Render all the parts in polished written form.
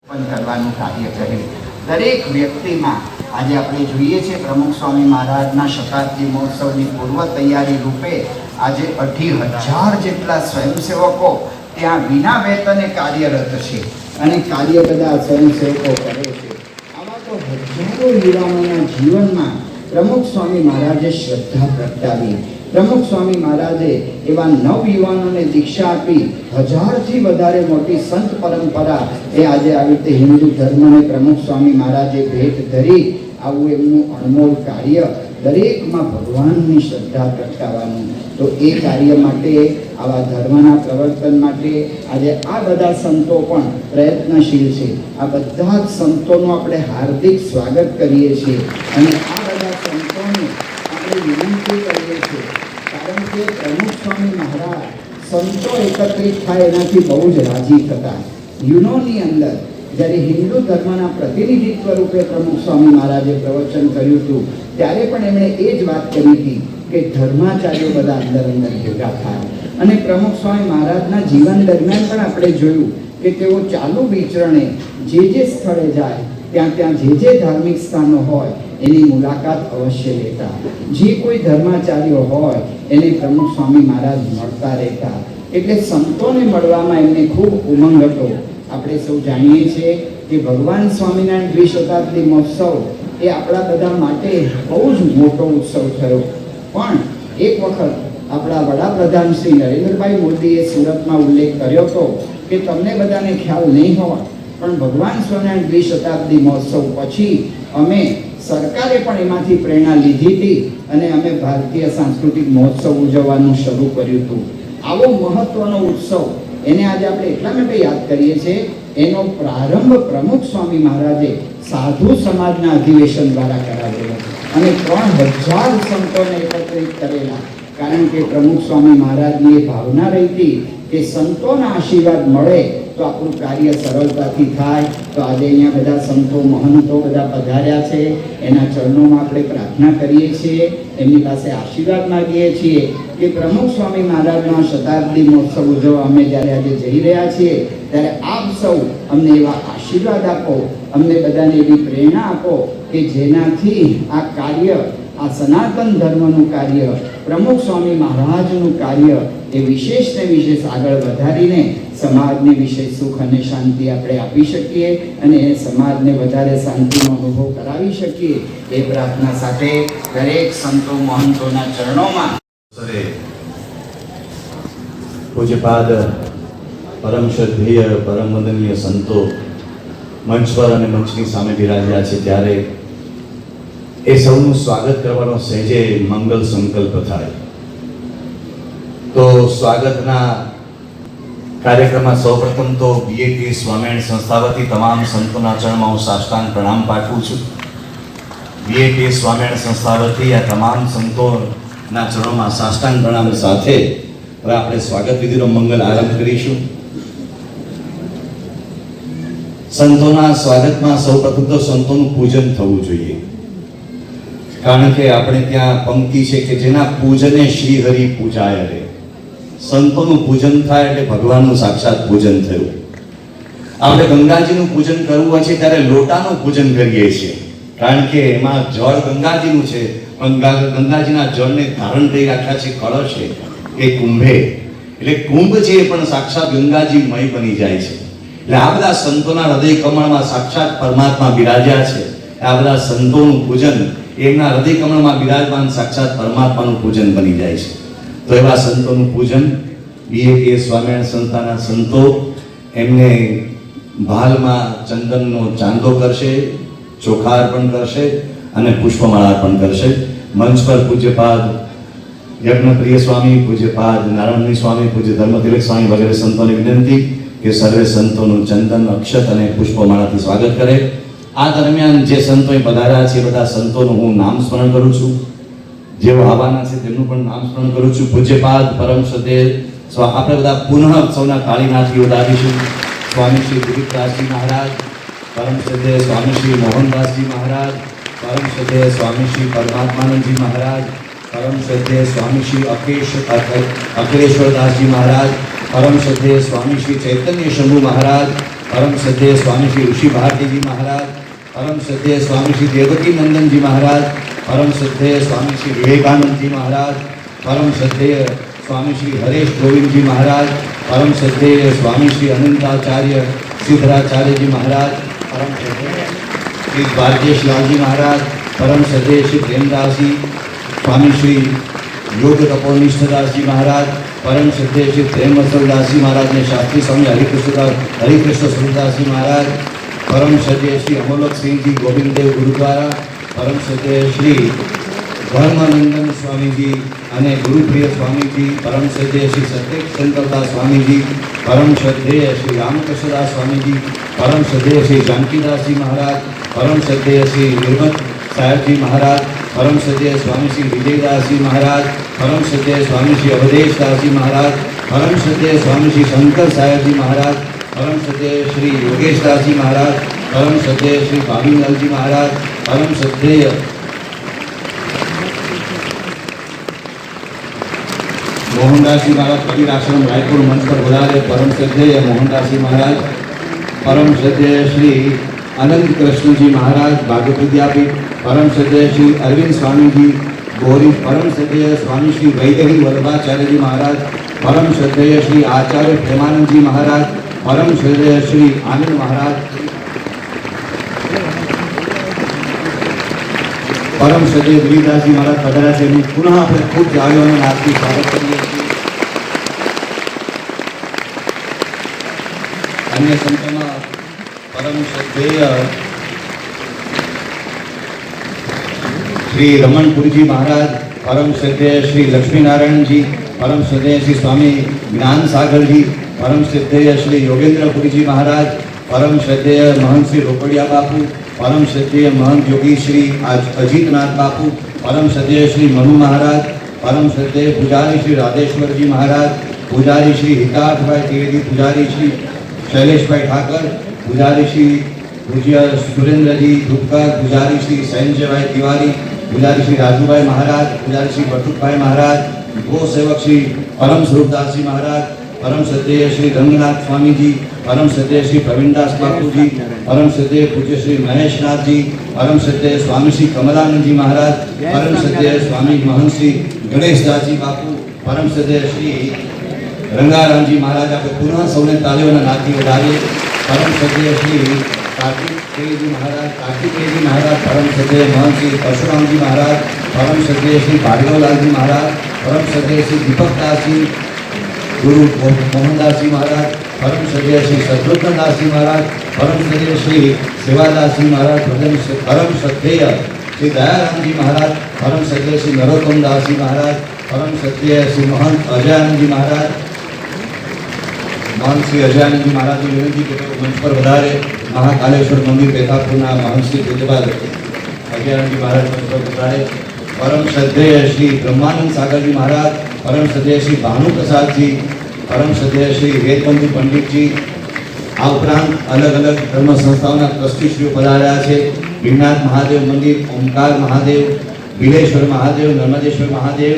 કરવાનું કાર્ય કરે દરેક વ્યક્તિમાં આજે આપણે જોઈએ છીએ પ્રમુખ સ્વામી મહારાજના શતાબ્દી મહોત્સવની પૂર્વ તૈયારી રૂપે આજે 18,000 જેટલા સ્વયંસેવકો ત્યાં વિના વેતને કાર્યરત છે અને કાર્ય બધા સ્વયંસેવકો કરે છે। આવા તો હજારો યુવાનોના જીવનમાં પ્રમુખ સ્વામી મહારાજે શ્રદ્ધા પ્રગટાવી। प्रमुख स्वामी महाराजे एवं नव युवानों ने दीक्षा आपी 1000 थी वधारे मोटी संत परंपरा ए आज आवी हिंदू धर्म ने प्रमुख स्वामी महाराजे भेट धरी आवुं एमनुं अणमोल कार्य दरेक में भगवान की श्रद्धा प्रगटावानुं तो ए कार्य माटे आवा धर्मना प्रवर्तन माटे आज आ बधा संतो पण प्रयत्नशील छे। आ बधा संतों आपणे हार्दिक स्वागत करीए छीए अने आ बधा संतोने आपणे विनंती करीए छीए कारण के प्रमुख स्वामी महाराज संतो एकत्रित थाय एनाथी बहु ज राजी थता। यूनोनी अंदर જ્યારે હિન્દુ ધર્મના પ્રતિનિધિત્વ રૂપે પ્રમુખ સ્વામી મહારાજે પ્રવચન કર્યું હતું ત્યારે પણ એમણે એ જ વાત કરી હતી કે ધર્માચાર્યો બધા અંદર અંદર ભેગા થાય અને પ્રમુખ સ્વામી મહારાજના જીવન દરમિયાન પણ આપણે જોયું કે તેઓ ચાલુ વિચરણે જે સ્થળે જાય ત્યાં જે ધાર્મિક સ્થાનો હોય એની મુલાકાત અવશ્ય લેતા। જે કોઈ ધર્માચાર્યો હોય એને પ્રમુખ સ્વામી મહારાજ મળતા રહેતા એટલે સંતોને મળવામાં એમને ખૂબ ઉમંગ હતો। આપણે સૌ જાણીએ છીએ કે ભગવાન સ્વામિનારાયણ દ્વિશતાબ્દી મહોત્સવ એ આપણા બધા માટે બહુ જ મોટો ઉત્સવ થયો પણ એક વખત આપણા વડાપ્રધાન શ્રી નરેન્દ્રભાઈ મોદીએ સુરતમાં ઉલ્લેખ કર્યો હતો કે તમને બધાને ખ્યાલ નહીં હોય પણ ભગવાન સ્વામિનારાયણ દ્વિશતાબ્દી મહોત્સવ પછી અમે સરકારે પણ એમાંથી પ્રેરણા લીધી હતી અને અમે ભારતીય સાંસ્કૃતિક મહોત્સવ ઉજવવાનું શરૂ કર્યું હતું। આવો મહત્વનો ઉત્સવ એને આજે આપણે એટલા માટે યાદ કરીએ છીએ એનો પ્રારંભ પ્રમુખ સ્વામી મહારાજે સાધુ સમાજના અધિવેશન દ્વારા કરાવેલો અને 3000 સંતોને એકત્રિત કરેલા કારણ કે પ્રમુખ સ્વામી મહારાજની એ ભાવના રહી હતી કે સંતોના આશીર્વાદ મળે તો આપણું કાર્ય સરળતાથી થાય। તો આજે અહીંયા બધા સંતો મહંતો બધા પધાર્યા છે એના ચરણોમાં આપણે પ્રાર્થના કરીએ છીએ એમની પાસે આશીર્વાદ માગીએ છીએ કે પ્રમુખ સ્વામી મહારાજના શતાબ્દી મહોત્સવ ઉજવવા અમે જ્યારે આજે જઈ રહ્યા છીએ ત્યારે આપ સૌ અમને એવા આશીર્વાદ આપો અમને બધાને એવી પ્રેરણા આપો કે જેનાથી આ કાર્ય આ સનાતન ધર્મનું કાર્ય પ્રમુખ સ્વામી મહારાજનું કાર્ય એ વિશેષ ને વિશેષ આગળ વધારીને સમાજને વિશેષ સુખ અને શાંતિ આપણે આપી શકીએ અને એ સમાજને વધારે શાંતિનો અનુભવ કરાવી શકીએ એ પ્રાર્થના સાથે દરેક સંતો મહંતોના ચરણોમાં પૂજ્યપાદ પરમ શ્રદ્ધેય પરમ વંદનીય સંતો મંચ પર અને મંચની સામે બિરાજ્યા છે ત્યારે એ સૌનું સ્વાગત કરવાનો સહેજે મંગલ સંકલ્પ થાય। તો સ્વાગતના કાર્યક્રમમાં સૌપ્રથમ તો બીએટી સ્વામિનારાયણ સંસ્થા વતી તમામ સંતોના ચરણમાં હું સાષ્ટાંગ પ્રણામ પાઠવું છું। બીએટી સ્વામિનારાયણ સંસ્થા વતી આ તમામ સંતોના ચરણોમાં સાષ્ટાંગ પ્રણામ સાથે હવે આપણે સ્વાગત વિધિનો મંગલ આરંભ કરીશું। સંતોના સ્વાગતમાં સૌપ્રથમ તો સંતોનું પૂજન થવું જોઈએ કારણ કે આપણે ત્યાં પંક્તિ છે કે જેના પૂજને શ્રી હરિ પૂજાય રે। સંતોનું પૂજન થાય એટલે ભગવાનનું સાક્ષાત પૂજન થયું। આપણે ગંગાજીનું પૂજન કરવું હોય છે ત્યારે લોટાનું પૂજન કરીએ છીએ કારણ કે એમાં જળ ગંગાજીનું છે પણ ગંગાજીના જળને ધારણ કરી રાખ્યા છે કળશ એ કુંભે એટલે કુંભ છે એ પણ સાક્ષાત ગંગાજીમય બની જાય છે। એટલે આ બધા સંતોના હૃદય કમળમાં સાક્ષાત પરમાત્મા બિરાજ્યા છે। આ બધા સંતોનું પૂજન એમના હૃદય કમળમાં બિરાજમાન સાક્ષાત પરમાત્માનું પૂજન બની જાય છે। તો એવા સંતોનું પૂજન બીએટી સ્વામિનારાયણ સંસ્થાના સંતો એમને ભાલમાં ચંદનનો ચાંદો કરશે, ચોખા અર્પણ કરશે અને પુષ્પમાળા અર્પણ કરશે। મંચ પર પૂજ્યપાદ યજ્ઞપ્રિય સ્વામી, પૂજ્યપાદ નારાયણની સ્વામી, પૂજ્ય ધર્મતિલક સ્વામી વગેરે સંતોને વિનંતી કે સર્વે સંતોનું ચંદન અક્ષત અને પુષ્પમાળાથી સ્વાગત કરે। આ દરમિયાન જે સંતોએ પધાર્યા છે બધા સંતોનું હું નામ સ્મરણ કરું છું, જેઓ આવવાના છે તેમનું પણ નામ સ્મરણ કરું છું। પૂજ્યપાદ પરમ શ્રદ્ધેય આપણે બધા પુનઃ સૌના તાળીનાથી વધાવીશું। સ્વામી શ્રી દિલીપદાસજી મહારાજ, પરમ શ્રદ્ધેય સ્વામી શ્રી મોહનદાસજી મહારાજ, પરમ શ્રદ્ધેય સ્વામી શ્રી પરમાત્માનંદજી મહારાજ, પરમ શ્રદ્ધેય સ્વામી શ્રી અખિલેશ્વરદાસજી મહારાજ, પરમ શ્રદ્ધેય સ્વામી શ્રી ચૈતન્ય શંભુ મહારાજ, परम श्रद्धेय स्वामी श्री ऋषि भारती जी महाराज, परम श्रद्धेय स्वामी श्री देवकी नंदन जी महाराज, परम श्रद्धेय स्वामी श्री विवेकानंद जी महाराज, परम श्रद्धेय स्वामी श्री हरेश गोविंद जी महाराज, परम श्रद्धेय स्वामी श्री अनंताचार्य सिद्धराचार्य जी महाराज, परम श्रद्धेय श्री द्वारकेश लाल जी महाराज, परम श्रद्धेय श्री प्रेमदास जी, स्वामी श्री योग तपोनिष्ठदास जी महाराज, परम श्रद्धेय श्री प्रेमवत्सल दास जी महाराज ने शास्त्री स्वामी हरिकृष्ण स्वरूपदास जी महाराज, परम श्रद्धेय श्री अमोलक सिंह जी गोविंद देव गुरुद्वारा, परम श्रद्धेय श्री धर्मानंदन स्वामी जी अने गुरुप्रिय स्वामी जी, परम श्रद्धेय श्री सत्येक शंकरदास स्वामी जी, परम श्रद्धेय श्री रामकृष्णदास स्वामी जी, परम श्रद्धेय श्री जानकीदास जी महाराज, परम श्रद्धेय श्री निर्मत साहेब जी महाराज, परम श्रद्धेय स्वामी श्री विजयदास जी महाराज, परम श्रद्धेय स्वामी श्री अवधेश दास जी महाराज, परम श्रद्धेय स्वामी श्री शंकर साहेब जी महाराज, परम श्रद्धेय श्री योगेश दास जी महाराज, परम श्रद्धेय श्री भावीलाल जी महाराज, परम श्रद्धेय मोहनदास जी महाराज कबीर आश्रम रायपुर मंच पर बुलाए, परम श्रद्धेय मोहनदास जी महाराज, परम श्रद्धेय श्री अनंत कृष्ण जी महाराज भागवत विद्यापीठ, परम श्रद्धेय श्री अरविंद स्वामी जी गौरी, परम श्रद्धेय स्वामी श्री वैदेही वल्लभाचार्य जी महाराज, परम श्रद्धेय श्री आचार्य प्रेमानंद जी महाराज, परम श्रद्धेय श्री आनंद महाराज, परम श्रद्धेय दिलीपदास जी महाराज पधारा છે અને પુનઃ આપણે ખૂબ જાળીઓના નાદથી સ્વાગત કરીએ છીએ. अन्य संतों परम श्रद्धेय श्री रमणपुरी जी महाराज, परम श्रद्धेय श्री लक्ष्मी नारायण जी, परम श्रद्धेय श्री स्वामी ज्ञान सागर जी, परम श्रद्धेय श्री योगेंद्रपुरी जी महाराज, परम श्रद्धेय महंत श्री रोकड़िया बापू, परम श्रद्धेय महंत योगी श्री अजीतनाथ बापू, परम श्रद्धेय श्री मनु महाराज, परम श्रद्धेय पुजारी श्री राधेश्वर जी महाराज, पुजारी श्री हितार्थ भाई त्रिवेदी, पुजारी श्री शैलेश भाई ठाकर, पुजारी श्री पूज्य सुरेंद्र जी धुपकर, पुजारी श्री संजय भाई तिवारी, पुजारी श्री राजू भाई महाराज, पुजारी श्री बटुक भाई महाराज, गो सेवक श्री परम स्वरूपदास जी महाराज, परम श्रद्धेय श्री रंगनाथ स्वामी जी, परम श्रद्धेय श्री प्रवीणदास बापू जी, परम श्रद्धेय पूज्य श्री महेशनाथ जी, परम श्रद्धेय स्वामी श्री कमलानंद जी महाराज, परम श्रद्धेय स्वामी महंत श्री गणेशदास जी बापू, परम श्रद्धेय श्री रंगाराम जी महाराज. આપણે પુનઃ સૌને તાલીઓના નાદથી વધારીએ. પરમ શ્રद्धેય શ્રી कार्तिकेय जी महाराज, परम श्रद्धेय महंत श्री परशुराम जी महाराज, परम श्रद्धेय श्री भार्गवलाल जी महाराज, परम श्रद्धेय श्री दीपक दास जी, गुरु मोहनदास जी महाराज, परम श्रद्धेय श्री शत्रुघ्न दास जी महाराज, परम श्रद्धेय श्री सेवादास जी महाराज, परम श्रद्धेय श्री दयाराम जी महाराज, परम श्रद्धेय श्री नरोत्तम दास जी महाराज, परम श्रद्धेय श्री महंत अजयानंद जी महाराज, महंत श्री अजयानंद जी महाराज की विनती के मंच पर વધારે. महाकालेश्वर मंदिर बेतापुरना महंत श्री पूज्यपाद अजयानंद जी महाराज मंच पर વધારે. परम श्रद्धेय श्री ब्रह्मानंद सागर जी महाराज, परम श्रद्धेय श्री भानु प्रसाद जी, परम श्रद्धेय श्री वेदबंधु पंडित जी. आ उपरांत अलग अलग धर्म संस्थाओं ट्रस्टीश्रीओ पधार्या है. भीमनाथ महादेव मंदिर, ओमकार महादेव, बिलेश्वर महादेव, नर्मदेश्वर महादेव,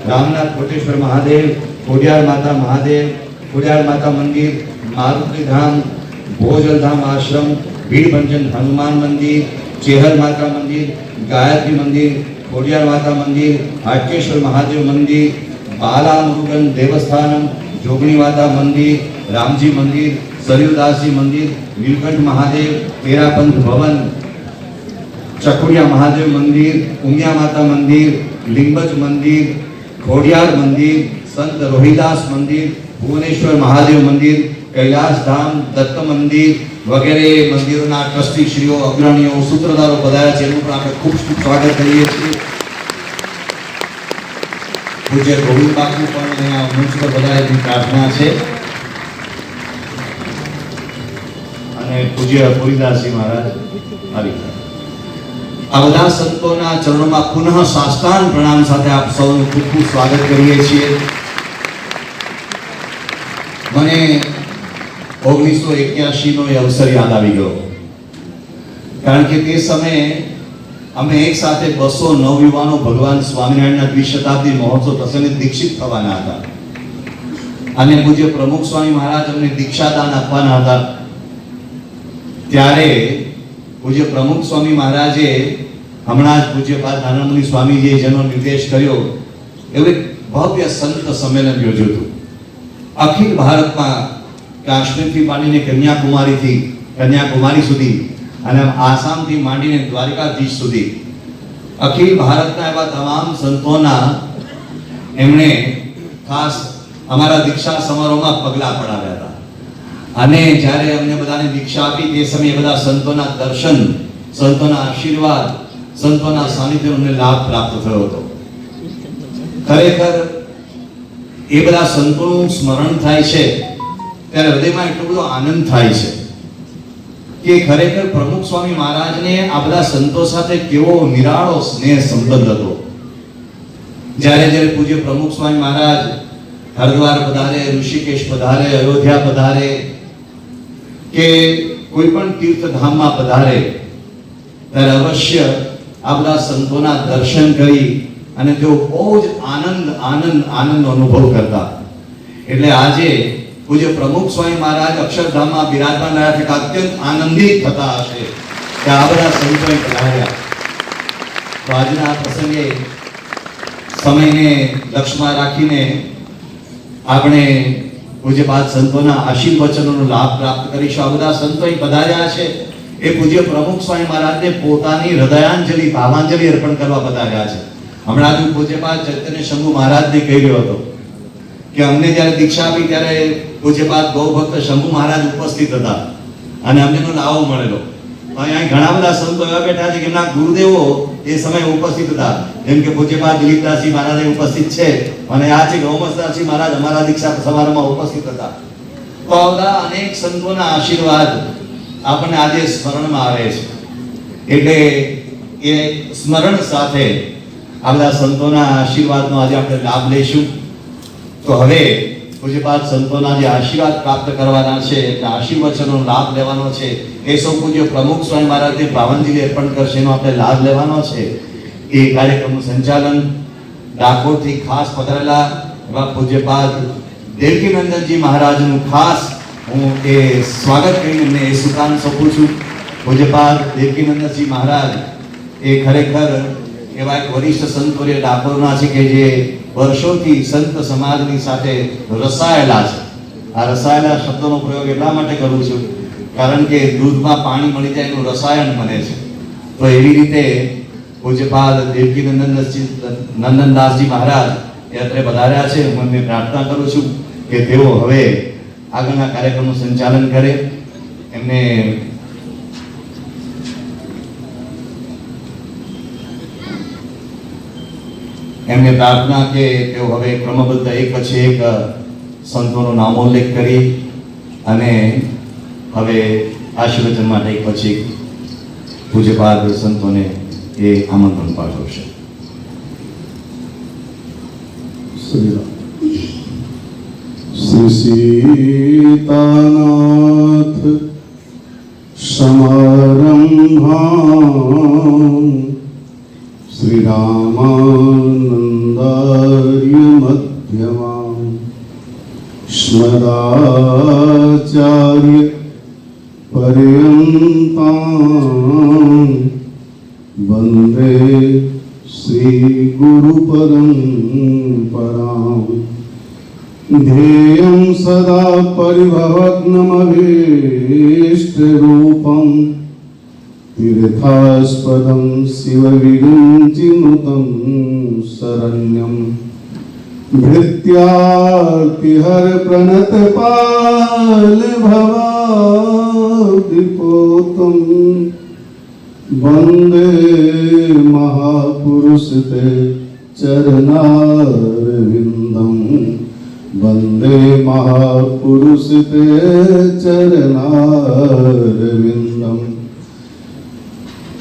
रामनाथ कोटेश्वर महादेव, कोडियार माता महादेव, कोडियार माता मंदिर, मारुति धाम, भोजल धाम आश्रम, भीड़भंजन हनुमान मंदिर, चेहर माता मंदिर, गायत्री मंदिर, कोडियार माता मंदिर, हाटकेश्वर महादेव मंदिर, बाला मुरुगन देवस्थानम, जोगनी माता मंदिर, रामजी मंदिर, सरयुदास जी मंदिर, नीलकंठ महादेव, तेरापंथ भवन, चकुड़िया महादेव मंदिर, उमिया माता मंदिर, लिंगज मंदिर, खोडियार मंदिर, संत रोहिदास मंदिर, भुवनेश्वर महादेव मंदिर, कैलाश धाम, दत्त मंदिर वगैरह मंदिरों ट्रस्टीश्रीओ, अग्रणीओ, सूत्रधारो पधार्या छे. एमनुं पण आपणे खूब खूब स्वागत करीए छीए. पूज्य गोविंद बापू पण अहींया मंच पर पधार्यानी प्रार्थना छे અને પૂજ્ય પુરીદાસજી મહારાજ આવી. આ બધા સંતોના ચરણોમાં પુનઃ સાષ્ટાંગ પ્રણામ સાથે આપ સૌનું ખૂબ ખૂબ સ્વાગત કરીએ છીએ. મને 1981 નો અવસર યાદ આવી ગયો, કારણ કે તે સમયે અમે એક સાથે 200 નવયુવાનો ભગવાન સ્વામિનારાયણના દ્વિશતાબ્દી મહોત્સવ પ્રસંગે દીક્ષિત થવાના હતા અને પૂજ્ય પ્રમુખ સ્વામી મહારાજ અમને દીક્ષાદાન આપવાના હતા. ત્યારે પૂજ્ય પ્રમુખ સ્વામી મહારાજે હમણાં જ પૂજ્યપાદ નાનામુનિ સ્વામીજીએ જેનો નિર્દેશ કર્યો એવું એક ભવ્ય સંત સંમેલન યોજ્યું હતું. અખિલ ભારતમાં કાશ્મીરથી માંડીને કન્યાકુમારી સુધી અને આસામથી માંડીને દ્વારકાધીશ સુધી અખિલ ભારતના એવા તમામ સંતોના એમણે ખાસ અમારા દીક્ષા સમારોહમાં પગલા પડાવ્યા હતા. અને જ્યારે અમને બધાને દીક્ષા આપી તે સમયે બધા સંતોના દર્શન, સંતોના આશીર્વાદ, સંતોના સાનિધ્યનો અમને લાભ પ્રાપ્ત થયો હતો. ખરેખર એ બધા સંતોનું સ્મરણ થાય છે ત્યારે હૃદયમાં એટલો બધો આનંદ થાય છે કે ખરેખર પ્રમુખ સ્વામી મહારાજને આ બધા સંતો સાથે કેવો નિરાળો સ્નેહ સંબંધ હતો. જ્યારે પૂજ્ય પ્રમુખ સ્વામી મહારાજ હરિદ્વાર પધારે, ઋષિકેશ પધારે, અયોધ્યા પધારે કે કોઈ પણ તીર્થધામમાં પધારે ત્યારે અવશ્ય આ બધા સંતોના દર્શન કરી અને તેઓ બહુ જ આનંદનો અનુભવ કરતા. એટલે આજે પૂજ્ય પ્રમુખ સ્વામી મહારાજ અક્ષરધામમાં બિરાજમાન રહ્યા છે, અત્યંત આનંદિત થતા હશે કે આ બધા સંતોએ પધાર્યા. તો આજના પ્રસંગે સમયને લક્ષ્યમાં રાખીને આપણે પૂજ્યપાદ સંતોના આશીર્વચનોનો લાભ પ્રાપ્ત કરીશું. આ બધા સંતો પધાર્યા છે એ પૂજ્ય પ્રમુખ સ્વામી મહારાજને પોતાની હૃદયાંજલિ, ભાવાંજલિ અર્પણ કરવા પધાર્યા છે. હમણાં જ પૂજ્યપાદ ચૈતન્ય શંભુ મહારાજને કહી રહ્યો હતો કે અમને જ્યારે દીક્ષા આપી ત્યારે પૂજ્યપાદ ગૌભક્ત શંભુ મહારાજ ઉપસ્થિત હતા અને અમને એનો લાવો મળેલો. અહીંયા ઘણા બધા સંતો એવા બેઠા છે કે એમના ગુરુદેવો એ સમયે ઉપસ્થિત હતા, જેમ કે પૂજ્યપાદ દિલીપદાસજી મહારાજ ઉપસ્થિત છે અને આ છે ગૌમસ્તરજી મહારાજ અમારા દીક્ષા સમારોહમાં ઉપસ્થિત હતા. તો આવા અનેક સંતોના આશીર્વાદ આપણને આજે સ્મરણમાં આવે છે. એટલે એ સ્મરણ સાથે આ બધા સંતોના આશીર્વાદનો આજે આપણે લાભ લઈશું. તો હવે પૂજ્યપાદ સંતોના જે આશીર્વાદ પ્રાપ્ત કરવાના છે, એટલે આશીર્વચનનો લાભ લેવાનો છે, એ સૌ પૂજ્ય પ્રમુખ સ્વામી મહારાજને ભાવાંજલિ અર્પણ કરશે, એનો આપણે લાભ લેવાનો છે. એ કાર્યક્રમનું સંચાલન ડાકોરથી ખાસ પધારેલા એવા પૂજ્યપાદ દેવકીનંદનજી મહારાજનું ખાસ હું એ સ્વાગત કરીને એમને એ સુકાન સોંપું છું. પૂજ્યપાદ દેવકીનંદનજી મહારાજ એ ખરેખર એવા એક વરિષ્ઠ સંતોએ ડાકોરના છે કે જે વર્ષોથી સંત સમાજની સાથે રસાયેલા છે. આ રસાયેલા શબ્દનો પ્રયોગ એટલા માટે કરું છું કારણ કે દૂધમાં પાણી મળી જાય એનું રસાયણ બને છે. તો એવી રીતે પૂજ્યપાદ દેવકીનંદનદાસજી મહારાજ એ અત્રે પધાર્યા છે. હું એમને પ્રાર્થના કરું છું કે તેઓ હવે આગળના કાર્યક્રમનું સંચાલન કરે. એમને પ્રાર્થના કે તેઓ હવે ક્રમબદ્ધ એક પછી એક સંતોનો નામોલ્લેખ કરી અને હવે આશીર્વચન માટે એક પછી પૂજ્યપાદ સંતોને એ આમંત્રણ પાઠવશે. શ્રી સીતાનાથ સમારંભાં શ્રી રામાનંદાર્ય મધ્યમાં સ્મદાચાર્ય પર્યંતાં વંદે શ્રી ગુરુ પરંપરાં ध्येयं सदा परिभवग्नमभीष्टरूपं तीर्थास्पदं शिवविरिञ्चिनुतं शरण्यं भृत्यार्तिहरप्रणतपालभवाब्धिपोतं वन्दे महापुरुषते चरणारविन्दम् वंदे महापुरुष ते चरणारविंदम।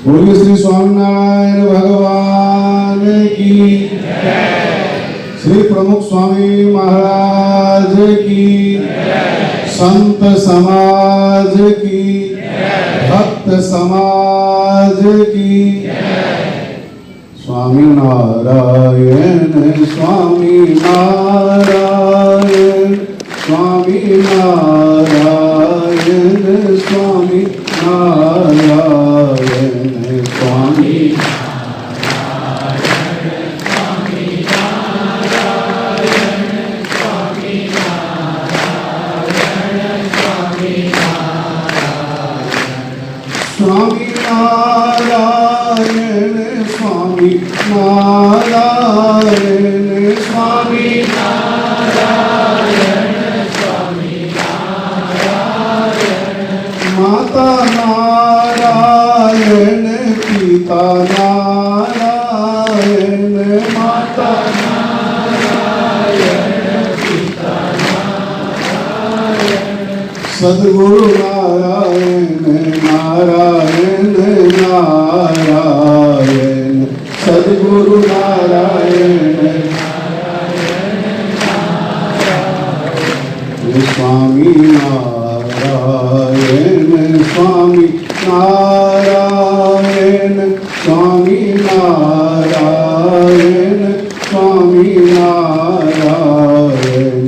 बोलिए श्री स्वामीनारायण भगवान की जय, श्री प्रमुख स्वामी महाराज की जय, संत समाज की जय, भक्त समाज की जय। स्वामी नारायण स्वामी नारायण स्वामी नारायण स्वामी નારાયણ સ્વામી સ્વામિનારાયણ સ્વામિનારાયણ સ્વામિનારાયણ માતા નારાયણ પિતા નારાયણ માતા સદગુરુ નારાયણ નારાયણ નારાયણ સદગુરુ નારાયણ સ્વામી નારાયણ સ્વામી નારાયણ સ્વામી નારાયણ સ્વામી નારાયણ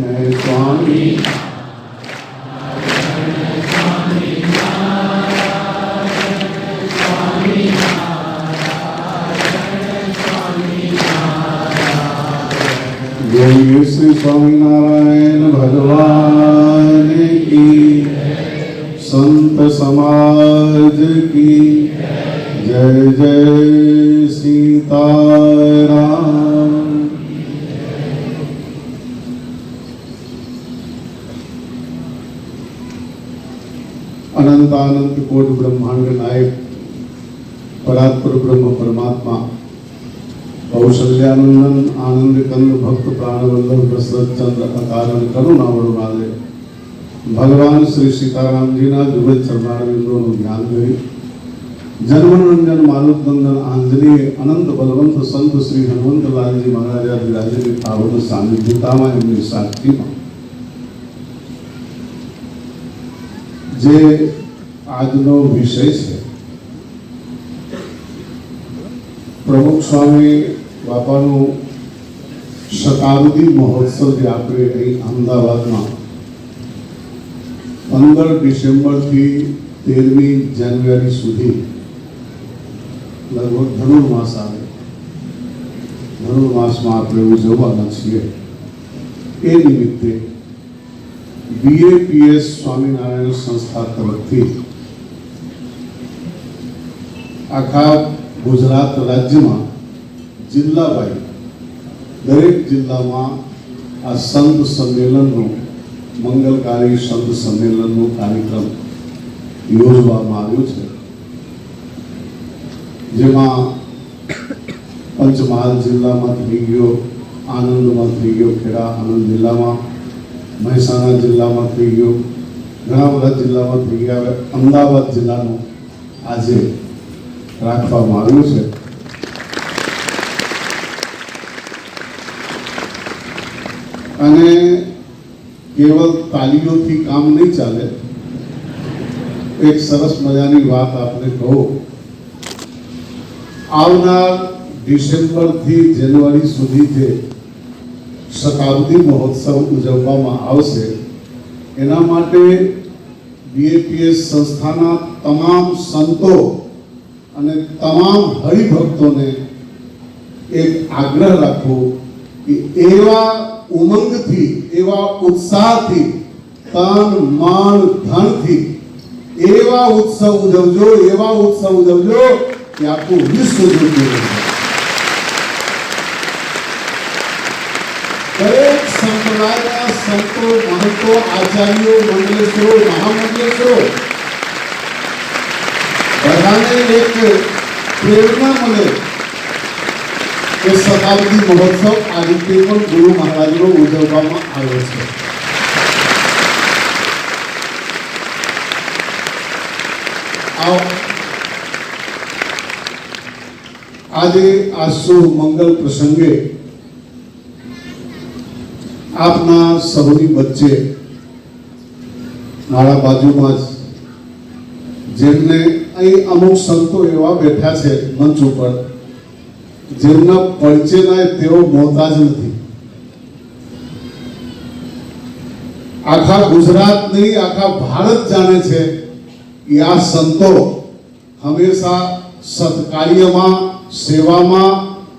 સ્વામી बोलिए श्री स्वामीनारायण भगवान की संत समाज की जय जय सीताराम। अनंत अनंत कोट ब्रह्मांड नायक परात्पर ब्रह्म परमात्मा कौशल्यानंदन आनंद कंद भक्त प्राणवल्लभ दशरथ चंद्र अकारण करुणावरुणालय भगवान श्री सीताराम जी ना जुगत चरणारविंदों ध्यान કરી जन्मनंदन मारुतनंदन आंजनेय अनंत बलवंत संत श्री हनुमंतलाल जी महाराज विराजे पावन सानिध्यताમાં એમની સાક્ષીમાં જે આજનો વિષય છે प्रमुख स्वामी बापानु शताब्दी महोत्सव जे आपणे અહીં અમદાવાદમાં 15 ડિસેમ્બર થી 13મી જાન્યુઆરી સુધી लगभग धनुर्मास આવે धनुर्मासમાં આપણે ઉજવવાના છીએ એ નિમિત્તે BAPS સ્વામિનારાયણ સંસ્થા તરફથી આખા गुजरात राज्य में जिला वाइज दरेक जिला में आ संत सम्मेलन मंगलकारी संत सम्मेलन कार्यक्रम योजवामां आव्यो छे जेमां पंचमहाल जिला में थई गयो आनंद में थई गयो खेड़ा आनंद जिला में महेसाणा जिला में थई गयो घणा बधा जिला में थई गया अमदावाद जिल्लानो आजे રાખવામાં આવ્યું છે અને કેવલ તાલીઓથી કામ નહીં ચાલે એક સરસ મજાની વાત આપને કહું આવનાર ડિસેમ્બર થી જાન્યુઆરી સુધી જે શતાબ્દી મહોત્સવ ઉજવવામાં આવશે એના માટે BAPS સંસ્થાના તમામ સંતો અને તમામ હરિભક્તોને એક આગ્રહ રાખો કે એવા ઉમંગથી એવા ઉત્સાહથી તન મન ધનથી એવા ઉત્સવ ઉજવજો કે આખું વિશ્વ જોડે દરેક સંપ્રદાયના સંતો મહંતો આચાર્યો મંડલેશ્વરો મહામંડલેશ્વરો बधाने एक प्रेरणा मिले कि शताब्दी महोत्सव आ रीते पण गुरु महाराज नो उजववामां आव्यो छे। આજે આ શુભ મંગલ પ્રસંગે આપના સૌની વચ્ચે મારા બાજુમાં જેમને અહીં અમુક સંતો એવા બેઠા છે મંચ ઉપર જેમના પરિચયના તેઓ મોહતાજ નથી। આખા ગુજરાત નહીં આખા ભારત જાણે છે कि आ संतो हमेशा सत्कार्यમાં સેવામાં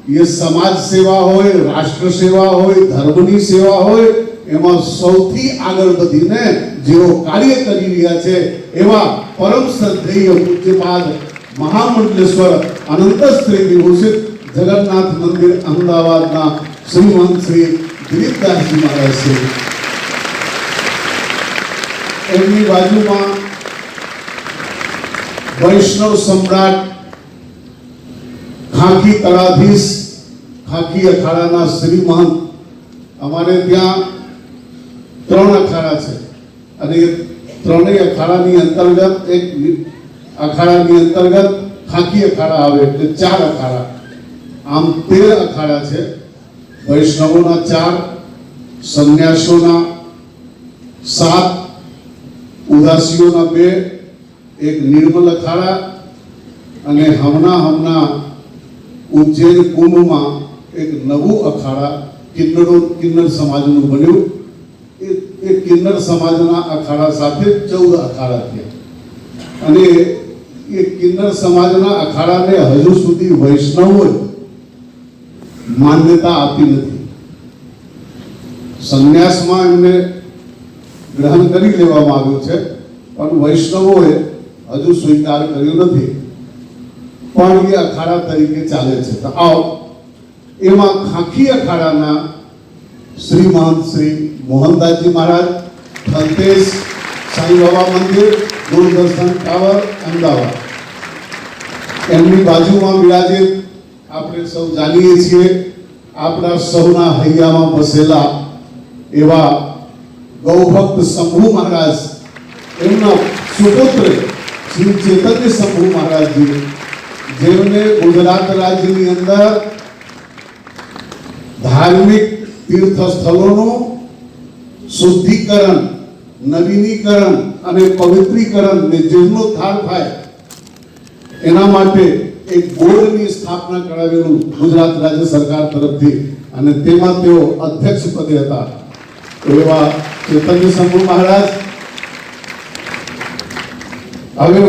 ये समाज सेवा होय राष्ट्र सेवा होय धर्मनी सेवा होय એમાં સૌથી આગળ વધીને જેઓ કાર્ય કરી રહ્યા છે એવા પરમ શ્રદ્ધેય પૂજ્યપાદ મહામંડલેશ્વર અનંત શ્રી વિભૂષિત જગન્નાથ મંદિર અમદાવાદના શ્રીમંત શ્રી દિલીપદાસજી મહારાજ છે. એમની બાજુમાં વૈષ્ણવ સમ્રાટ ખાખી તળાધીશ ખાખી અખાડાના શ્રી મહંત અમારે ત્યાં 3 અખાડા છે અને એ ત્રણેય અખાડાની અંતર્ગત એક અખાડાની અંતર્ગત ખાખી અખાડા આવે એટલે 4 અખાડા, આમ 13 અખાડા છે. વૈષ્ણવોના 4, સંન્યાસીઓના 7, ઉદાસીઓના 2, એક નિર્મલ અખાડા અને હમણાં ઉજ્જૈન કુંભમાં એક નવું અખાડા કિન્નર સમાજનું બન્યું. એ કિન્નર સમાજના અખાડા સાથે 14 અખાડા થયા અને એ કિન્નર સમાજના અખાડાને હજુ સુધી વૈષ્ણવોએ માન્યતા આપી નથી. સંન્યાસમાં એમને ગ્રહણ કરી લેવામાં આવ્યું છે પણ વૈષ્ણવોએ હજુ સ્વીકાર કર્યો નથી, પણ એ અખાડા તરીકે ચાલે છે. તો આવો એમાં ખાખી અખાડાના શ્રી મહંત શ્રી મોહનદાસજી મહારાજ, થલતેજ સાંઈ બાબા મંદિર, દૂરદર્શન ટાવર, અમદાવાદ. એમની બાજુમાં બિરાજિત આપણે સૌ જાણીએ છીએ આપણા સૌના હૈયામાં બસેલા એવા ગૌભક્ત શંભુ મહારાજ, એમના સુપુત્ર શ્રી ચેતન્ય શંભુ મહારાજજી, જેમને ગુજરાત રાજ્યની અંદર ધાર્મિક તીર્થ સ્થળોનું શુદ્ધિકરણ, નવીનીકરણ અને પવિત્રીકરણ ને જીર્ણોદ્ધાર થાય એના માટે એક બોર્ડની સ્થાપના કરાવેલું ગુજરાત રાજ્ય સરકાર તરફથી અને તેમાં તેઓ અધ્યક્ષ પદે હતા. એવા ચેતન્ય શંભુ મહારાજ. હવે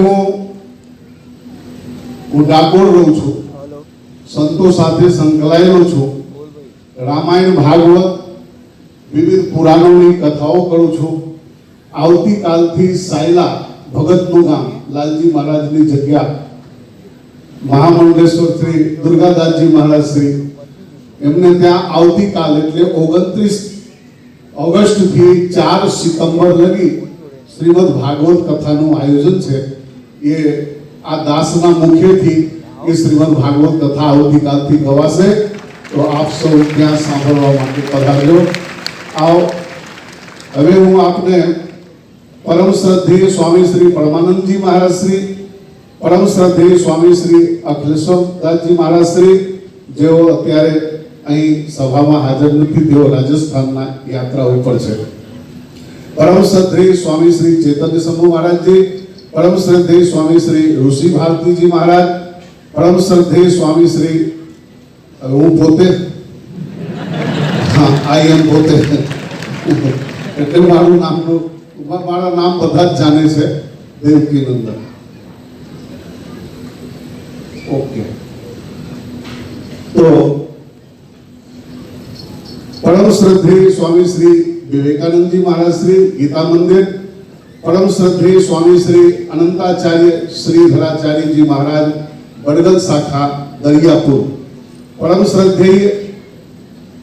હું ડાકોર રહું છું, સંતો સાથે સંકળાયેલો છું, રામાયણ ભાગવત વિવિધ પુરાણોની કથાઓ કરું છું. આવતીકાલથી સાયલા ભગતનું ગામ લાલજી મહારાજની જગ્યા મહામંડલેશ્વર શ્રી દુર્ગાદાસજી મહારાજ શ્રી એમને ત્યાં આવતીકાલ એટલે 29 ઓગસ્ટ થી 4 સપ્ટેમ્બર લગી શ્રીમદ ભાગવત કથાનું આયોજન છે. એ આ દાસના મુખેથી એ શ્રીમદ ભાગવત કથા આવતીકાલથી ગવાશે, તો આપ સૌ ત્યાં સાંભળવા માટે પધારજો. આવો હવે હું આપને પરમ શ્રદ્ધેય સ્વામી શ્રી પરમાનંદજી મહારાજ શ્રી, પરમ શ્રદ્ધેય સ્વામી શ્રી અખિલેશ્વરદાસજી મહારાજ શ્રી, જેઓ અત્યારે અહીં સભામાં હાજર નથી, તેઓ રાજસ્થાનના યાત્રા ઉપર છે. પરમ શ્રદ્ધેય સ્વામી શ્રી ચેતન્ય શંભુ મહારાજજી, પરમ શ્રદ્ધેય સ્વામી શ્રી ઋષિ ભારતીજી મહારાજ, પરમ શ્રદ્ધેય સ્વામી શ્રી, હું પોતે આઈ એમ પોતે એટલે મારું નામનું મારા નામ બધા જ જાણે છે, દેવકી નંદન. ઓકે, તો પરમ શ્રદ્ધેય સ્વામી શ્રી વિવેકાનંદજી મહારાજ શ્રી ગીતા મંદિર, પરમ શ્રદ્ધેય સ્વામી શ્રી અનંતાચાર્ય શ્રીધરાચાર્યજી મહારાજ બડગલ શાખા દરિયાપુર, પરમ શ્રદ્ધેય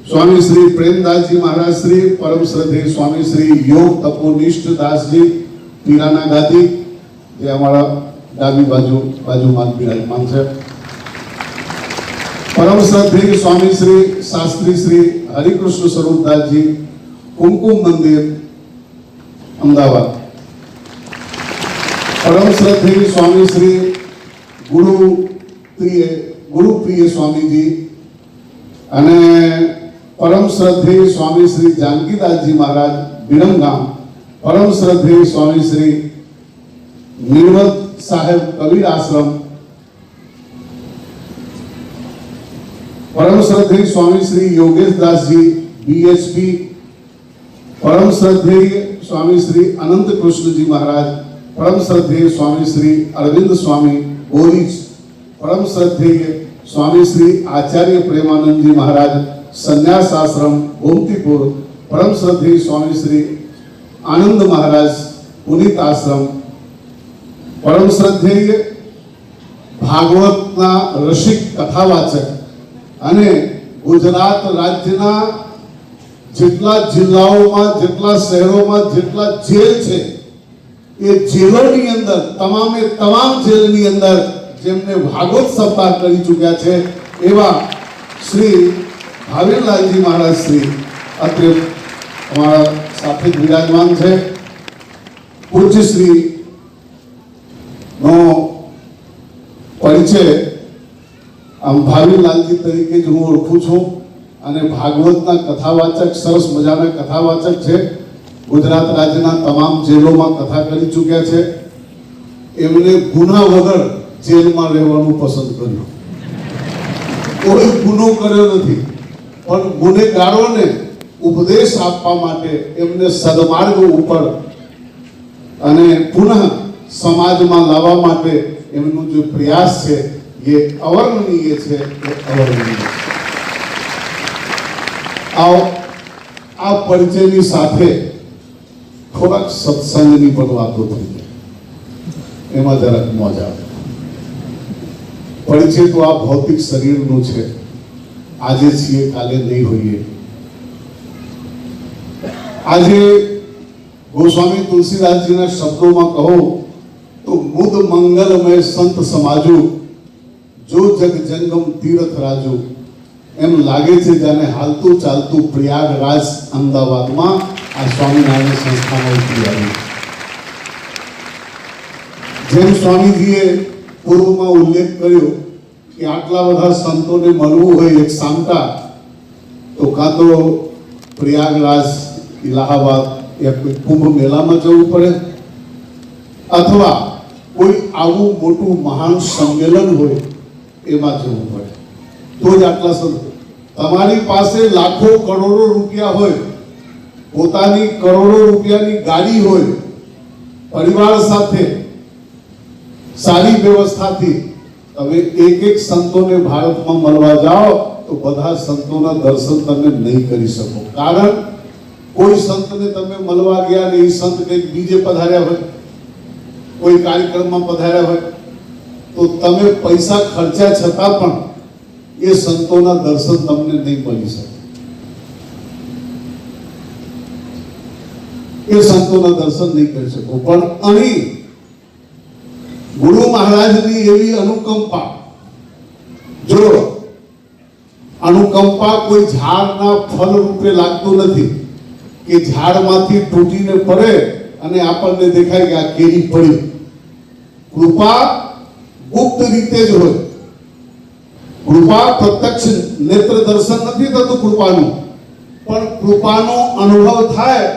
સ્વામી શ્રી પ્રેમદાસજી મહારાજ શ્રી, પરમ શ્રદ્ધેય સ્વામી શ્રી યોગ તપોનિષ્ઠ દાસજી પીરાના ગાદી, જે અમારા ડાબી બાજુમાં બિરાજમાન છે. પરમ શ્રદ્ધેય સ્વામી શ્રી શાસ્ત્રી શ્રી હરિકૃષ્ણ સ્વરૂપદાસજી કુમકુમ મંદિર અમદાવાદ, પરમ શ્રદ્ધેય સ્વામી શ્રી ગુરુપ્રિય સ્વામીજી અને પરમ શ્રદ્ધેય સ્વામી શ્રી જાનકીદાસજી મહારાજ વિરમગામ, પરમ શ્રદ્ધેય સ્વામી શ્રી નિર્વત સાહેબ કબીર આશ્રમ, પરમ શ્રદ્ધેય સ્વામી શ્રી યોગેશ દાસજી બીએચપી, પરમ શ્રદ્ધેય સ્વામી શ્રી અનંત કૃષ્ણજી મહારાજ परम श्रद्धेय स्वामी श्री अरविंद स्वामी बोरीज, परम श्रद्धेय स्वामी श्री आचार्य प्रेमानंद जी महाराज संन्यास आश्रम गोमतीपुर, परम श्रद्धेय स्वामी श्री आनंद महाराज पुनीत आश्रम, परम श्रद्धेय भागवतना रसिक कथावाचक અને ગુજરાત રાજ્યના જેટલા જિલ્લાઓમાં, જેટલા શહેરોમાં, જેટલા જેલ છે એ જેલોની અંદર તમામે તમામ જેલની અંદર જેમને ભાગવત સપ્તાહ કરી ચૂક્યા છે એવા શ્રી ભાવેલાલજી મહારાજ શ્રી અત્રે અમારા સાથે જ વિરાજમાન છે. પૂજ્ય શ્રી નો પરિચય ભાવીલાલજી તરીકે જ હું ઓળખું છું અને ભાગવતના કથાવાચક, સરસ મજાના કથાવાચક છે. ગુજરાત રાજ્યના તમામ જેલોમાં કથા કરી ચૂક્યા છે. એમને ગુના વગર જેલમાં રહેવાનું પસંદ કર્યું. કોઈ ગુનો કર્યો નથી, પણ ગુનેગારોને ઉપદેશ આપવા માટે એમને સદમાર્ગ ઉપર અને પુનઃ સમાજમાં લાવવા માટે એમનો જે પ્રયાસ છે ये अवर्णनीय है, ये अवर्णनीय है. आओ આ પરિચયની સાથે થોડાક સત્સંગની પણ વાતો થઈ જાય, એમાં જરાક મોજ આવે. પરિચય તો આ ભૌતિક શરીરનો છે, આજે છીએ કાલે નહીં હોઈએ. આજે ગોસ્વામી તુલસીદાસજીના શબ્દોમાં કહો તો મુદ મંગલમય સંત સમાજુ, જો જગ જંગમ તીર્થ રાજુ. એમ લાગે છે જાણે હાલતું ચાલતું પ્રયાગરાજ અમદાવાદમાં આ સ્વામિનારાયણ સંસ્થામાં ઉતરી આવ્યું. જેમ સ્વામીજીએ પૂર્વમાં ઉલ્લેખ કર્યો કે આટલા બધા સંતોને મળવું હોય એક સામટા, તો કાં તો પ્રયાગરાજ, ઇલાહાબાદ યા કોઈ કુંભ મેળામાં જવું પડે, અથવા કોઈ આવું મોટું મહાન સંમેલન હોય એમાં જવું પડે, તો જ આટલા સંતો. તમારી પાસે લાખો કરોડો રૂપિયા હોય, પોતાની કરોડો રૂપિયાની ગાડી હોય, પરિવાર સાથે સારી વ્યવસ્થાથી તમે એક એક સંતોને ભારતમાં મળવા જાઓ તો બધા સંતોના દર્શન તમે નહીં કરી શકો. કારણ કોઈ સંતને તમે મળવા ગયા ને એ સંત કંઈક બીજે પધાર્યા હોય, કોઈ કાર્યક્રમમાં પધાર્યા હોય, તો તમે પૈસા ખર્ચ્યા છતાં પણ એ સંતોના દર્શન તમને નહીં મળી શકે. એ સંતોના દર્શન નહીં કરી શકો. પણ અહીં ગુરુ મહારાજની એવી અનુકંપા, જો અનુકંપા કોઈ ઝાડના ફળ રૂપે લાગતું નથી કે ઝાડમાંથી તૂટીને પડે અને આપણને દેખાય કે આ કેરી પડી. કૃપા ગુપ્ત રીતે જ હોય. કૃપા પ્રત્યક્ષ નેત્ર દર્શન નથી થતું કૃપાનું, પણ કૃપાનો અનુભવ થાય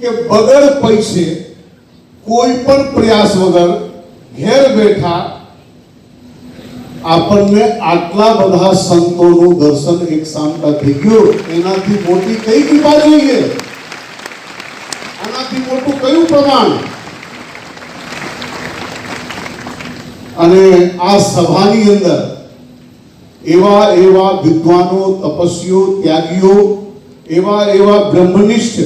કે વગર પૈસે, કોઈ પણ પ્રયાસ વગર, ઘેર બેઠા આપણને આટલા બધા સંતોનું દર્શન એક સામટા થઈ ગયું. એનાથી મોટી કઈ કૃપા જોઈએ? આનાથી મોટું કયું પ્રમાણ? અને આ સભાની અંદર એવા એવા વિદ્વાનો, તપસ્વીઓ, ત્યાગીઓ, એવા એવા બ્રહ્મનિષ્ઠ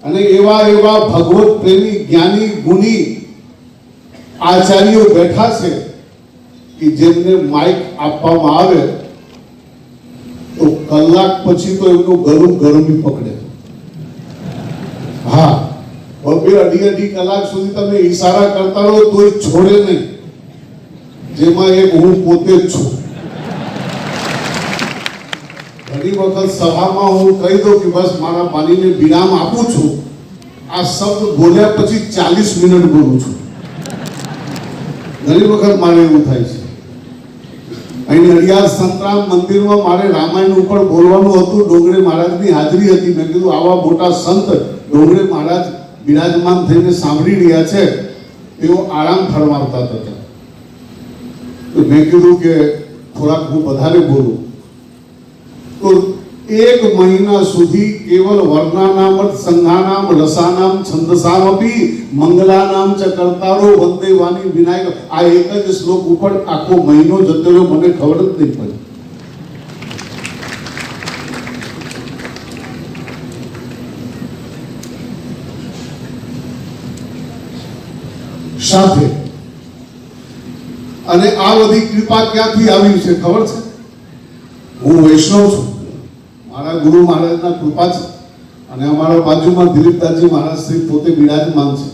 અને એવા એવા ભગવત પ્રેમી, જ્ઞાની, ગુણી આચાર્યો બેઠા છે કે જેમને માઇક આપવામાં આવે તો કલાક પછી તો એમનું ગળું ગરમી પકડે. હા, બબે અઢી કલાક સુધી તમે ઈશારા કરતા રહો તોય છોડે નહીં. જેમાં એક હું પોતે જ છું. ઘણી વખત સભામાં હું કહી દઉં કે બસ મારા પાણીને વિરામ આપું છું, આ શબ્દ બોલ્યા પછી 40 મિનિટ બોલું છું. ઘણી વખત મારે એવું થાય છે. અહીં નડિયાદ સંતરામ મંદિરમાં મારે રામાયણ ઉપર બોલવાનું હતું. ડોંગરે મહારાજની હાજરી હતી. મેં કીધું આવા મોટા સંત ડોંગરે મહારાજ બિરાજમાન થઈને સાંભળી રહ્યા છે, તેઓ આરામ ફરમાવતા હતા. તો મેં કીધું કે થોડાક હું વધારે બોલું. તો एक महीना सुधी केवल वर्णानाम संघानाम रसानाम छंदसामपि मंगलानाम च कर्तारो वंदे वाणी विनायक आ एक ज श्लोक ઉપર આખો મહિનો જતો રહ્યો મને ખબર જ નહીં પડી. સાથે અને આ બધી કૃપા ક્યાંથી આવી છે ખબર છે? હું વૈષ્ણવ છું, મારા ગુરુ મહારાજના કૃપા છે અને અમારા બાજુમાં દિલીપદાસજી મહારાજ શ્રી પોતે બિરાજમાન છે.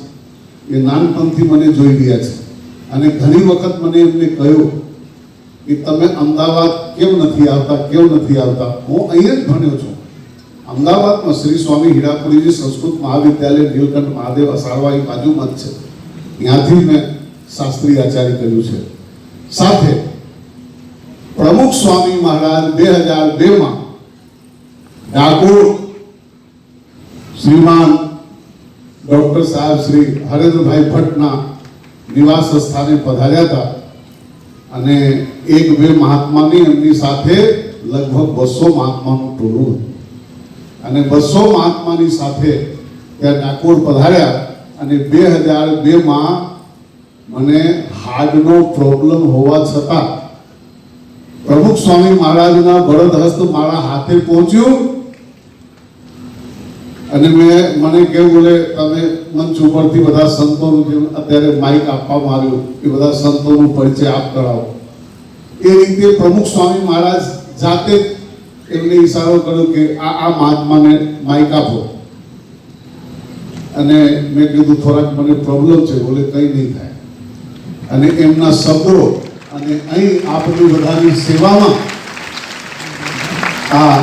એ નાનપણથી મને જોઈ રહ્યા છે અને ઘણી વખત મને એમને કહ્યું કે તમે અમદાવાદ કેમ નથી આવતા, કેમ નથી આવતા? હું અહીંયા જ ભણ્યો છું અમદાવાદમાં શ્રી સ્વામી હીરાપુરીજી સંસ્કૃત મહાવિદ્યાલય નીલકંઠ મહાદેવ અસારવા એ બાજુમાં જ છે. ત્યાંથી મેં શાસ્ત્રી આચાર્ય કર્યું છે. સાથે પ્રમુખ સ્વામી મહારાજ 2002માં ડાકોર શ્રીમાન ડોક્ટર સાહેબ શ્રી હરેન્દ્રભાઈ ભટ્ટના નિવાસ સ્થાને પધાર્યા હતા અને એક બે મહાત્માની એમની સાથે લગભગ 200 મહાત્માનું ટોળું અને 200 મહાત્માની સાથે ત્યાં ડાકોર પધાર્યા અને 2002માં મને હાર્ટનો પ્રોબ્લેમ હોવા છતાં પ્રમુખ સ્વામી મહારાજના બળદ હસ્ત મારા હાથે પહોંચ્યું અને મને કેવું બોલે તમે મંચ ઉપરથી બધા સંતોનું જેમ અત્યારે માઇક આપવામાં આવ્યું એ બધા સંતોનું પરિચય આપ કરાવો. એ રીતે પ્રમુખ સ્વામી મહારાજ જાતે એમને ઈશારો કર્યો કે આ મહાત્માને માઇક આપો અને મેં કીધું થોડાક મને પ્રોબ્લેમ છે. બોલે કંઈ નહીં થાય અને એમના શબ્દો અને અહીં આપણી બધાની સેવામાં આ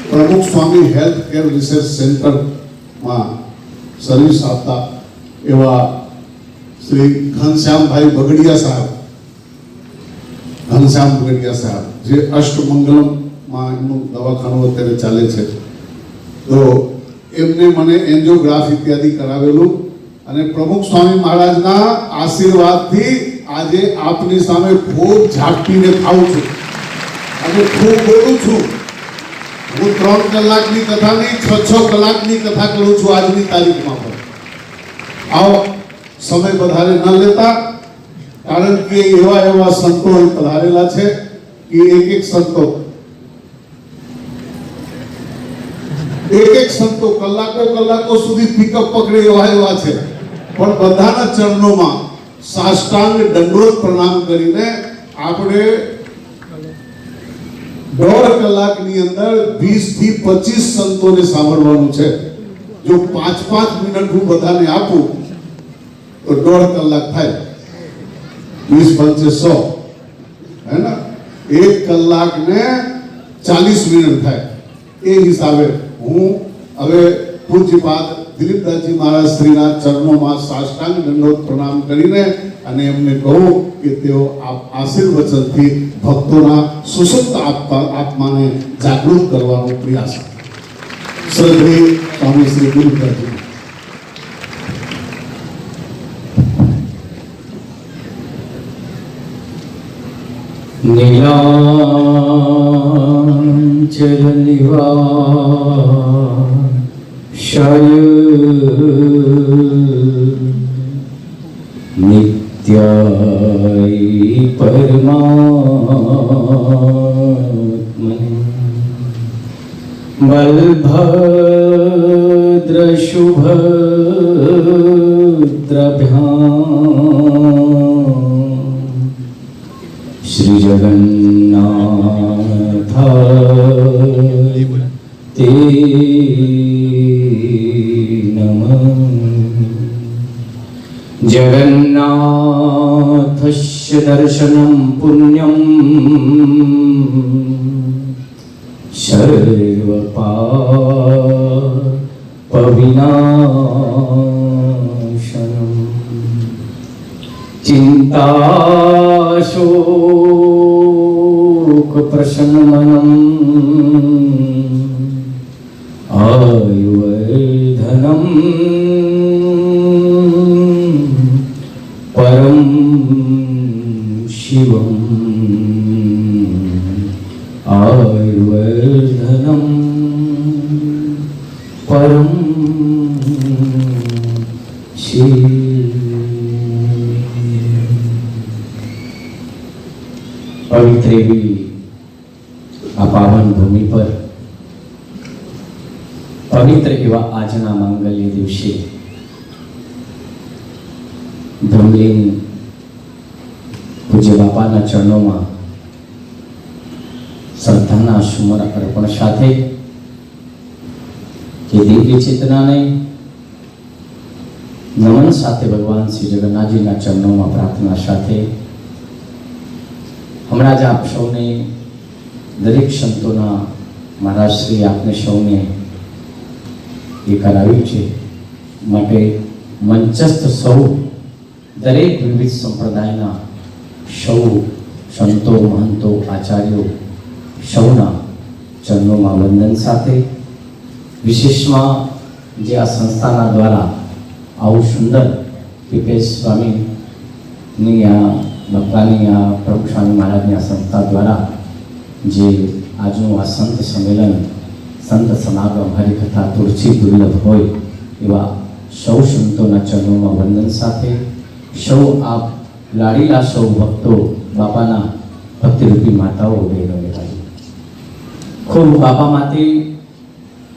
પ્રમુખ સ્વામી હેલ્થ કેર રિસર્ચ સેન્ટરમાં સર્વિસ આપતા એવા શ્રી ઘનશ્યામભાઈ બગડિયા સાહેબ, ઘનશ્યામ બગડિયા સાહેબ જે અષ્ટમંગલમમાં એમનું દવાખાનું અત્યારે ચાલે છે, તો એમને મને એન્જિયોગ્રાફી ઇત્યાદિ કરાવેલું અને પ્રમુખ સ્વામી મહારાજના આશીર્વાદથી આજે આપની સામે ખૂબ ઝાપટીને ખાઉં છું અને ખૂબ બોલું છું. હું 3 કલાકની કથા નહીં 6 કલાકની કથા કરું છું આજની તારીખમાં પણ. આવો સમય વધારે ન લેતા, કારણ કે એવા સંતો પધારેલા છે કે એક સંતો કલાકો સુધી પિકઅપ પકડે એવા છે, પણ બધાના ચરણોમાં સાષ્ટાંગ દંડોત પ્રણામ કરીને આપણે 1.5 કલાકની અંદર 20 થી 25 સંતોને સાંભળવાનું છે. જો 5 મિનિટ હું બધાને આપું તો 1.5 કલાક થાય, 20 પંચે 100 હે ને, 1 કલાક ને 40 મિનિટ થાય. એ હિસાબે હું હવે પૂજ્યપાદ દિલીપદાસજી મહારાજ શ્રીના ચરણોમાં સાષ્ટાંગ દંડોત પ્રણામ કરીને અને એમને કહું કે તેઓ આશીર્વચનથી ભક્તોના સુસુપ્ત આત્માને જાગૃત કરવાનો પ્રયાસ. શ્રી સ્વામી શ્રી દિલીપદાસજી. નીલાંચલ નિવાસાય નિત્યાય પરમાત્મને બલભદ્ર શુભદ્રભ્યામ શ્રી જગન્નાથ તે નમઃ. જગન્નાથસ્ય દર્શનમ પુણ્યમ સર્વપાપવિનાશનમ. चिंताशोक प्रशमनम आयुर्धनम परम शिवम आयुर्धनम પવિત્ર એવી આ પાવન ભૂમિ પર પવિત્ર એવા આજના માંગલ્ય દિવસે ધમલીન પૂજ્ય બાપાના ચરણોમાં શ્રદ્ધાના સુમન અર્પણ સાથે જે દિવ્ય ચેતનાને નમન સાથે ભગવાન શ્રી જગન્નાથજીના ચરણોમાં પ્રાર્થના સાથે હમણાં જ આપ સૌને દરેક સંતોના મહારાજ શ્રી આપને સૌને એ કરાવ્યું છે માટે મંચસ્થ સૌ દરેક વિવિધ સંપ્રદાયના સૌ સંતો મહંતો આચાર્યો સૌના ચરણોમાં વંદન સાથે વિશેષમાં જે આ સંસ્થાના દ્વારા આવું સુંદર પીપેશ સ્વામીની આ બપ્પાની આ પ્રભુ સ્વામી મહારાજની આ સંસ્થા દ્વારા જે આજનું આ સંત સંમેલન સંત સમાગમ હરિકથા તુલસી દુર્લભ હોય એવા સૌ સંતોના ચરણોમાં વંદન સાથે સૌ આપ લાડીલા સૌ ભક્તો બાપાના ભક્તિરૂપી માતાઓ બહેનો ખૂબ બાપા માટે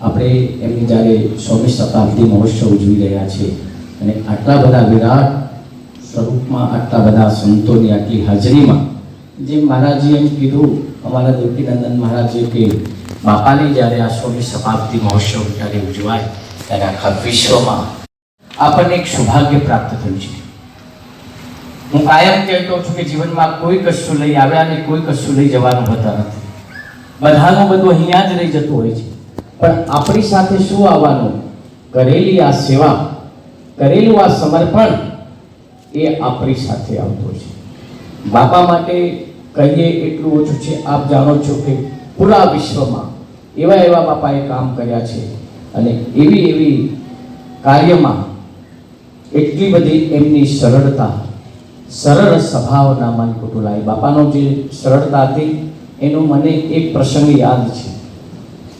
આપણે એમની જ્યારે 100મી શતાબ્દી મહોત્સવ ઉજવી રહ્યા છીએ અને આટલા બધા વિરાટ સ્વરૂપમાં આટલા બધા સંતોની આટલી હાજરીમાં જેમ મહારાજે એમ કીધું અમારા દેવકીનંદન મહારાજે કે બાપાની જ્યારે આ 100મી શતાબ્દી મહોત્સવ જ્યારે ઉજવાય ત્યારે આખા વિશ્વમાં આપણને એક સૌભાગ્ય પ્રાપ્ત થયું છે. હું કાયમ કહેતો છું કે જીવનમાં કોઈ કશું લઈ આવ્યા ને કોઈ કશું લઈ જવાનું હોતા નથી. બધાનું બધું અહીંયા જ રહી જતું હોય છે, પણ આપણી સાથે શું આવવાનું? કરેલી આ સેવા, કરેલું આ સમર્પણ એ આપણી સાથે આવતું છે. બાપા માટે કહીએ એટલું ઓછું છે. આપ જાણો છો કે પૂરા વિશ્વમાં એવા એવા બાપાએ કામ કર્યા છે અને એવી એવી કાર્યમાં એટલી બધી એમની સરળતા, સરળ સ્વભાવના મન કુટુલાય. બાપાનો જે સરળતા હતી એનો મને એક પ્રસંગ યાદ છે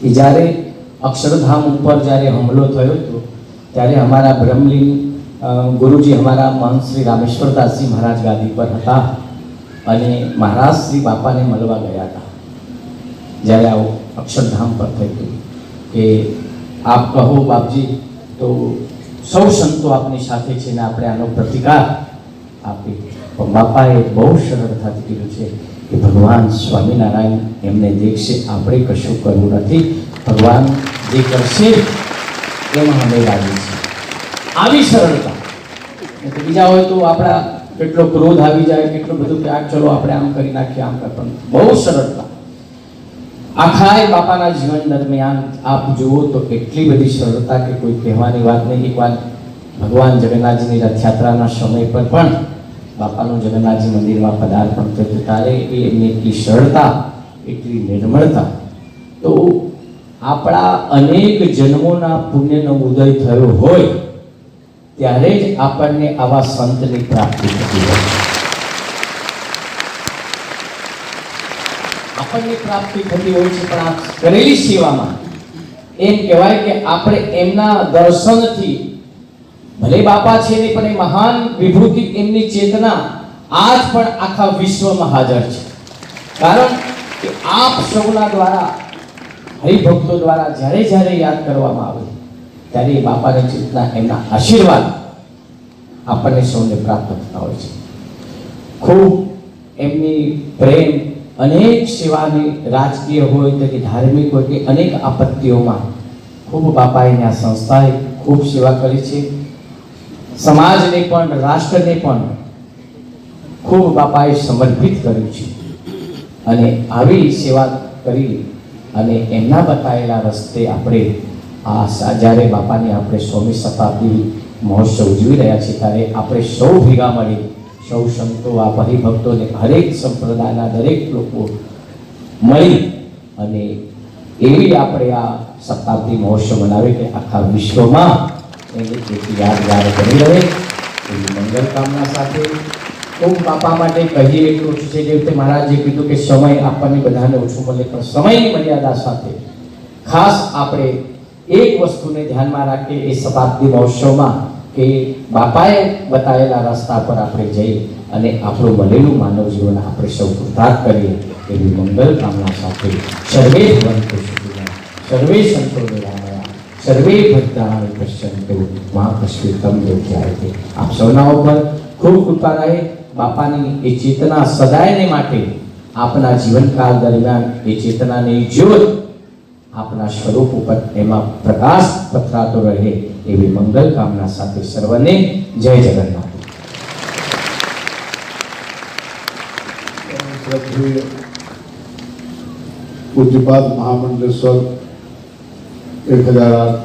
કે જ્યારે અક્ષરધામ ઉપર જ્યારે હુમલો થયો હતો ત્યારે અમારા બ્રહ્મલીન ગુરુજી અમારા મહંત શ્રી રામેશ્વરદાસજી મહારાજ ગાદી પર હતા અને મહારાજ શ્રી બાપાને મળવા ગયા હતા. જ્યારે આવું અક્ષરધામ પર થયું કે આપ કહો બાપજી, તો સૌ સંતો આપની સાથે છે ને આપણે આનો પ્રતિકાર આપી. પણ બાપાએ બહુ સરળતાથી કીધું છે કે ભગવાન સ્વામિનારાયણ એમને દેખશે, આપણે કશું કરવું નથી, ભગવાન જે કરશે એમાં અમે રાજી છે. આવી સરળતા. બીજા હોય તો આપણા કેટલો ક્રોધ આવી જાય, કેટલું બધું કે આ ચલો આપણે આમ કરી નાખીએ, આમ કર, પણ બહુ સરળતા. આખા બાપાના જીવન દરમિયાન આપ જુઓ તો એટલી બધી સરળતા કે કોઈ કહેવાની વાત નહીં. એકવાર ભગવાન જગન્નાથજીની રથયાત્રાના સમય પર પણ બાપાનું જગન્નાથજી મંદિરમાં પદાર્પણ થયું ત્યારે એમની એટલી સરળતા, એટલી નિર્મળતા. તો આપણા અનેક જન્મોના પુણ્યનો ઉદય થયો હોય ત્યારે જ આપણને આવા સંતની પ્રાપ્તિ થતી હોય. આપણને પ્રાપ્તિ થતી હોય છે, પણ આ કરેલી સેવામાં એમ કહેવાય કે આપણે એમના દર્શનથી, ભલે બાપા છે ને પણ એ મહાન વિભૂતિ, એમની ચેતના આજ પણ આખા વિશ્વમાં હાજર છે. કારણ કે આપ સૌના દ્વારા, હરિભક્તો દ્વારા જ્યારે જ્યારે યાદ કરવામાં આવે ત્યારે એ બાપાની ચેતના, એમના આશીર્વાદ આપણને સૌને પ્રાપ્ત થતા હોય છે. ખૂબ એમની પ્રેમ, અનેક સેવાની, રાજકીય હોય તો કે ધાર્મિક હોય કે અનેક આપત્તિઓમાં ખૂબ બાપાએ આ સંસ્થાએ ખૂબ સેવા કરી છે. સમાજને પણ, રાષ્ટ્રને પણ ખૂબ બાપાએ સમર્પિત કર્યું છે અને આવી સેવા કરી અને એમના બતાવેલા રસ્તે આપણે આ જ્યારે બાપાની આપણે 100મી શતાબ્દી મહોત્સવ ઉજવી રહ્યા છીએ ત્યારે આપણે સૌ ભેગા મળી, સૌ સંતો, આ હરિભક્તોને, હરેક સંપ્રદાયના દરેક લોકો મળી અને એવી આપણે આ શતાબ્દી મહોત્સવ મનાવીએ કે આખા વિશ્વમાં એની એક યાદગાર બની રહે એવી મંગલ કામના સાથે. ખૂબ બાપા માટે કહીએ એટલું ઓછું છે. જે રીતે મહારાજે કીધું કે સમય આપણને બધાને ઓછું મળે, પણ સમયની મર્યાદા સાથે ખાસ આપણે એક વસ્તુને ધ્યાનમાં રાખીએ એ શતાબ્દી મહોત્સવમાં કે બાપાએ બતાવેલા રસ્તા પર આપણે જઈ અને આપણું મળેલું માનવ જીવન આપણે સૌ કૃતાર્થ કરીએ એવી મંગલ કામના સાથે સર્વે ભવંતુ સુખિનઃ, સર્વે સંતો નિરામયા, સર્વે ભદ્રાણિ પશ્યન્તુ મા કસ્મિન્ યોગ્યાયતે. આપ સૌના ઉપર ખૂબ કૃપા રહે. બાપાની એ ચેતના સદાયને માટે આપના જીવનકાળ દરમિયાન એ ચેતનાની જ્યોત આપના સ્વરૂપ ઉપર એમાં પ્રકાશ પથરાતો રહે એવી મંગલ કામના સાથે સર્વને જય જગન્નાથ. श्रद्धेय पूज्यपाद महामंडलेश्वर 1008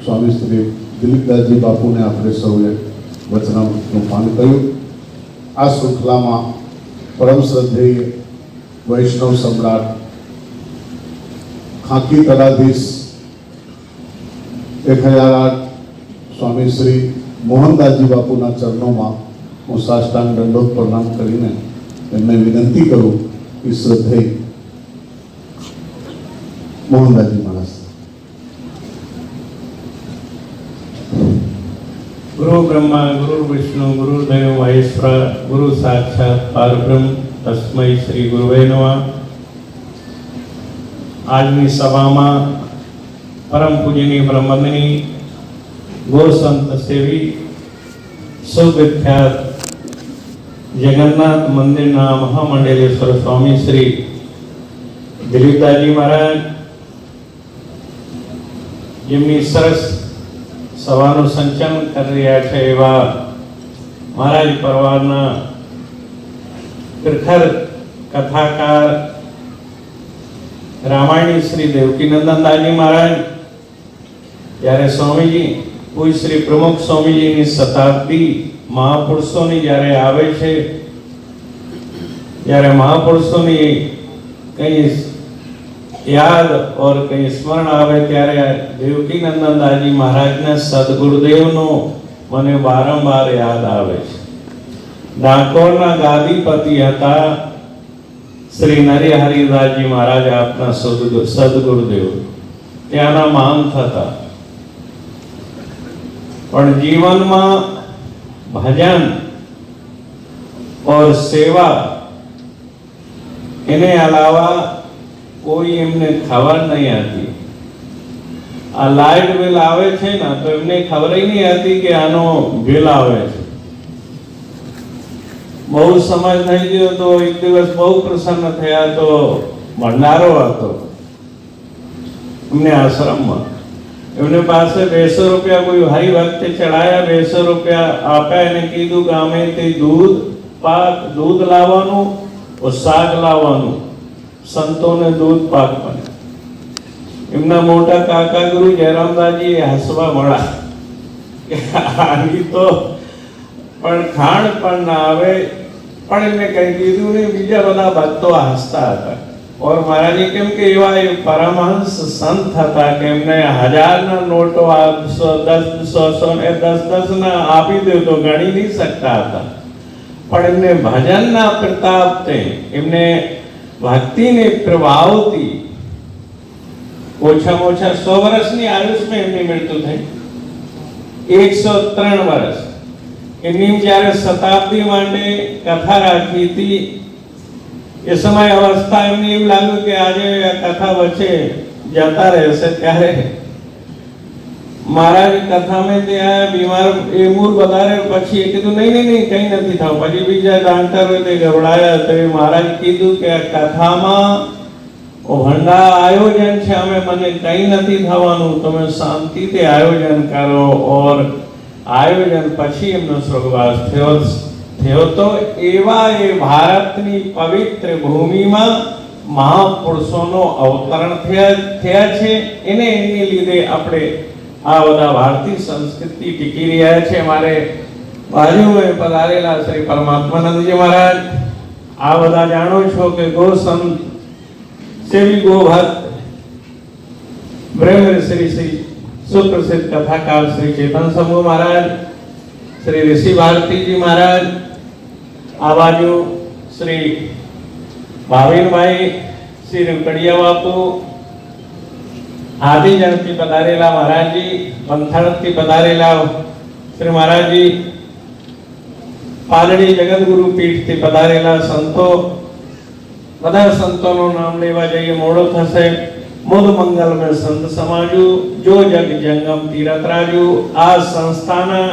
स्वामी श्री દિલીપદાસજી બાપુને આપણે સૌએ વચનામૃતનું પાન કર્યું. આ શૃંખલામાં પરમ શ્રદ્ધેય વૈષ્ણવ સમ્રાટ ખાંકી તલાધીશ 1008 સ્વામી શ્રી મોહનદાસજી બાપુના ચરણોમાં હું સાષ્ટાંગ દંડોત પ્રણામ કરીને એમને વિનંતી કરું કે શ્રદ્ધેય મોહનદાસજી મહારાજ. गुरु ब्रह्मा गुरु विष्णु गुरु देव महेश्वर गुरु साक्षात परब्रह्म तस्मै श्री गुरुवे नमः. આજની સભામાં પરમ પૂજ્યની બ્રહ્મની ગો સંત સેવી સુવિખ્યાત જગન્નાથ મંદિરના મહામંડલેશ્વર સ્વામી શ્રી દિલીપદાસજી મહારાજ, જેમની સરસ સભાનું સંચાલન કરી રહ્યા છે એવા મહારાજ પરવારના પ્રખર કથાકાર રામાયણી શ્રી દેવકીનંદનદાસજી મહારાજ, જ્યારે સ્વામીજી પૂજ્ય શ્રી પ્રમુખ સ્વામીજીની શતાબ્દી મહાપુરુષોની જ્યારે આવે છે, જ્યારે મહાપુરુષોની કંઈ याद और कहीं स्मरण आवे त्यारे देवकीनंदनदासजी महाराजના સદગુરુદેવનો મને વારંવાર યાદ આવે છે. ડાકોરના ગાદીપતિ હતા શ્રી નરહરિદાસજી મહારાજ, આપના સદગુરુદેવ ત્યાંના મહંત હતા. પણ જીવનમાં ભજન और सेवा એને અલાવા કોઈ એમને ખબર નહીં હતી. આ લાઇટ બિલ આવે છે ને તો એમને ખબર નહીં હતી કે આનો બિલ આવે છે. બહુ સમય થઈ ગયો તો એક દિવસ બહુ પ્રસન્ન થયા તો ભંડારો હતો એમને આશ્રમમાં. એમને પાસે 200 રૂપિયા કોઈ હરી ભક્તે ચડાયા, 200 રૂપિયા આપ્યા અને કીધું કે અમે તે દૂધ લાવવાનું और શાક લાવવાનું, સંતોને દૂધ પાક બને. એમના મોટા કાકા ગુરુ જયરામદાસજી હસવા મળ્યા કે આની તો પણ ખાણ પણ ના આવે. પણ એમને કઈ કીધું નહીં. બીજા બધા ભક્તો હસતા હતા. और મહારાજે કેમ કે એવા પરમહંસ સંત હતા કે એમને 1000 ના નોટો 10 ના આપી દે તો ગણી નહીં શકતા હતા. પણ એમને ભજનના પ્રતાપથી, એમને ભક્તિને પ્રભાવથી ઓછામાં ઓછા 100 વર્ષની આયુષમાં એમની મૃત્યુ થઈ. 103 વર્ષ. એમની જ્યારે શતાબ્દી માટે કથા રાખી હતી એ સમય અવસ્થા એમને એવું લાગ્યું કે આજે આ કથા વચ્ચે જતા રહેશે, ત્યારે महाराज कथा में ते आया बीमार ए मूर बता रहे. પછી એ કીધું નહીં નહીં નહીં કઈ નથી થયું. પછી બીજા ડાક્ટર હોય તે ગભરાયા તો મહારાજ કીધું કે આ કથામાં ભંડા આયોજન છે, અમે મને કઈ નથી થવાનું, તમે શાંતિથી આયોજન કરો. और આયોજન પછી એમનો સ્વર્ગવાસ થયો. તો એવા એ ભારતની પવિત્ર ભૂમિમાં મહાપુરુષોનો અવતરણ થયા છે. એને એની લીધે આપણે આ બધા ભારતીય સંસ્કૃતિ ટીકી રહ્યા છે. મારે બાજુમાં પધારેલા શ્રી પરમાત્માનંદજી મહારાજ, આ બધા જાણો છો કે ગો સંત સેવી ગો ભક્ત બ્રહ્મ શ્રી સુપ્રસિદ્ધ કથાકાર શ્રી ચેતન સમૂહ મહારાજ, શ્રી ઋષિ ભારતીજી મહારાજ, આ બાજુ શ્રી ભાવિનભાઈ, શ્રી રૂકડિયા બાપુ, આદિજણથી પધારેલા મહારાજજી, પંથાળથી પધારેલા શ્રી મહારાજજી, પાલડી જગતગુરુ પીઠથી પધારેલા સંતો, બધા સંતોનું નામ લેવા જઈએ મોડો થશે. મુદ મંગલ મેં સંત સમાજુ, જો જગ જંગમ તીરથ રાજુ. આ સંસ્થાના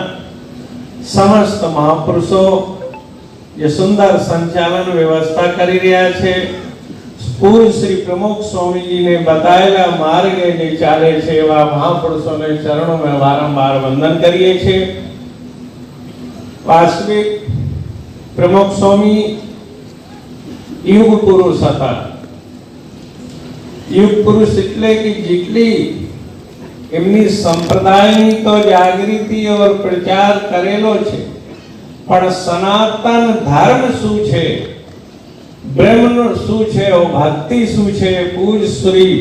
સમસ્ત મહાપુરુષો જે સુંદર સંચાલન વ્યવસ્થા કરી રહ્યા છે, પૂર્વ શ્રી પ્રમુખ સ્વામીજીને બતાવેલા માર્ગે જે ચાલે છે એવા મહાપુરુષોને ચરણોમાં વારંવાર વંદન કરીએ છીએ. વાસ્તવિક પ્રમુખ સ્વામી યુગ પુરુષ હતા. યુગ પુરુષ એટલે કે જેટલી એમની સંપ્રદાયની તો જાગૃતિ और પ્રચાર કરેલો છે, પણ સનાતન ધર્મ શું છે, બ્રહ્મ શું છે, ભક્તિ શું છે, પૂજ શ્રી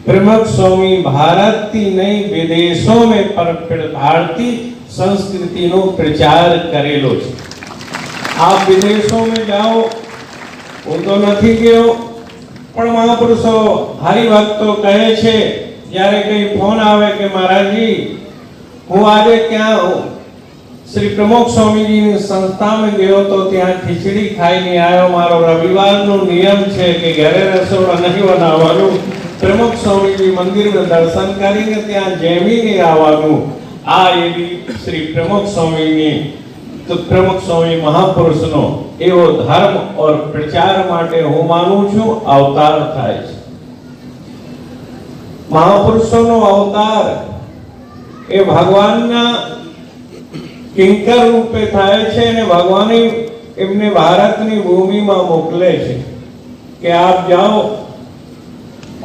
प्रमुख स्वामी भारत की नहीं विदेशों में पर भारतीय संस्कृति नो प्रचार करेलो छे. आप विदेशों में जाओ, वो तो नहीं गयो, पण महापुरुषो हरिभक्तो कहे छे, જ્યારે કઈ ફોન આવે કે મહારાજજી હું આજે ક્યાં શ્રી પ્રમુખ સ્વામીજીની સંસ્થામાં ગયો તો ત્યાં ખીચડી ખાઈને આવ્યો, મારો રવિવારનો નિયમ છે કે ઘરે રસોડા નહીં બનાવવાનું, પ્રમુખ સ્વામીજી મંદિરમાં દર્શન કરીને ત્યાં જમીને આવવાનું. આ એવી શ્રી પ્રમુખ સ્વામીની તો પ્રમુખ સ્વામી મહાપુરુષનો એવો ધર્મ और પ્રચાર માટે હું માનું છું અવતાર થાય છે. મહાપુરુષોનો અવતાર એ ભગવાનના કિંકર રૂપે થાય છે અને ભગવાને એમને ભારતની ભૂમિમાં મોકલે છે કે આપ જાઓ.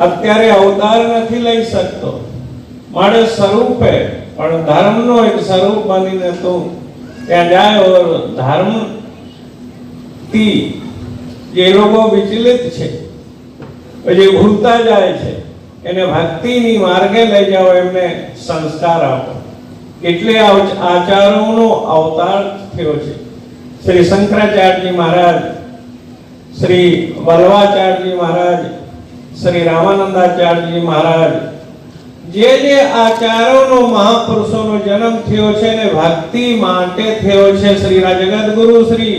અત્યારે અવતાર નથી લઈ શકતો, મારે સ્વરૂપે પણ ધર્મનો એક સ્વરૂપ બનીને તું ત્યાં જાય और ધર્મ થી જે લોકો વિચલિત છે, જે ભૂલતા જાય છે, એને ભક્તિની માર્ગે લઈ જાઓ, એમને સંસ્કાર આપો. એટલે આચારોનો અવતાર થયો છે. શ્રી શંકરાચાર્યજી મહારાજ, શ્રી વલ્લભાચાર્યજી મહારાજ, શ્રી રામાનંદાચાર્યજી મહારાજ, જે જે આચારોનો મહાપુરુષોનો જન્મ થયો છે ને ભક્તિ માટે થયો છે. શ્રી જગતગુરુ શ્રી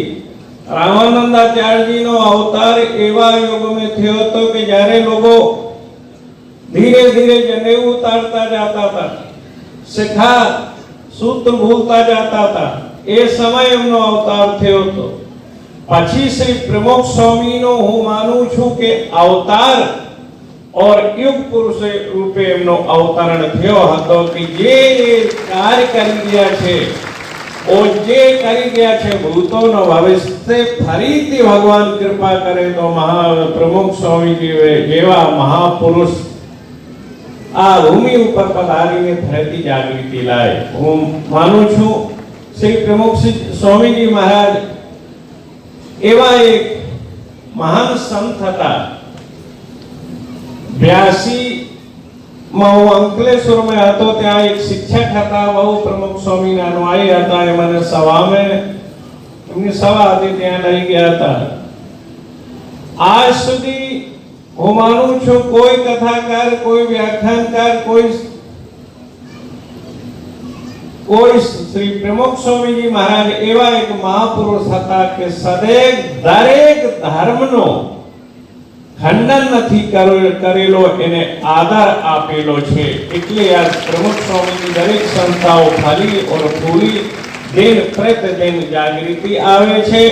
રામાનંદાચાર્યજીનો અવતાર એવા યુગમાં થયો હતો કે જ્યારે લોકો ધીરે ધીરે જનેऊ उतारता जाता था, शिखा सूत्र भूलता जाता था, એ સમય એમનો અવતાર થયો હતો. પછી શ્રી પ્રમુખ સ્વામીનો હું માનું છું કે અવતાર और युग पुरुष रूपे એમનો અવતરણ થયો હતો કે જે કાર્ય કરી ગયા છે ઓ જે કરી ગયા છે ભૂતોનો ભવિષ્ય ફરીથી ભગવાન કૃપા કરે તો મહા પ્રમુખ સ્વામીજી જેવા મહાપુરુષ આ ભૂમિ ઉપર પધારીને ફરીથી જાગૃતિ લાય. હું માનું છું શ્રી પ્રમુખ સ્વામીજી મહારાજ એવા એક મહાન સંત હતા. 82 માં હું અંકલેશ્વર में હતો, ત્યાં એક શિક્ષક હતા, બહુ પ્રમુખ સ્વામીના અનુયાયી હતા. એ મને સભામાં એમની સભા હતી ત્યાં લઈ ગયા હતા. આજ સુધી હું માનું છું કોઈ કથાકાર, કોઈ વ્યાખ્યાનકાર, કોઈ શ્રી પ્રમુખ સ્વામીજી મહારાજ એવા એક મહાપુરુષ હતા કે સदैव દરેક ધર્મનો ખંડન નથી કરેલો, એને આદર આપેલો છે. એટલે આ પ્રમુખ સ્વામીની દરેક સંસ્થાઓ ફરી और ફૂલી દિન પ્રતિદિન જાગૃતિ આવે છે.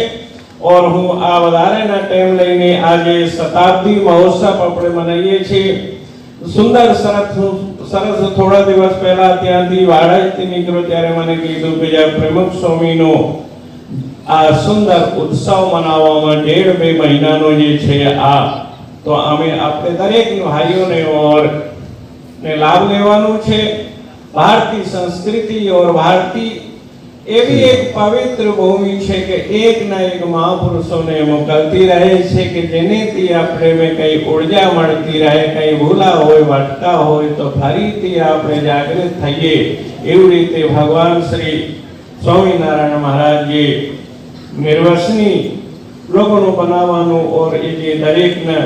और હું આ વધારેના ટાઈમ લઈને આજે શતાબ્દી મહોત્સવ આપણે મનાવીએ છીએ. સુંદર સરસ થોડા દિવસ પહેલા ત્યાંથી વાડાથી નીકળ્યો ત્યારે મને કીધું કે આ પ્રમુખ સ્વામીનો આ સુંદર ઉત્સવ મનાવવામાં 1.5-2 મહિનાનો જે છે આ तो हमें अपने दरेक भाइयों ने और ने लाभ लेवानो छे. भारतीय संस्कृति और भारतीय एवी एक पवित्र भूमि छे के एक ना एक महापुरुषों ने मोकलती रहे छे कि जेनेथी आपणे में कई ऊर्जा मळती रहे, कई भूला होय, भटका होय तो फरीथी आपणे जागृत थईए. एवी रीते भगवान श्री स्वामीनारायण महाराज जी निर्वसनी लोगों बनावानो और ए जे दरेकना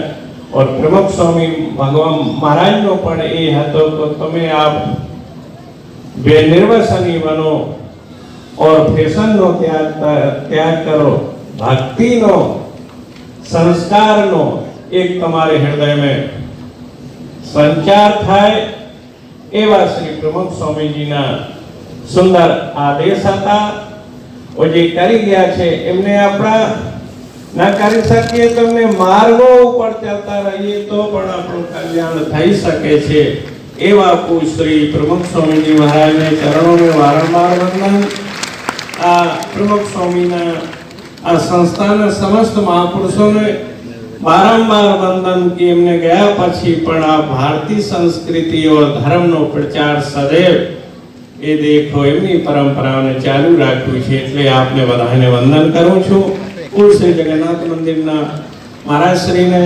और प्रमुख स्वामी भगवान महाराज नो पण ए हतो तो तमे आप निर्वसनी बनो और ફેશનનો ત્યાગ કરો, ભક્તિનો, સંસ્કારનો એક તમારે હૃદયમાં સંચાર થાય એવા શ્રી પ્રમુખ સ્વામીજીના સુંદર આદેશ હતા. ઓ જે કરી ગયા છે એમને આપણા ના કરી શકીએ તો એમને માર્ગો ઉપર ચાલતા રહીએ તો પણ આપણું કલ્યાણ થઈ શકે છે. એવા શ્રી પ્રમુખ સ્વામીજી મહારાજને ચરણોને વારંવાર વંદન. આ પ્રમુખ સ્વામીના આ સંસ્થાના સમસ્ત મહાપુરુષોને વારંવાર વંદન કે એમને ગયા પછી પણ આ ભારતીય સંસ્કૃતિ और ધર્મનો પ્રચાર સદૈવ એ દેખો એમની પરંપરાઓને ચાલુ રાખ્યું છે. એટલે આપને બધાને વંદન કરું છું. કુલ શ્રી જગન્નાથ મંદિરના મહારાજશ્રીને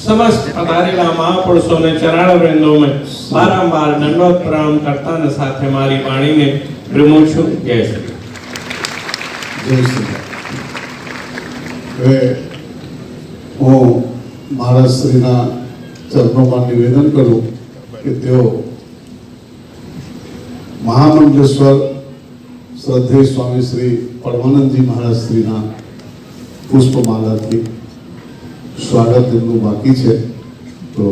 સમસ્ત પધારેલા મહાપુરુષોને ચરણવૃંદોમાં વારંવાર દંડવત પ્રણામ કરતા ને સાથે મારી વાણીને વિરમું છું. જય શ્રી જય શ્રી. હવે હું મહારાજ શ્રીના ચરણોમાં નિવેદન કરું કે તેઓ મહામંડલેશ્વર શ્રદ્ધેય સ્વામી શ્રી પરમાનંદજી મહારાજ શ્રીના પુષ્પમાલાથી સ્વાગત એમનું બાકી છે. તો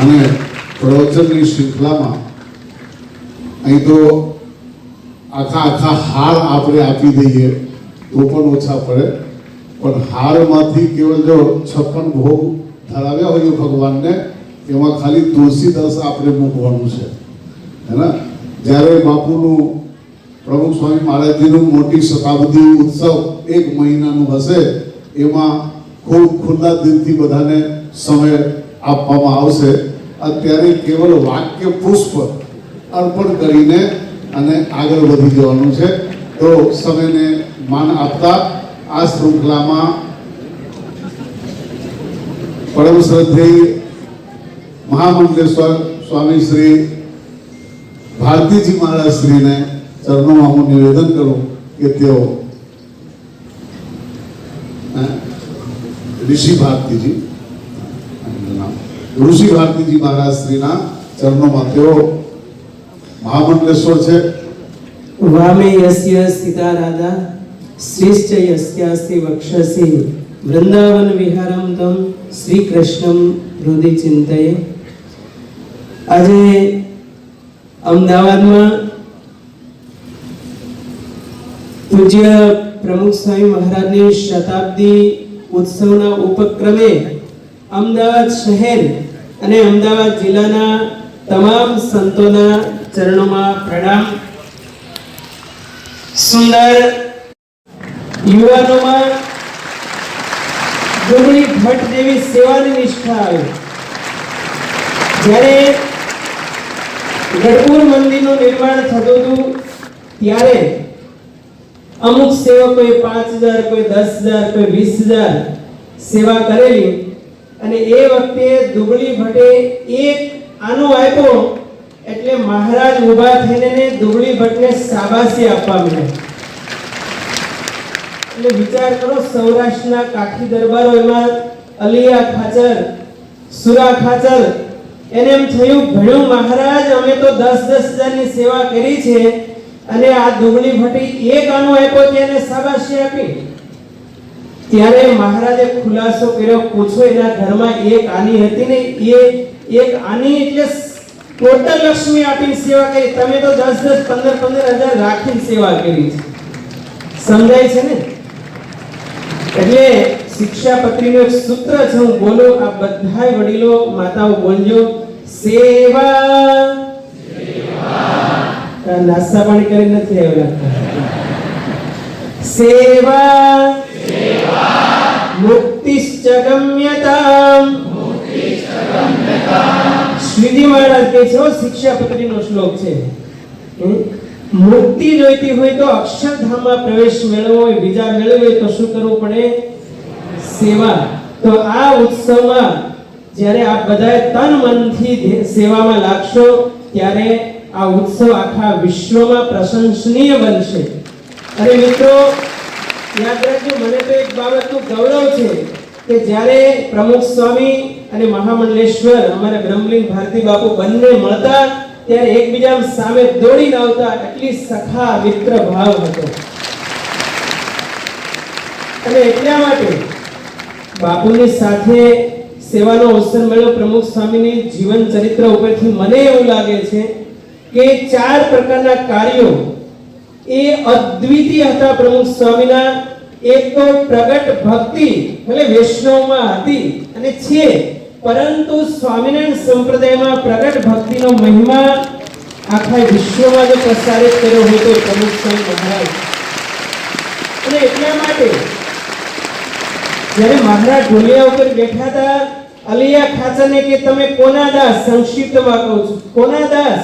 અને પ્રવચનની શૃંખલામાં અહીં તો આખા હાર આપણે આપી દઈએ તો પણ ઓછા પડે, પણ હારમાંથી કેવળ જો 56 ભોગ ધરાવ્યા હોય ભગવાનને એમાં ખાલી તુલસીદાસ આપણે મૂકવાનું છે, હે ને. જ્યારે બાપુનું પ્રમુખ સ્વામી મહારાજજીનું મોટી શતાબ્દી ઉત્સવ 1 મહિનાનું હશે, એમાં ખૂબ ખુલ્લા દિલથી બધાને સમય આપવામાં આવશે. અત્યારે કેવળ વાક્ય પુષ્પ અર્પણ કરીને અને આગળ વધી જવાનું છે. તો સમયને માન આપતા આ શૃંખલામાં પરમ શ્રદ્ધેય મહામંડલેશ્વર સ્વામી શ્રી ભારતીજી મહારાજ શ્રીને ચરણોમાં હું નિવેદન કરું કે તેઓ ઋષિ ભારતીજી મહારાજ શ્રીના ચરણોમાં તેઓ મહામંડલેશ્વર છે. वामे यस्य स्थिता राधा श्रीश्च यस्यास्ति वक्षसि वृंदावन विहारम तम श्री कृष्णम हृदय चिंतये. આજે અમદાવાદમાં પૂજ્ય પ્રમુખ સ્વામી મહારાજની શતાબ્દી ઉત્સવના ઉપક્રમે અમદાવાદ શહેર અને અમદાવાદ જિલ્લાના તમામ સંતોના ચરણોમાં પ્રણામ. સુંદર યુવાનોમાં ડુંગળી ભટ્ટ જેવી સેવાની નિષ્ઠા આવી. જ્યારે ગઢપુર મંદિરનું નિર્માણ થતું હતું ત્યારે અમુક સેવકોએ 5000, કોઈ 10000, કોઈ 20000 સેવા કરેલી અને એ વખતે ડુંગળી ભટ્ટે એક આનો આપ્યો એટલે મહારાજ ઊભા થઈને ડુંગળી ભટ્ટને શાબાશી આપવા માંડ્યા. એટલે વિચાર કરો, સૌરાષ્ટ્રના કાઠી દરબારો એમાં અલિયા ખાચર, સુરા ખાચર, એને એમ થયું ભણ્યું મહારાજ અમે તો 10,000 ની સેવા કરી છે અને આ ડુંગળી ભટ્ટી એક આનો આપ્યો છે એને શાબાશી આપી. ત્યારે મહારાજે ખુલાસો કર્યો, પૂછો એના ઘરમાં એક આની હતી ને, એ એક આની એટલે ટોટલ લક્ષ્મી આપીને સેવા કરી. તમે તો 10,000, 15,000 રાખીને સેવા કરી છે. સમજાય છે ને? એટલે શિક્ષાપત્રીનું એક સૂત્ર છે, હું બોલું, આ બધાય વડીલો માતાઓ બોલજો. સેવા નાસ્તા પાણી કરી નથી આવ્યા. સેવા મુક્તિશ્ચ ગમ્યતામ. શ્રીજી મહારાજ કહે છે, શિક્ષાપત્રીનો શ્લોક છે, મુક્તિ જોઈતી હોય તો અક્ષરધામમાં પ્રવેશ મેળવવો હોય, બીજા મેળવવો તો શું કરવું પડે? સેવા. તો આ ઉત્સવમાં જ્યારે આપ બધાએ તન મનથી સેવામાં લાગશો ત્યારે આ ઉત્સવ આખા વિશ્વમાં પ્રશંસનીય બનશે. અને મિત્રો યાદ રાખજો, મને તો એક બાબતનું ગૌરવ છે કે જ્યારે પ્રમુખ સ્વામી અને મહામંડલેશ્વર અમારા બ્રહ્મલીન ભારતી બાપુ બંને મળતા ત્યારે એકબીજા સામે દોડીને આવતા, એટલી સખા મિત્ર ભાવ હતો. અને એટલા માટે બાપુની સાથે સેવાનો અવસર મળ્યો. પ્રમુખ સ્વામીની જીવન ચરિત્ર ઉપરથી મને એવું લાગે છે કે 4 પ્રકારના કાર્યો એ અદ્વિતીય હતા પ્રમુખ સ્વામીના. એક તો પ્રગટ ભક્તિ, ભલે વૈષ્ણવમાં હતી અને છે, પરંતુ સ્વામિનારાયણ સંપ્રદાયમાં પ્રગટ ભક્તિનો મહિમા આખા વિશ્વમાં જો પ્રસારિત કર્યો હોય તો પ્રમુખ સ્વામી મહારાજ. અને એટલા માટે જ્યારે મહારાજ ઢોલિયા ઉપર બેઠા હતા, અલિયા ખાચરને કે તમે કોના દાસ, સંક્ષિપ્તમાં કહું છું, કોના દાસ?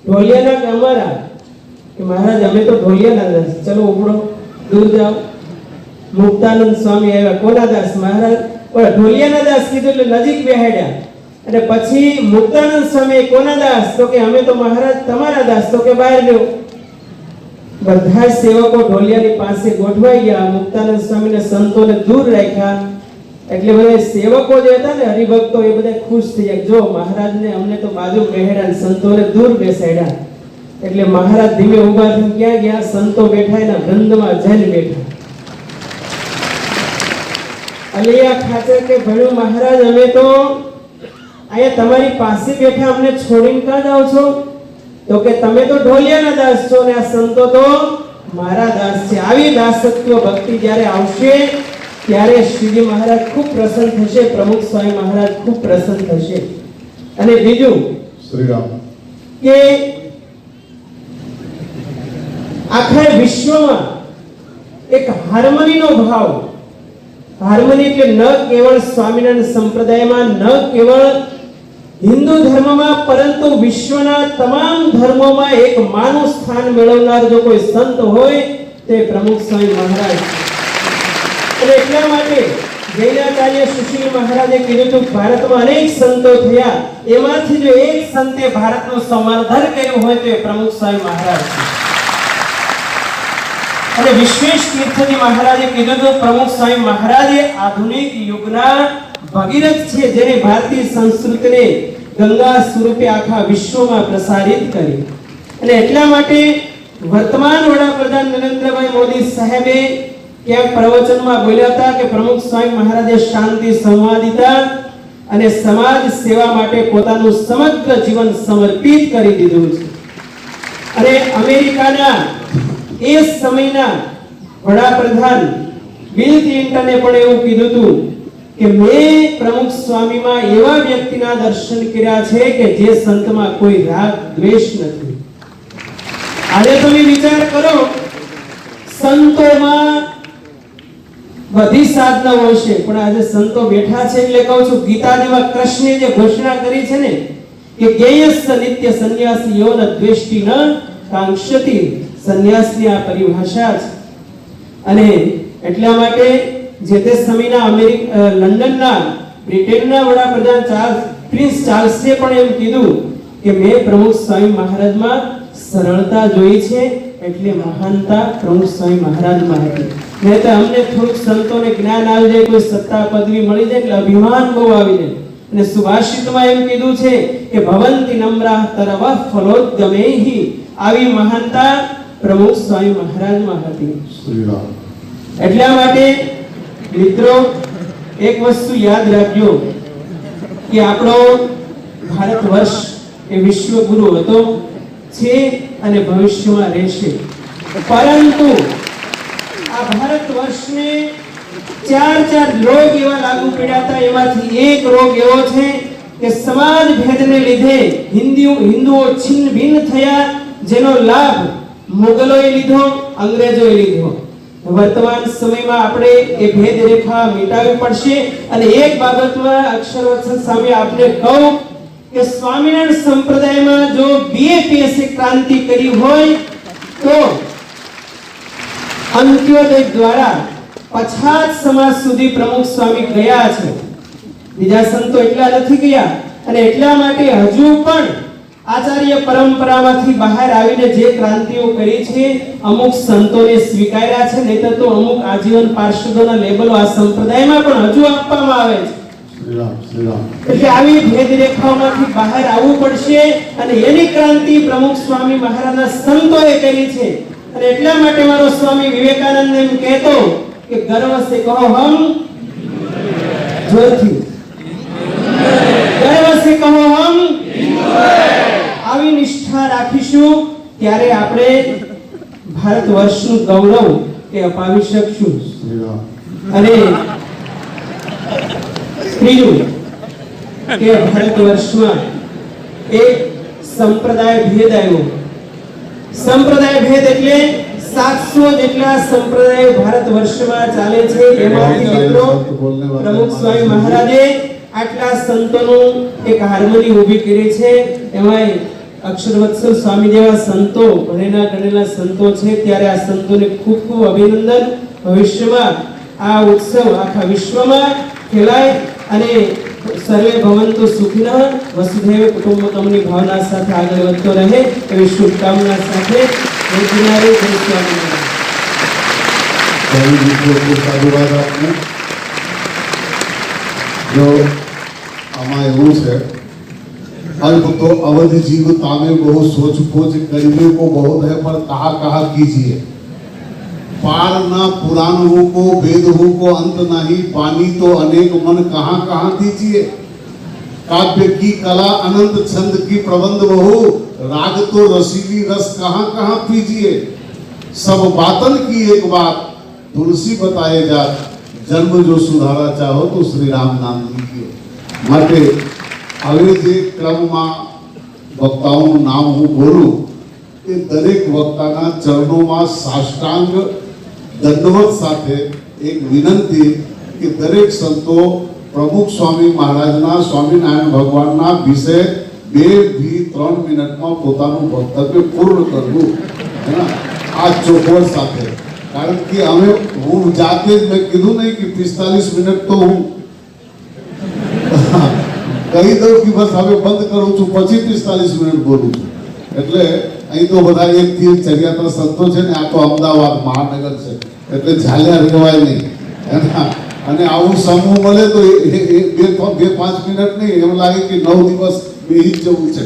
ઢોલિયાના કે અમારા? કે મહારાજ અમે તો ઢોલિયાના દાસ. ચલો ઉપડો, દૂર જાઓ. મુક્તાનંદ સ્વામી આવ્યા, કોના દાસ? મહારાજ ઢોલિયાના દાસ કીધું એટલે નજીક બેહાડ્યા. અને પછી મુક્તાનંદ સ્વામી કોના દાસ? તો કે અમે તો મહારાજ તમારા દાસ. તો કે બહાર લ્યો. બધા સેવકો ઢોલિયાની પાસે ગોઠવાઈ ગયા. મુક્તાનંદ સ્વામીને સંતોને દૂર રાખ્યા. એટલે બધા સેવકો જે હતા ને, હરિભક્તો, એ બધા ખુશ થઈ ગયા. જો મહારાજને અમને તો બાજુ બેહાડ્યા, સંતોને દૂર બેસાડ્યા. એટલે મહારાજ ધીમે ઊભા થઈને ક્યાં ગયા? સંતો બેઠા એના વૃંદમાં જઈને બેઠા. અલિયા ખાચર કે ભણ્યું મહારાજ, અમે તો અહીંયા તમારી પાસે બેઠા, અમને છોડીને ક્યાં જાઓ છો? તો કે તમે તો ઢોલિયાના દાસ છો ને આ સંતો તો મારા દાસ છે. આવી દાસત્વ ભક્તિ જ્યારે આવશે ત્યારે શ્રીજી મહારાજ ખૂબ પ્રસન્ન થશે, પ્રમુખ સ્વામી મહારાજ ખૂબ પ્રસન્ન થશે. અને બીજું શ્રી રામ કે આખા વિશ્વમાં એક હાર્મનીનો ભાવ, હાર્મની એટલે ન કેવળ સ્વામિનારાયણ સંપ્રદાયમાં, ન કેવળ હિન્દુ ધર્મમાં, પરંતુ વિશ્વના તમામ ધર્મોમાં એક માનું સ્થાન મેળવનાર જો કોઈ સંત હોય તે પ્રમુખ સ્વામી મહારાજ. અને એટલા માટે જૈનાચાર્ય સુશીલ મહારાજે કીધું હતું, ભારતમાં અનેક સંતો થયા, એમાંથી જો એક સંતે ભારતનું સંવર્ધન કર્યું હોય તો એ પ્રમુખ સ્વામી મહારાજ છે. અને વિશ્વેશ તીર્થજી મહારાજે કીધું હતું, પ્રમુખ સ્વામી મહારાજે આધુનિક યુગના ભગીરથ છે, જેને ભારતીય સંસ્કૃતિને ગંગા સ્વરૂપે આખા વિશ્વમાં પ્રસારિત કરી. અને એટલા માટે વર્તમાન વડાપ્રધાન નરેન્દ્રભાઈ મોદી સાહેબે ક્યાંક પ્રવચનમાં બોલ્યા હતા કે પ્રમુખ સ્વામી મહારાજે શાંતિ, સંવાદિતા અને સમાજ સેવા માટે પોતાનું સમગ્ર જીવન સમર્પિત કરી દીધું છે. અને અમેરિકાના એ સમયના વડાપ્રધાન બિલ ક્લિન્ટને પણ એવું કીધું હતું કે મેં પ્રમુખ સ્વામીમાં એવા વ્યક્તિના દર્શન કર્યા છે કે જે સંતમાં કોઈ રાગ દ્વેષ નથી. આજે તમે વિચાર કરો, સંતોમાં બધી સાધનાઓ છે, પણ આજે સંતો બેઠા છે એટલે કહું છું, ગીતાજીમાં કૃષ્ણે જે ઘોષણા કરી છે ને કે જ્ઞેયસ્ય નિત્ય સંન્યાસી યો ન દ્વેષ્ટિ ન કાંક્ષતિ, સંન્યાસની આ પરિભાષા છે. અને એટલા માટે જે તે સમયના લંડનના બ્રિટનના વડાપ્રધાન પ્રિન્સ ચાર્લ્સે પણ એમ કીધું કે મેં પ્રમુખ સ્વામી મહારાજમાં સરળતા જોઈ છે, એટલે મહાનતા પ્રમુખ સ્વામી મહારાજમાં હતી. નહીં તો અમને થોડુંક સંતોને જ્ઞાન આવી જાય, કોઈ સત્તા પદવી મળી જાય એટલે અભિમાન બહુ આવી જાય. અને સુભાષિતમાં એમ કીધું છે કે ભવંતિ નમ્રા તરવ ફલોદ્ગમેહિ, આવી મહાનતા પ્રમુખ સ્વામી મહારાજમાં હતી. શ્રી રામ એટલા માટે મિત્રો એક વસ્તુ યાદ રાખજો કે આપણો ભારત વર્ષ એ વિશ્વગુરુ હતો, છે અને ભવિષ્યમાં રહેશે. પરંતુ આ ભારત વર્ષને 4 રોગ એવા લાગુ પડ્યા હતા. એમાંથી એક રોગ એવો છે કે સમાજ ભેદને લીધે હિન્દુઓ છિન્ન ભિન્ન થયા, જેનો લાભ મુગલોએ લીધો, અંગ્રેજોએ લીધો. વર્તમાન સમયમાં આપણે એ ભેદ રેખા મિટાવવી પડશે. અને એક બાબતમાં અક્ષરવત્સલ સામે આપને કહું કે સ્વામિનારાયણ સંપ્રદાયમાં જો બીએપીએસએ ક્રાંતિ કરી હોય તો અંત્યોદય દ્વારા પછાત સમાજ સુધી પ્રમુખ સ્વામી ગયા છે, બીજા સંતો એટલા નથી ગયા. અને એટલા માટે હજુ પણ આચાર્ય પરંપરામાંથી બહાર આવીને જે ક્રાંતિઓ કરી છે, અમુક સંતોને સ્વીકાર્યા છે, નહીતર તો અમુક આજીવન પાર્ષદોના લેબલો આ સંપ્રદાયમાં પણ હજુ આપવામાં આવે છે. શ્રી રામ, શ્રી રામ. એટલે આવી ભેદરેખાઓમાંથી બહાર આવવું પડશે અને એની ક્રાંતિ પ્રમુખ સ્વામી મહારાજના સંતોએ કરી છે. અને એટલા માટે મારો સ્વામી વિવેકાનંદ એમ કહેતો કે ગર્વ સે કહો હમ જોરથી ગર્વ સે કહો હમ આવી નિષ્ઠા રાખીશું ત્યારે આપણે ભારત વર્ષનું ગૌરવ એ અપાવી શકશું. શ્રી રામ. અને ત્રીજું કે ભારત વર્ષમાં એક સંપ્રદાય ભેદ આવ્યો. સંપ્રદાય ભેદ એટલે 700 જેટલા સંપ્રદાય ભારત વર્ષમાં ચાલે છે. એમાંથી મિત્રો પ્રમુખ સ્વામી મહારાજે આટલા સંતોનું એક હાર્મોની ઊભી કરી છે. એમાંય અક્ષરવત્સલ સ્વામી જેવા સંતો, ભણેલા ગણેલા સંતો છે. ત્યારે આ સંતોને ખૂબ ખૂબ અભિનંદન. ભવિષ્યમાં આ ઉત્સવ આખા વિશ્વમાં ફેલાય અને સર્વે ભવંતુ સુખિનઃ વસુધૈવ કુટુંબકમની ભાવના સાથે આગળ વધતો રહે એવી શુભકામના સાથે જય ગુરુનાનક, જય સ્વામિનારાયણ. सभी मित्रों को साधुवाद आपने जो हमारे रूस है अल्प तो अवधि जीवता में बहुत सोच खोज करने को बहुत है, पर कहा कहा कीजिए पार ना पुराण हो को वेद हो को अंत नहीं, पानी तो अनेक मन कहाँ कहाँ दीजिए। काव्य की कला अनंत छंद की प्रबंध बहु, राग तो रसीली रस कहाँ कहाँ पीजिए। सब बातन की एक बात तुलसी बताए जात, जन्म जो सुधारा चाहो तो श्री राम नाम लीजिए। માટે હવે જે ક્રમમાં વક્તાઓનું નામ હું બોલું એ દરેક વક્તાના ચરણોમાં સાષ્ટાંગ દંડવત સાથે એક વિનંતી કે દરેક સંતો પ્રમુખ સ્વામી મહારાજના સ્વામિનારાયણ ભગવાનના વિશે 2-3 મિનિટમાં પોતાનું વક્તવ્ય પૂર્ણ કરવું, આ ચોખવટ સાથે. કારણ કે અમે હું જાતે જ મેં કીધું નહીં કે 45 મિનિટ તો હું કહી દઉં કે બસ હવે બંધ કરું છું, પછી 45 મિનિટ બોલું છું. એટલે અહીં તો બધા એકથી એક ચર્યાતા સંતો છે ને, આ તો અમદાવાદ મહાનગર છે એટલે ઝાલ્યા રહેવાય નહીં. અને આવું સમૂહ મળે તો 2-5 મિનિટ નહીં, એમ લાગે કે 9 દિવસ બેહી જ જવું છે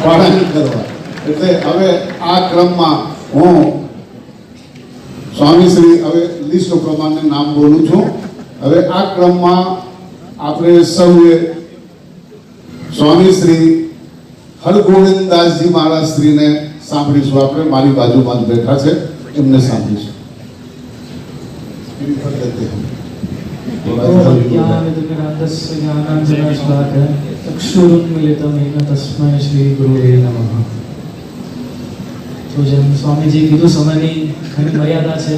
પારાયણ કરવા. એટલે હવે આ ક્રમમાં હું સ્વામી શ્રી હવે લિસ્ટ પ્રમાણે નામ બોલું છું. હવે આ ક્રમમાં આપણે સૌએ સ્વામી શ્રી હરગોવિંદદાસજી મહારાજ શ્રીને સાંભળીશું. આપણે મારી બાજુમાં જ બેઠા છે, એમને સાંભળીશું. તસ્મૈ શ્રી ગુરુવે નમઃ. તો જેમ સ્વામીજી કીધું, સમયની ઘણી મર્યાદા છે.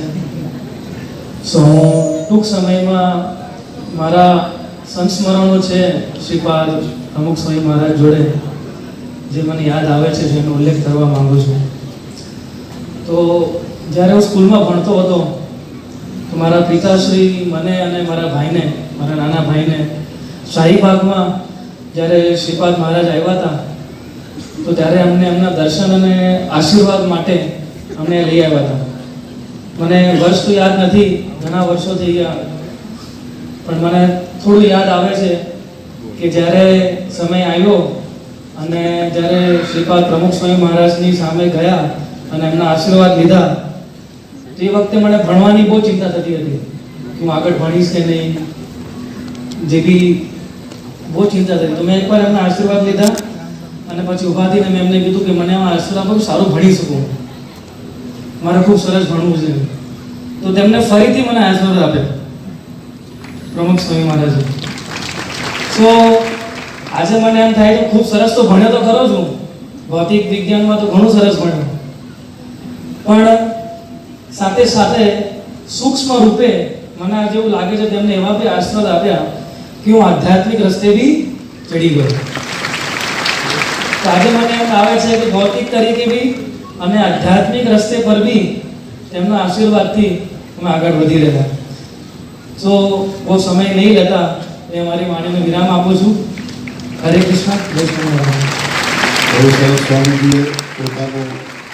સો હું ટૂંક સમયમાં મારા સંસ્મરણો છે શ્રીપાદ પ્રમુખ સ્વામી મહારાજ જોડે જે મને યાદ આવે છે જેનો ઉલ્લેખ કરવા માંગુ છું. તો જ્યારે હું સ્કૂલમાં ભણતો હતો તો મારા પિતાશ્રી મને અને મારા ભાઈને, મારા નાના ભાઈને શાહીબાગમાં જ્યારે શ્રીપાદ મહારાજ આવ્યા હતા તો ત્યારે અમને એમના દર્શન અને આશીર્વાદ માટે અમને લઈ આવ્યા હતા. મને વર્ષ તો યાદ નથી, ઘણા વર્ષો થઈ ગયા, પણ મને થોડું યાદ આવે છે કે જ્યારે સમય આવ્યો અને જ્યારે શ્રીપાદ પ્રમુખ સ્વામી મહારાજની સામે ગયા અને એમના આશીર્વાદ લીધા, તે વખતે મને ભણવાની બહુ ચિંતા થતી હતી કે હું આગળ ભણીશ કે નહીં, જે બી બહુ ચિંતા થતી. તો મેં એકવાર એમના આશીર્વાદ લીધા અને પછી ઊભા થઈને મેં એમને કીધું કે મને આ આશીર્વાદ આપો, સારું ભણી શકું, મારે ખૂબ સરસ ભણવું છે. તો તેમને ફરીથી મને આશીર્વાદ આપ્યો પ્રમુખ સ્વામી મહારાજે. સો આજે મને એમ થાય કે ખૂબ સરસ તો ભણ્યો તો ખરો છું, ભૌતિક વિજ્ઞાનમાં તો ઘણું સરસ ભણ્યો, પણ સાથે સાથે સૂક્ષ્મ રૂપે મને આજે એવું લાગે છે તેમને એવા બી આશીર્વાદ આપ્યા કે હું આધ્યાત્મિક રસ્તે બી ચડી ગયો. તો આજે મને એમ આવે છે કે ભૌતિક તરીકે બી અને આધ્યાત્મિક રસ્તે પર બી તેમના આશીર્વાદથી અમે આગળ વધી રહ્યા. તો બહુ સમય નહીં લેતા મેં મારી વાણીને વિરામ આપું છું. હરે કૃષ્ણ, જય સ્વામિનારાયણ. બહુ સરસ સ્વામીજીએ પોતાનો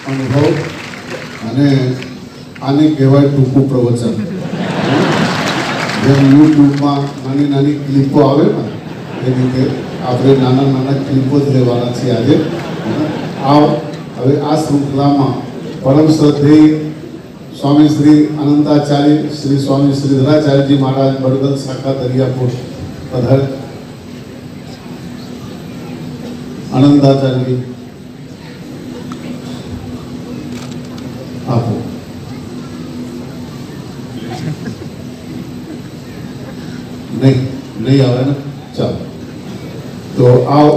અનુભવ અને આને કહેવાય ટૂંકું પ્રવચન. જેમ યુટ્યુબમાં નાની નાની ક્લિપો આવે ને એ રીતે આપણે નાના નાના ક્લિપો જ લેવાના છીએ આજે. હવે આ શૃંખલામાં પરમ શ્રદ્ધેય સ્વામી શ્રી આનંદાચાર્ય શ્રી સ્વામી શ્રીધરાચાર્યજી મહારાજ બડગલ શાખા દરિયાપુર પધારે. આનંદાચાર્યજી આપો. નહીં આવે ને? ચાલો તો આવ.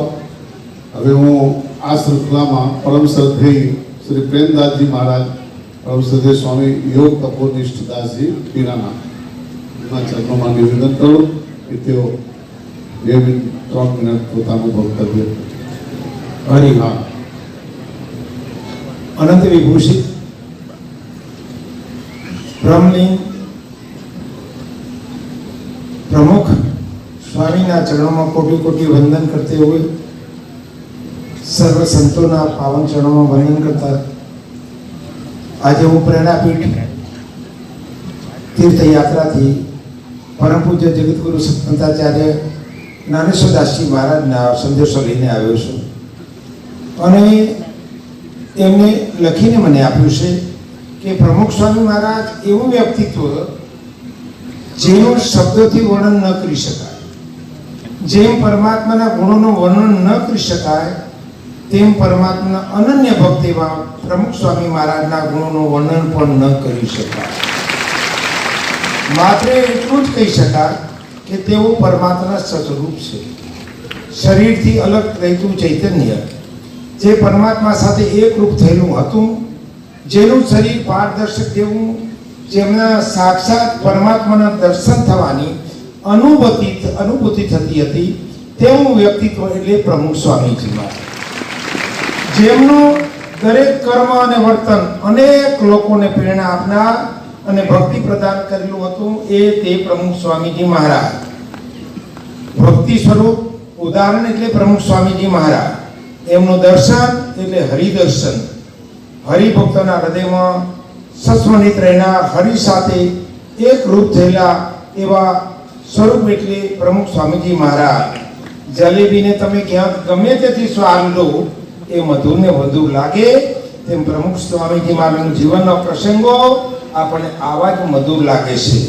હવે હું આ શૃંખલામાં પરમ શ્રદ્ધેય શ્રી પ્રેમદાસજી મહારાજ, પરમ શ્રદ્ધેય સ્વામી યોગ તપોનિષ્ઠ દાસજી પીરાના એમના ચરણોમાં નિવેદન કરું કે તેઓ 2 મિનિટ 3 મિનિટ પોતાનું વક્તવ્ય. હરિ અનંત વિભૂષિત બ્રહ્મલિંગ प्रमुख स्वामीના ચરણોમાં કોટી કોટી વંદન કરते हुए સર્વ સંતોના પાવન ચરણોમાં વંદન કરતા આજે હું પ્રેરણાપીઠ તીર્થયાત્રાથી પરમ પૂજ્ય જગતગુરુ સત્સંતાચાર્ય જ્ઞાનેશ્વરદાસજી મહારાજના સંદેશો લઈને આવ્યો છું અને એમને લખીને મને આપ્યું છે કે પ્રમુખ સ્વામી મહારાજ એવું વ્યક્તિત્વ જેનું શબ્દોથી વર્ણન ન કરી શકાય. જેમ પરમાત્માના ગુણોનું વર્ણન ન કરી શકાય તેમ પરમાત્માના અનન્ય ભક્ત એવા પ્રમુખ સ્વામી મહારાજના ગુણોનું વર્ણન પણ ન કરી શકાય. માત્ર એટલું જ કહી શકાય કે તેઓ પરમાત્માના સતરૂપ છે. શરીરથી અલગ રહેતું ચૈતન્ય જે પરમાત્મા સાથે એકરૂપ થયેલું હતું, જેનું શરીર પારદર્શક જેવું, જેમના સાક્ષાત પરમાત્માના દર્શન થવાની અનુભૂતિ થતી હતી, તેવું વ્યક્તિત્વ એટલે પ્રમુખ સ્વામીજી મહારાજ. જેમનું દરેક કર્મ અને વર્તન અનેક લોકોને પ્રેરણા આપનાર અને ભક્તિ પ્રદાન કરેલું હતું એ તે પ્રમુખ સ્વામીજી મહારાજ. ભક્તિ સ્વરૂપ ઉદાહરણ એટલે પ્રમુખ સ્વામીજી મહારાજ. એમનું દર્શન એટલે હરિદર્શન. હરિભક્તોના હૃદયમાં સસ્મનિત રહેનાર, હરિ સાથે એક રૂપ થયેલા એવા સ્વરૂપ એટલે પ્રમુખ સ્વામીજી મહારાજ. જલેબીને તમે ક્યાંક ગમે તેથી સ્વાદ લો એ મધુરને વધુ લાગે, તેમ પ્રમુખ સ્વામીજી મહારાજનું જીવનના પ્રસંગો આપણને આવા જ મધુર લાગે છે.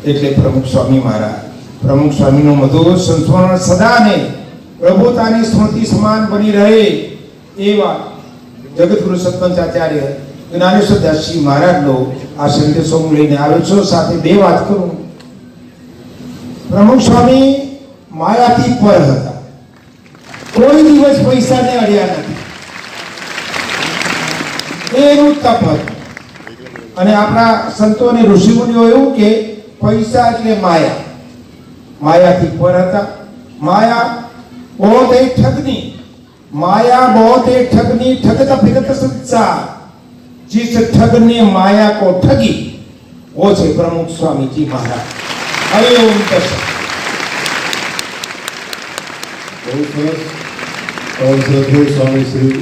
એટલે પ્રમુખ સ્વામી મહારાજ. પ્રમુખ સ્વામીનું મધુર સંસ્મરણ સદાને પ્રભુતાની સ્મૃતિ સમાન બની રહે એવા જગતગુરુ સત્સંગાચાર્ય જ્ઞાનેશ્વરદાસજી મહારાજનો આ સંદેશો હું લઈને આવ્યો છું. સાથે 2 વાત કરું. પ્રમુખ સ્વામી માયાથી પર હતા. કોઈ દિવસ પૈસાને અડ્યા નથી. એનું તપ હતું. અને આપણા સંતો અને ઋષિમુનિઓ એવું કે પૈસા એટલે માયા. માયાથી પર હતા. माया बहुत एक ठगनी, माया बहुत एक ठगनी, ठगता फिरता संसार। जिस ठग ने माया को ठगी वो છે પ્રમુખ સ્વામીજી મહારાજ। હવે ઓમ તત્સત। બહુ સરસ। શ્રદ્ધેય સ્વામી શ્રી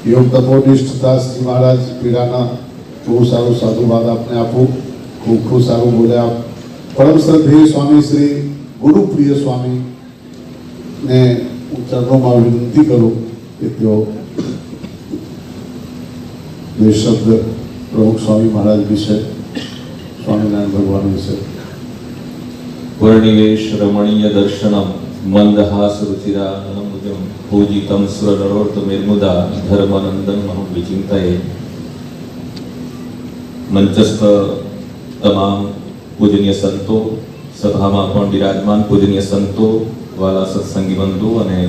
યોગ તપોનિષ્ઠ દાસજી મહારાજ પીડાના બહુ સારું સાધુવાદ આપને આપું, ખૂબ ખૂબ સારું બોલ્યા। પરમ શ્રદ્ધેય સ્વામી શ્રી ગુરુપ્રિય સ્વામી ને હું ચરણોમાં વિનંતી કરું કે તેઓ બે શબ્દ પ્રમુખ સ્વામી મહારાજ વિશે, સ્વામિનારાયણ ભગવાન વિશે। वर्णिवेश रमणीय दर्शनम मंदहास रुचिरानमुदम पूजितम सुरनरोत्तमेर्मुदा धर्मानंदम अहम विचिंतये। मंचस्थ तमाम पूजनीय संतो, सभाમાં પણ વિરાજમાન પૂજનીય સંતો, વાલા સત્સંગી બંધુ અને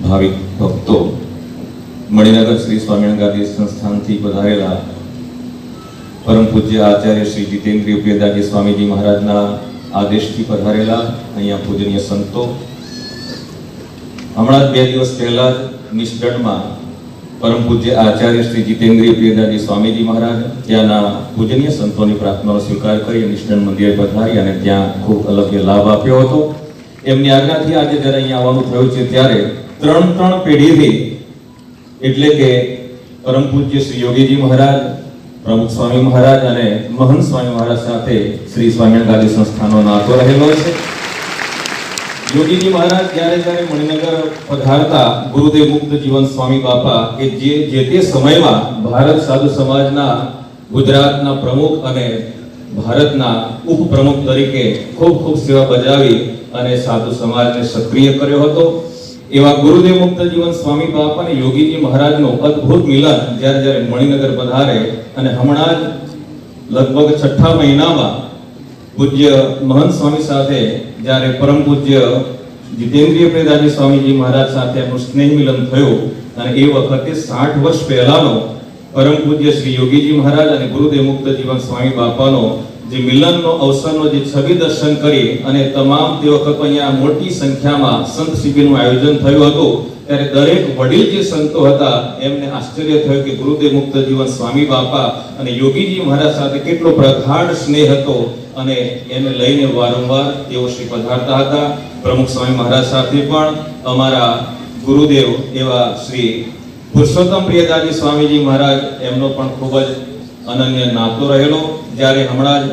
ભાવિક ભક્તો, મણિનગર શ્રી સ્વામિનારાયણ ગાદી સંસ્થાનથી પધારેલા परम पूज्य आचार्य श्री जितेन्द्रिय प्रियदाजी स्वामीजी महाराजना आदेशથી પધારેલા અહીંયા પૂજનીય સંતો, હમણાં 2 દિવસ પહેલા જ નિષ્ઠમાં પરમ પૂજ્ય આચાર્ય શ્રી जितेन्द्रिय प्रियदाजी स्वामीजी महाराज ત્યાંના પૂજનીય સંતોની પ્રાર્થનાનો સ્વીકાર કરી નિષ્ઠન મંદિરે પધારી અને ત્યાં ખૂબ અલગ લાભ આપ્યો હતો। એમની આજ્ઞાથી આજે જ્યારે અહીંયા આવવાનું થયું છે ત્યારે ત્રણ પેઢીથી એટલે કે પરમ પૂજ્ય શ્રી યોગીજી મહારાજ, પ્રમુખ સ્વામી મહારાજ અને મહંત સ્વામી મહારાજ સાથે શ્રી સ્વામિનારાયણ ગાદી સંસ્થાનો નાતો રહેલો છે. યોગીજી મહારાજ જ્યારે મણિનગર પધારતા ગુરુદેવ મુક્ત જીવન સ્વામી બાપા કે જે તે સમયમાં ભારત સાધુ સમાજના ગુજરાતના પ્રમુખ અને ભારતના ઉપપ્રમુખ તરીકે ખૂબ સેવા બજાવી અને સાધુ સમાજને સક્રિય કર્યો હતો. એવા ગુરુદેવ મુક્ત જીવન સ્વામી બાપા અને યોગીજી મહારાજનું અદ્ભુત મિલન જ્યારે મણિનગર પધારે અને હમણાં જ લગભગ 6ઠા મહિનામાં પૂજ્ય મહંત સ્વામી સાથે જ્યારે પરમ પૂજ્ય જીતેન્દ્રિય પ્રેદાજી સ્વામીજી મહારાજ સાથે એમનું સ્નેહ મિલન થયું અને એ વખતે 60 વર્ષ પહેલાનો પરમ પૂજ્ય શ્રી યોગીજી મહારાજ અને ગુરુદેવ મુક્ત જીવન સ્વામી બાપાનો જે મિલનનો અવસરનો જે છબી દર્શન કરી અને તમામ તે વખત અહીંયા મોટી સંખ્યામાં સંત શિબિરનું આયોજન થયું હતું ત્યારે દરેક વડીલ જે સંતો હતા એમને આશ્ચર્ય થયું કે ગુરુદેવ મુક્ત જીવન સ્વામી બાપા અને યોગીજી મહારાજ સાથે કેટલો પ્રગાઢ સ્નેહ હતો અને એને લઈને વારંવાર તેઓ શ્રી પધારતા હતા. પ્રમુખ સ્વામી મહારાજ સાથે પણ અમારા ગુરુદેવ એવા શ્રી પુરુષોત્તમ પ્રિયદાજી સ્વામીજી મહારાજ એમનો પણ ખૂબ જ અનન્ય નાતો રહેલો. જ્યારે હમણાં જ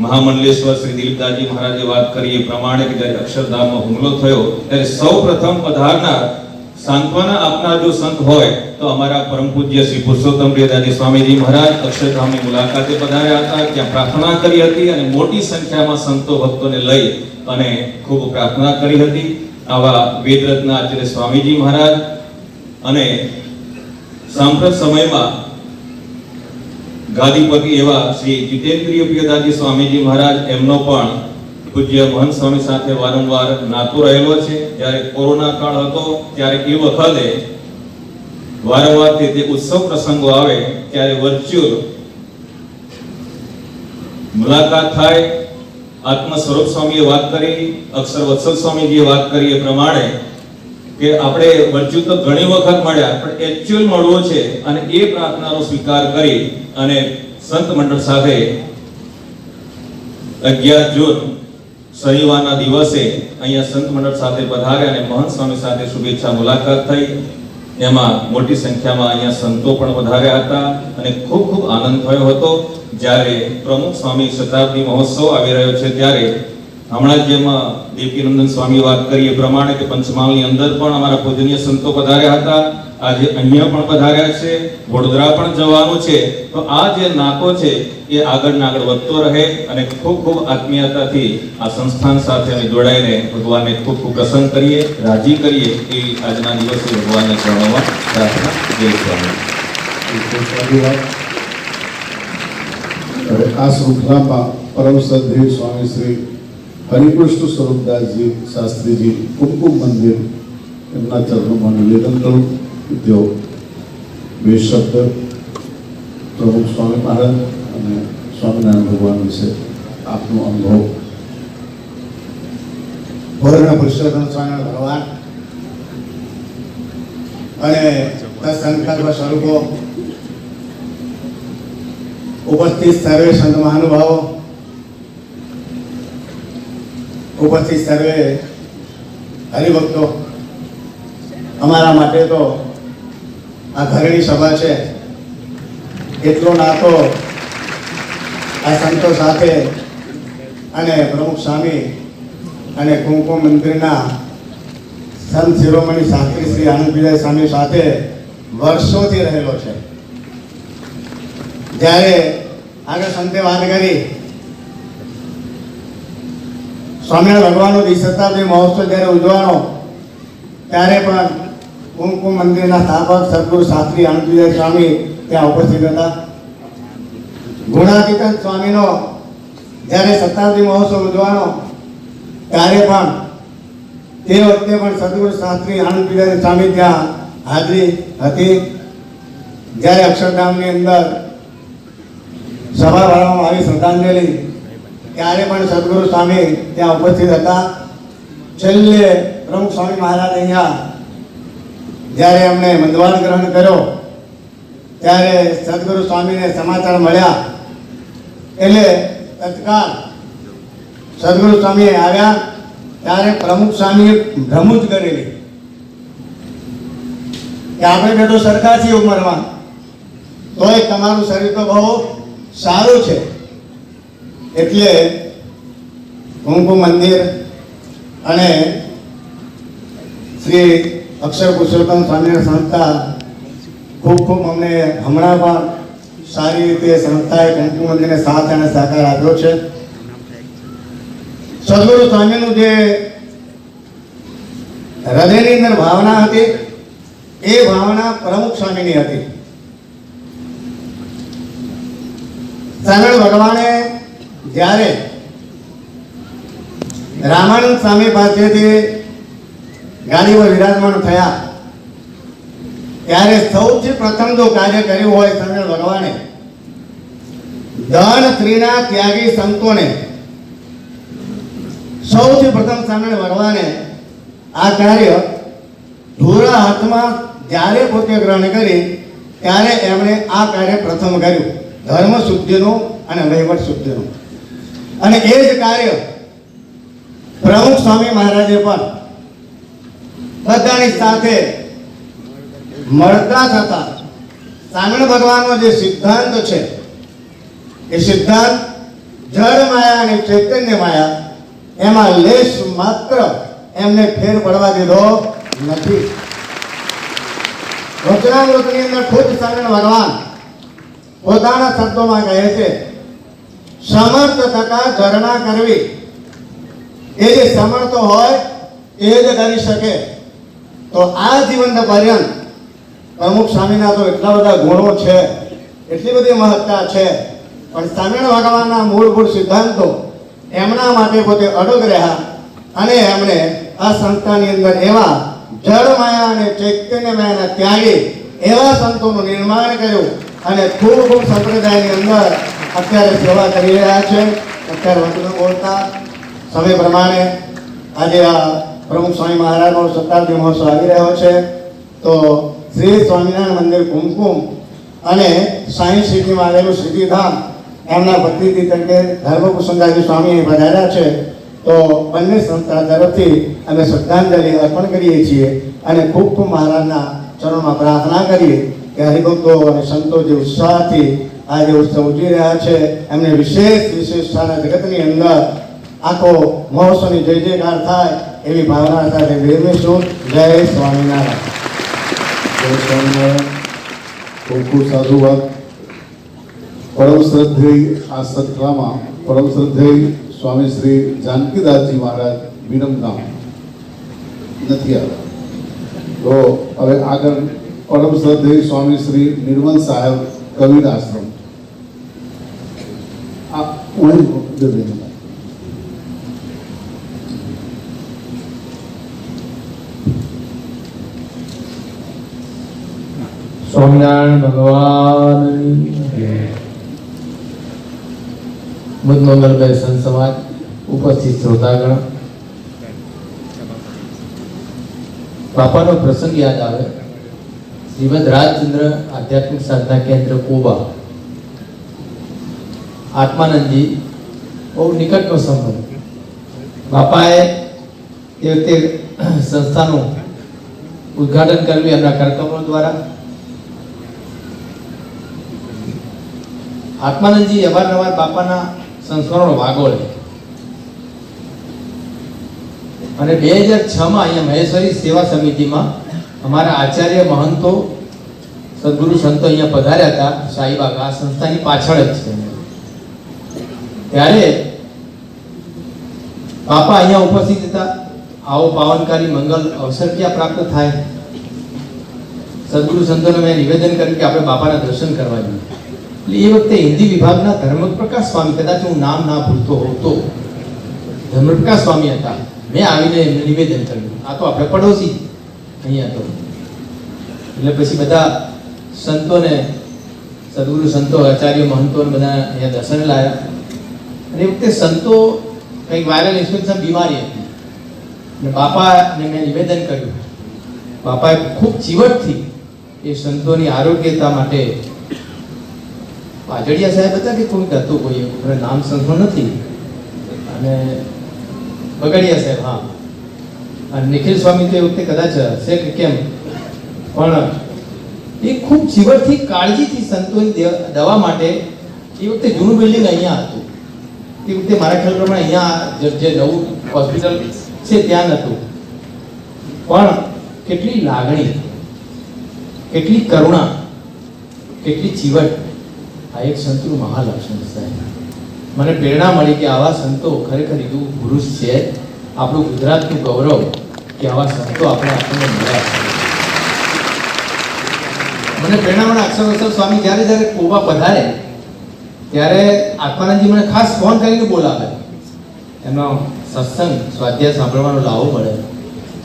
મહામંડલેશ્વર શ્રી દિલીપદાસજી મહારાજે વાત કરી એ પ્રમાણે કે જ્યારે અક્ષરધામમાં હુમલો થયો ત્યારે સૌપ્રથમ પધારનાર સાંત્વના આપનાર જો સંત હોય તો અમારા પરમ પૂજ્ય શ્રી પુરુષોત્તમ પ્રિયદાસજી સ્વામીજી મહારાજ અક્ષરધામની મુલાકાતે પધાર્યા હતા. ત્યાં પ્રાર્થના કરી હતી અને મોટી સંખ્યામાં સંતો ભક્તોને લઈ અને ખૂબ પ્રાર્થના કરી હતી. આવા વેદરત્ન આચાર્ય સ્વામીજી મહારાજ અને સાંપ્રત સમયમાં ગાદીપતિ એવા શ્રી જીતેન્દ્રિય પ્રિયદાસજી સ્વામીજી મહારાજ એમનો પણ પૂજ્ય મહંત સ્વામી સાથે વારંવાર નાતો રહેલો છે. જ્યારે કોરોના કાળ હતો ત્યારે એ વખતે વારંવાર તે ઉત્સવ પ્રસંગો આવે ત્યારે વર્ચ્યુઅલ મુલાકાત થાય. આત્મ સ્વરૂપ સ્વામીએ વાત કરી, અક્ષર વત્સલ સ્વામીજીએ વાત કરી એ પ્રમાણે કે આપણે વર્ચ્યુઅલ તો ઘણી વખત મળ્યા પણ એક્ચ્યુઅલ મળવું છે અને એ પ્રાર્થનાનો સ્વીકાર કરી અને સંત મંડળ સાથે 11 જૂન શનિવારના દિવસે અહીંયા સંત મંડળ સાથે પધાર્યા અને મહંત સ્વામી સાથે શુભેચ્છા મુલાકાત થઈ. એમાં મોટી સંખ્યામાં અહીંયા સંતો પણ પધાર્યા હતા અને ખૂબ આનંદ થયો હતો. જ્યારે પ્રમુખ સ્વામી શતાબ્દી મહોત્સવ આવી રહ્યો છે ત્યારે હમણાં જેમાં દેવકીનંદન સ્વામી વાત કરી એ પ્રમાણે કે પંચમહાલની અંદર પણ અમારા પૂજનીય સંતો પધાર્યા હતા. આજે અહીંયા પણ પધાર્યા છે, વડોદરા પણ જવાનું છે. તો આ જે નાતો છે એ આગળ વધતો રહે અને ખૂબ આત્મીયતાથી આ સંસ્થાન સાથે અમે જોડાઈને ભગવાનને ખૂબ પ્રસન્ન કરીએ, રાજી કરીએ એ આજના દિવસે ભગવાનને ચરણોમાં પ્રાર્થના. જય સ્વામી. આ શૃંખલામાં પરમ શ્રદ્ધેય સ્વામી શ્રી હરિકૃષ્ણ સ્વરૂપદાસજી શાસ્ત્રીજી કુમકુમ મંદિર એમના ચરણોમાં નિવેદન કરું. તેઓ બે શબ્દ પ્રમુખ સ્વામી મહારાજ અને સ્વામિનારાયણ ભગવાન વિશે આપનો અનુભવ. પૂર્ણ પુરુષોત્તમ સ્વામી ભગવાન અને તત્સંકલ્પ સ્વરૂપો, ઉપસ્થિત સર્વે સંત મહાનુભાવો, ઉપસ્થિત સર્વે હરિભક્તો, અમારા માટે તો આ ઘરેણી સભા છે એટલો નાતો આ સંતો સાથે અને પ્રમુખ સ્વામી અને કુમકુમ મંદિરના સંત શિરોમણી શાસ્ત્રી શ્રી આનંદપીરાય સ્વામી સાથે વર્ષોથી રહેલો છે. જ્યારે આગળ સંતે વાત કરી સ્વામિનારાયણ ભગવાનનો દ્વિશતાબ્દી મહોત્સવ જ્યારે ઉજવવાનો ત્યારે પણ કુમકુમ મંદિરના સ્થાપક સદગુરુ શાસ્ત્રી આનંદપીરાય સ્વામી ત્યાં ઉપસ્થિત હતા. ગુણાતીતાનંદ સ્વામીનો જ્યારે શતાબ્દી મહોત્સવ ઉજવવાનો ત્યારે પણ તે વખતે પણ સદગુરુ શાસ્ત્રી આનંદપીરાય સ્વામી ત્યાં હાજરી હતી. જ્યારે અક્ષરધામની અંદર સભા ભરવામાં આવી શ્રદ્ધાંજલિ ત્યારે પણ સદગુરુ સ્વામી ત્યાં ઉપસ્થિત હતા. છેલ્લે પ્રમુખ સ્વામી મહારાજ અહીંયા જ્યારે એમણે મંદવાડ ગ્રહણ કર્યો ત્યારે સદગુરુ સ્વામીને સમાચાર મળ્યા એટલે તત્કાલ સદગુરુ સ્વામી આવ્યા ત્યારે પ્રમુખ સ્વામીએ રમૂજ કરેલી કે આપણે બેઠો સરખા છીએ ઉંમરમાં, તોય તમારું શરીર તો બહુ સારું છે, એટલે કુમકુમ મંદિર અને શ્રી અક્ષર પુરુષોત્તમ સ્વામિનારાયણ સંસ્થા ખૂબ ખૂબ અમને હમણાં પણ સારી રીતે સંસ્થાએ કુમકુમ મંદિરને સાથ અને સહકાર આપ્યો છે. સદગુરુ સ્વામીનું જે હૃદયની અંદર ભાવના હતી એ ભાવના પ્રમુખ સ્વામીની હતી. સ્વામિનારાયણ ભગવાને જ્યારે રામાનંદ સ્વામી પાસેથી ગાદી પર વિરાજમાન થયા ત્યારે સૌથી પ્રથમ જો કાર્ય કર્યું હોય સ્વામિનારાયણ ભગવાને ધન સ્ત્રીના ત્યાગી સંતોને સૌથી પ્રથમ સ્વામિનારાયણ ભગવાને આ કાર્ય ધોળા હાથમાં જ્યારે પોતે ગ્રહણ કરી ત્યારે એમણે આ કાર્ય પ્રથમ કર્યું, ધર્મ શુદ્ધિનું અને વહીવટ શુદ્ધિનું. અને એ જ કાર્ય પ્રમુખ સ્વામી મહારાજે પણ બધાની સાથે મળતા થતા સ્વામિનારાયણ ભગવાનનો જે સિદ્ધાંત છે એ સિદ્ધાંત જળ માયા અને ચૈતન્ય માયા એમાં લેશ માત્ર એમને ફેર પડવા દીધો નથી. વચનામૃતની અંદર ખુદ સ્વામિનારાયણ ભગવાન પોતાના શબ્દોમાં કહે છે, સમર્થ થતા ઝરણા કરવી. એ જે સમર્થ હોય એ જ કરી શકે. તો આ જીવન પર્યંત પ્રમુખ સ્વામીના તો એટલા બધા ગુણો છે, એટલી બધી મહત્તા છે, પણ સ્વામિનારાયણ ભગવાનના મૂળભૂત સિદ્ધાંતો એમના માટે પોતે અડગ રહ્યા અને એમણે આ સંસ્થાની અંદર એવા જળ માયા અને ચૈતન્ય માયાના ત્યાગી એવા સંતોનું નિર્માણ કર્યું અને ખૂબ ખૂબ સંપ્રદાયની અંદર અત્યારે સેવા કરી રહ્યા છે. અત્યારે વચનો બોલતા સમય પ્રમાણે આજે આ પ્રમુખ સ્વામી મહારાજનો શતાબ્દી મહોત્સવ આવી રહ્યો છે. તો શ્રી સ્વામિનારાયણ મંદિર કુમકુમ અને સાયન્સ સિટીમાં આવેલું સિદ્ધિધામ એમના પત્ની તરીકે ધર્મકુસુમદાસજી સ્વામી પધાર્યા છે. તો બંને સંસ્થા તરફથી અમે શ્રદ્ધાંજલિ અર્પણ કરીએ છીએ અને ખૂબ ખૂબ મહારાજના ચરણોમાં પ્રાર્થના કરીએ કે હરિભક્તો અને સંતો જે ઉત્સાહથી આજે ઉત્સવ ઉજવી રહ્યા છે એમને વિશેષ સારા જગતની અંદર આખો મહોત્સવની જય જયકાર થાય એવી ભાવના સાથે વિરમીશું. જય સ્વામિનારાયણ. જય સ્વામિનારાયણ. ખૂબ ખૂબ સાધુવાદ. પરમ શ્રદ્ધેય આ સત્રામાં પરમ શ્રદ્ધેય સ્વામી શ્રી જાનકીદાસજી મહારાજ વિરમગામ નથી આવ્યા. તો હવે આગળ પરમ શ્રદ્ધેય સ્વામી શ્રી નિર્મલ સાહેબ કબીર આશ્રમ આ સ્વામિનારાયણ ભગવાન મુદમંગલભાઈ સંત સમાજ, ઉપસ્થિત શ્રોતાગણ, બાપાનો પ્રસંગ યાદ આવે. શ્રીમદ રાજચંદ્ર આધ્યાત્મિક સાધના કેન્દ્ર કોબા, આત્માનંદજી બહુ નિકટનો સંબંધ. બાપાએ તે વખતે સંસ્થાનું ઉદ્ઘાટન કર્યું એમના કાર્યક્રમો દ્વારા. આત્માનંદજી અવારનવાર બાપાના સંસ્મરણો વાગોળે અને 2006માં અહીંયા મહેશ્વરી સેવા સમિતિમાં અમારા આચાર્ય મહંતો સદગુરુ સંતો અહીંયા પધાર્યા હતા. શાહીબાગ આ સંસ્થાની પાછળ જ છે. ત્યારે બાપા અહીંયા ઉપસ્થિત હતા. આવો પાવનકારી મંગલ અવસર ક્યાં પ્રાપ્ત થાય. સદગુરુ સંતોને મેં નિવેદન કર્યું કે આપણે બાપાના દર્શન કરવા જોઈએ. એટલે એ વખતે હિન્દી વિભાગના ધર્મપ્રકાશ સ્વામી, કદાચ હું નામ ના ભૂલતો હોઉં તો ધર્મપ્રકાશ સ્વામી હતા. મેં આવીને એમને નિવેદન કર્યું, આ તો આપણે પડોશી અહીંયા તો. એટલે પછી બધા સંતોને, સદગુરુ સંતો, આચાર્ય મહંતોને બધા અહીંયા દર્શને લાવ્યા. અને એ વખતે સંતો કંઈક વાયરલ ઇન્ફેક્શન બીમારી હતી અને બાપાને મેં નિવેદન કર્યું. બાપાએ ખૂબ ચીવટથી એ સંતોની આરોગ્યતા માટે, પાજડિયા સાહેબ હતા કે કોઈ હતું, કોઈ નામ સંતો નથી, અને બગડિયા સાહેબ, હા, અને નિખિલ સ્વામી તો એ વખતે કદાચ હશે કે કેમ, પણ એ ખૂબ જીવનથી કાળજીથી સંતોની દવા માટે એ વખતે જૂનું બિલ્ડિંગ અહીંયા હતું. એ વખતે મારા ખ્યાલ પ્રમાણે અહીંયા જે નવું હોસ્પિટલ છે ત્યાં નહોતું. પણ કેટલી લાગણી, કેટલી કરુણા, કેટલી ચીવટ, આ એક સંતનું મહાલક્ષણ છે. મને પ્રેરણા મળી કે આવા સંતો ખરેખર યુગ પુરુષ છે. આપણું ગુજરાતનું ગૌરવ કે આવા સંતો આપણને મળ્યા છે. મને પ્રેરણા મળે અક્ષર સ્વામી જ્યારે કોબા પધારે ત્યારે આત્માનંદજી મને ખાસ ફોન કરીને બોલાવે. એમનો સત્સંગ સ્વાધ્યાય સાંભળવાનો લાવો મળે.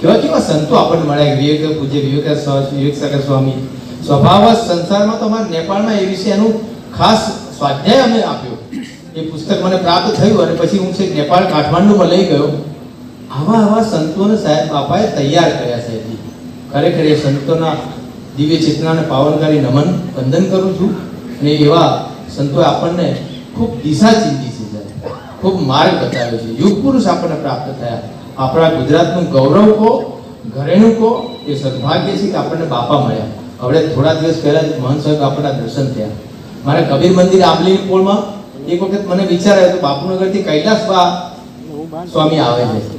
કેવા સંતો આપણને મળ્યા. વિવેક પૂજ્ય વિવેક સાગર સ્વામી સ્વભાવ સંસારમાં તો અમારા નેપાળમાં એ વિશે એનું ખાસ સ્વાધ્યાય અમે આપ્યો. એ પુસ્તક મને પ્રાપ્ત થયું અને પછી હું છે નેપાળ કાઠમાંડુમાં લઈ ગયો. આવા સંતોને સાહેબ બાપાએ તૈયાર કર્યા છે. ખરેખર એ સંતોના દિવ્ય ચેતનાને પાવનકારી નમન વંદન કરું છું. અને એવા સંતોએ આપણને ખૂબ દિશા ચિંતી છે, ખૂબ માર્ગ બતાવ્યો છે. યુગ પુરુષ આપણને પ્રાપ્ત થયા. આપણા ગુજરાતનું ગૌરવ કહો, ઘરેણું કહો, એ સદભાગ્ય છે કે આપણને બાપા મળ્યા. હવે થોડા દિવસ પહેલા જ મહંત સાહેબ આપણા દર્શન થયા. મારે કબીર મંદિર આંબલી પોળમાં એક વખત મને વિચાર આવ્યો તો બાપુનગરથી કૈલાસબા સ્વામી આવે છે.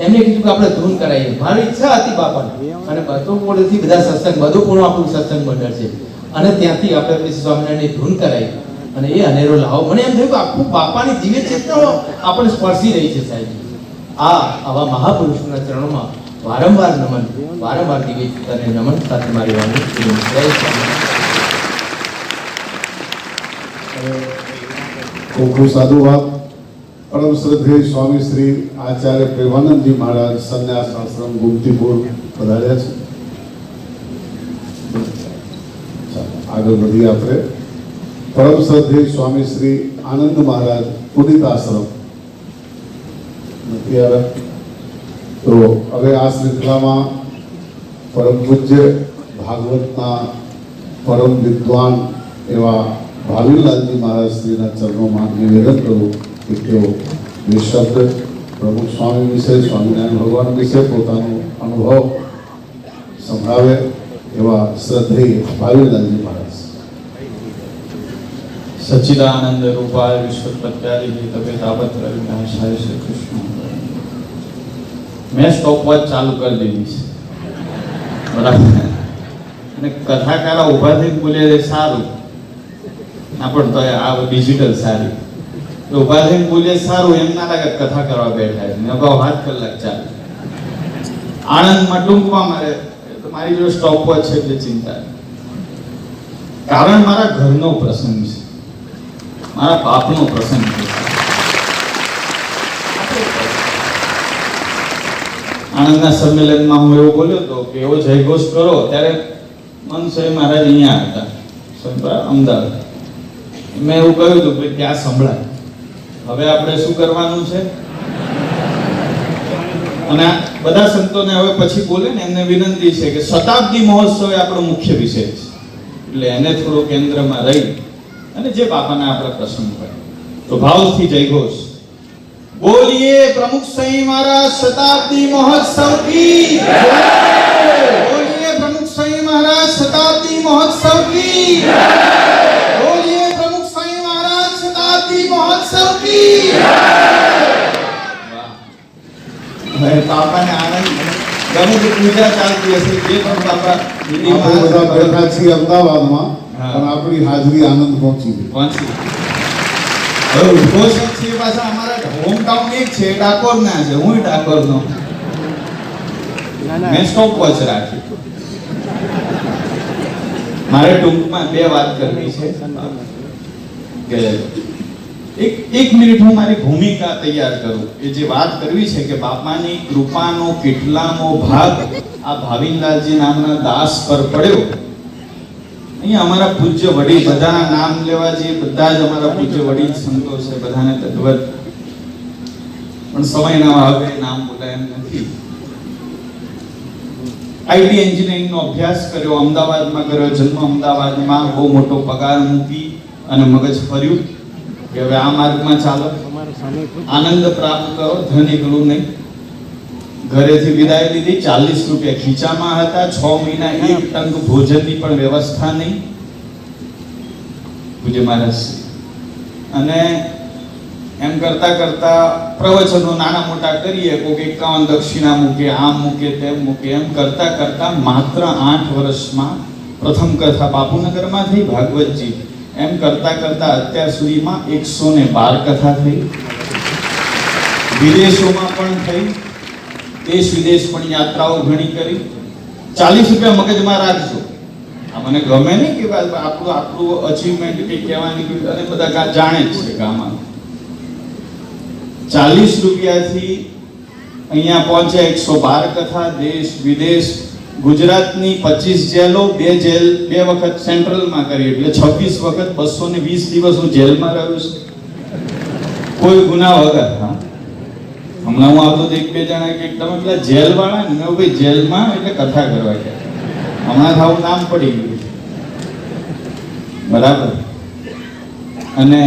એમને કીધું કે આપણે ધૂન કરાવીએ. મારી ઈચ્છા હતી બાપાની. અને બધું બધા સત્સંગ, બધું પૂર્ણ આપણું સત્સંગ મંડળ છે અને ત્યાંથી આપણે પછી સ્વામિનારાયણની ધૂન કરાવી અને એ અનેરો લાવો. મને એમ થયું કે આખું બાપાની દિવ્ય ચેતનાઓ આપણને સ્પર્શી રહી છે સાહેબ. આવા મહાપુરુષોના ચરણોમાં વારંવાર નમન, વારંવાર દિવ્ય ચેતનાને નમન સાથે મારી વાણી. ખૂબ ખૂબ સાધુવાદ. પરમ શ્રદ્ધેય સ્વામી શ્રી આચાર્ય પ્રેમાનંદજી મહારાજ સંન્યાસ આશ્રમ ગુમતીપુર પધાર્યા છે. આગળ વધીએ આપણે. પરમ શ્રદ્ધેય સ્વામી શ્રી આનંદ મહારાજ પુનિત આશ્રમ નથી આવ્યા. તો હવે આ શ્રૃંખલામાં પરમ પૂજ્ય ભાગવતના પરમ વિદ્વાન એવા ભાવિનલાલજી મહારાજ શ્રીના ચરણોમાં નિવેદન કરું કે તેઓ બે શબ્દ પ્રમુખ સ્વામી વિશે, સ્વામિનારાયણ ભગવાન વિશે પોતાનો અનુભવ સંભળાવે એવા શ્રદ્ધેય ભાવિનલાલજી મહારાજ. સચ્ચિદાનંદ રૂપાય વિશ્વોત્પત્યાદિ હેતવે તાપત્ર વિનાશાય શ્રી કૃષ્ણ. મેં સ્ટોપવોચ ચાલુ કરી દીધી છે, બરાબર. અને કથાકારો ઊભા થઈને બોલે સારું, ના પણ તો આ ડિજિટલ સારી તો ઊભા થઈને બોલે સારું એમ ના લાગે કથા કરવા બેઠા છે. મેં કહું 7 કલાક ચાલે. આણંદમાં ટૂંકમાં મારી જો સ્ટોપવોચ છે એટલે ચિંતા. કારણ મારા ઘરનો પ્રસંગ છે, મારા બાપનો પ્રસંગ છે. આણંદના સંમેલનમાં હું એવું બોલ્યો હતો કે એવો જયઘોષ કરો ત્યારે મનસોઈ મહારાજ અહીંયા હતા અમદાવાદ. મેં એવું કહ્યું હતું કે ત્યાં સંભળાય. હવે આપણે શું કરવાનું છે? અને બધા સંતોને હવે પછી બોલે ને એમને વિનંતી છે કે શતાબ્દી મહોત્સવ એ આપણો મુખ્ય વિષય છે, એટલે એને થોડો કેન્દ્રમાં રહી અને જે બાપાના આપણે પ્રસંગ હોય તો ભાવથી જયઘોષ બોલીએ પ્રમુખ સ્વામી મહારાજ શતાબ્દી મહોત્સવ કી જય. બોલીએ પ્રમુખ સ્વામી મહારાજ શતાબ્દી મહોત્સવ કી જય. બોલીએ પ્રમુખ સ્વામી મહારાજ શતાબ્દી મહોત્સવ કી જય. વાહ. બાપાને આનંદ ગમે તે પૂજા ચાલતી હશે, જે પણ બાપા આપણે બધા બેઠા છીએ અમદાવાદમાં, પણ આપણી હાજરી આનંદ પહોંચી પાછા અમારા હોમટાઉન એક છે, ડાકોરના છે, હું ડાકોરનો. મેં સ્ટોપવોચ રાખી. મારે ટૂંકમાં 2 વાત કરવી છે કે એક મિનિટ હું મારી ભૂમિકા તૈયાર કરું. એ જે વાત કરવી છે કે બાપાની કૃપાનો કેટલામો ભાગ આ ભાવિનલાલજી નામના દાસ પર પડ્યો. અહીંયા અમારા પૂજ્ય વડીલ, બધાના નામ લેવા જઈએ, બધા જ અમારા પૂજ્ય વડીલ સંતો છે, બધાને તદ્વત, પણ સમયના અભાવે નામ બોલાય એમ નથી. આઈટી એન્જિનિયરિંગનો અભ્યાસ કર્યો, અમદાવાદમાં કર્યો, જન્મ અમદાવાદમાં, બહુ મોટો પગાર મૂકી અને મગજ ફર્યું કે હવે આ માર્ગમાં ચાલો, આનંદ પ્રાપ્ત કરો, ધન એકલું નહીં, ઘરેથી વિદાય લીધી, 40 રૂપિયા ખીચામાં હતા, 6 મહિના એક ટંક ભોજનની પણ વ્યવસ્થા નહીં. પૂજ્ય મહારાજ અને એમ કરતા કરતા પ્રવચનો નાના મોટા કરીએ, કોઈક 51 દક્ષિણા મૂકે, આમ મૂકે, તેમ મૂકે, એમ કરતા કરતા માત્ર 8 વર્ષમાં પ્રથમ કથા બાપુનગરમાં થઈ, ભાગવતજી. એમ કરતા કરતા અત્યાર સુધીમાં 112 કથા થઈ, વિદેશોમાં પણ થઈ, દેશ વિદેશ પણ યાત્રાઓ ઘણી કરી. 40 રૂપિયા મગજમાં રાખજો. આ મને ગમે નહીં કે આપણું અચીવમેન્ટ કઈ કહેવાની, અને બધા જાણે જ છે ગામમાં. 40 રૂપિયાથી અહીંયા પહોંચ્યા, 112 કથા, દેશ વિદેશ, ગુજરાતની 25 જેલો, 2 જેલ 2 વખત સેન્ટ્રલમાં કરી, એટલે 26 વખત 220 દિવસ હું જેલમાં રહ્યો છું, કોઈ ગુના વગર. હા, હમણાં હું આવતો તો 1-2 જણા કે તમે પેલા જેલ વાળા ને, મેં ભાઈ જેલમાં એટલે કથા કરવા ગયા, હમણાં થાવું નામ પડી ગયું, બરાબર. અને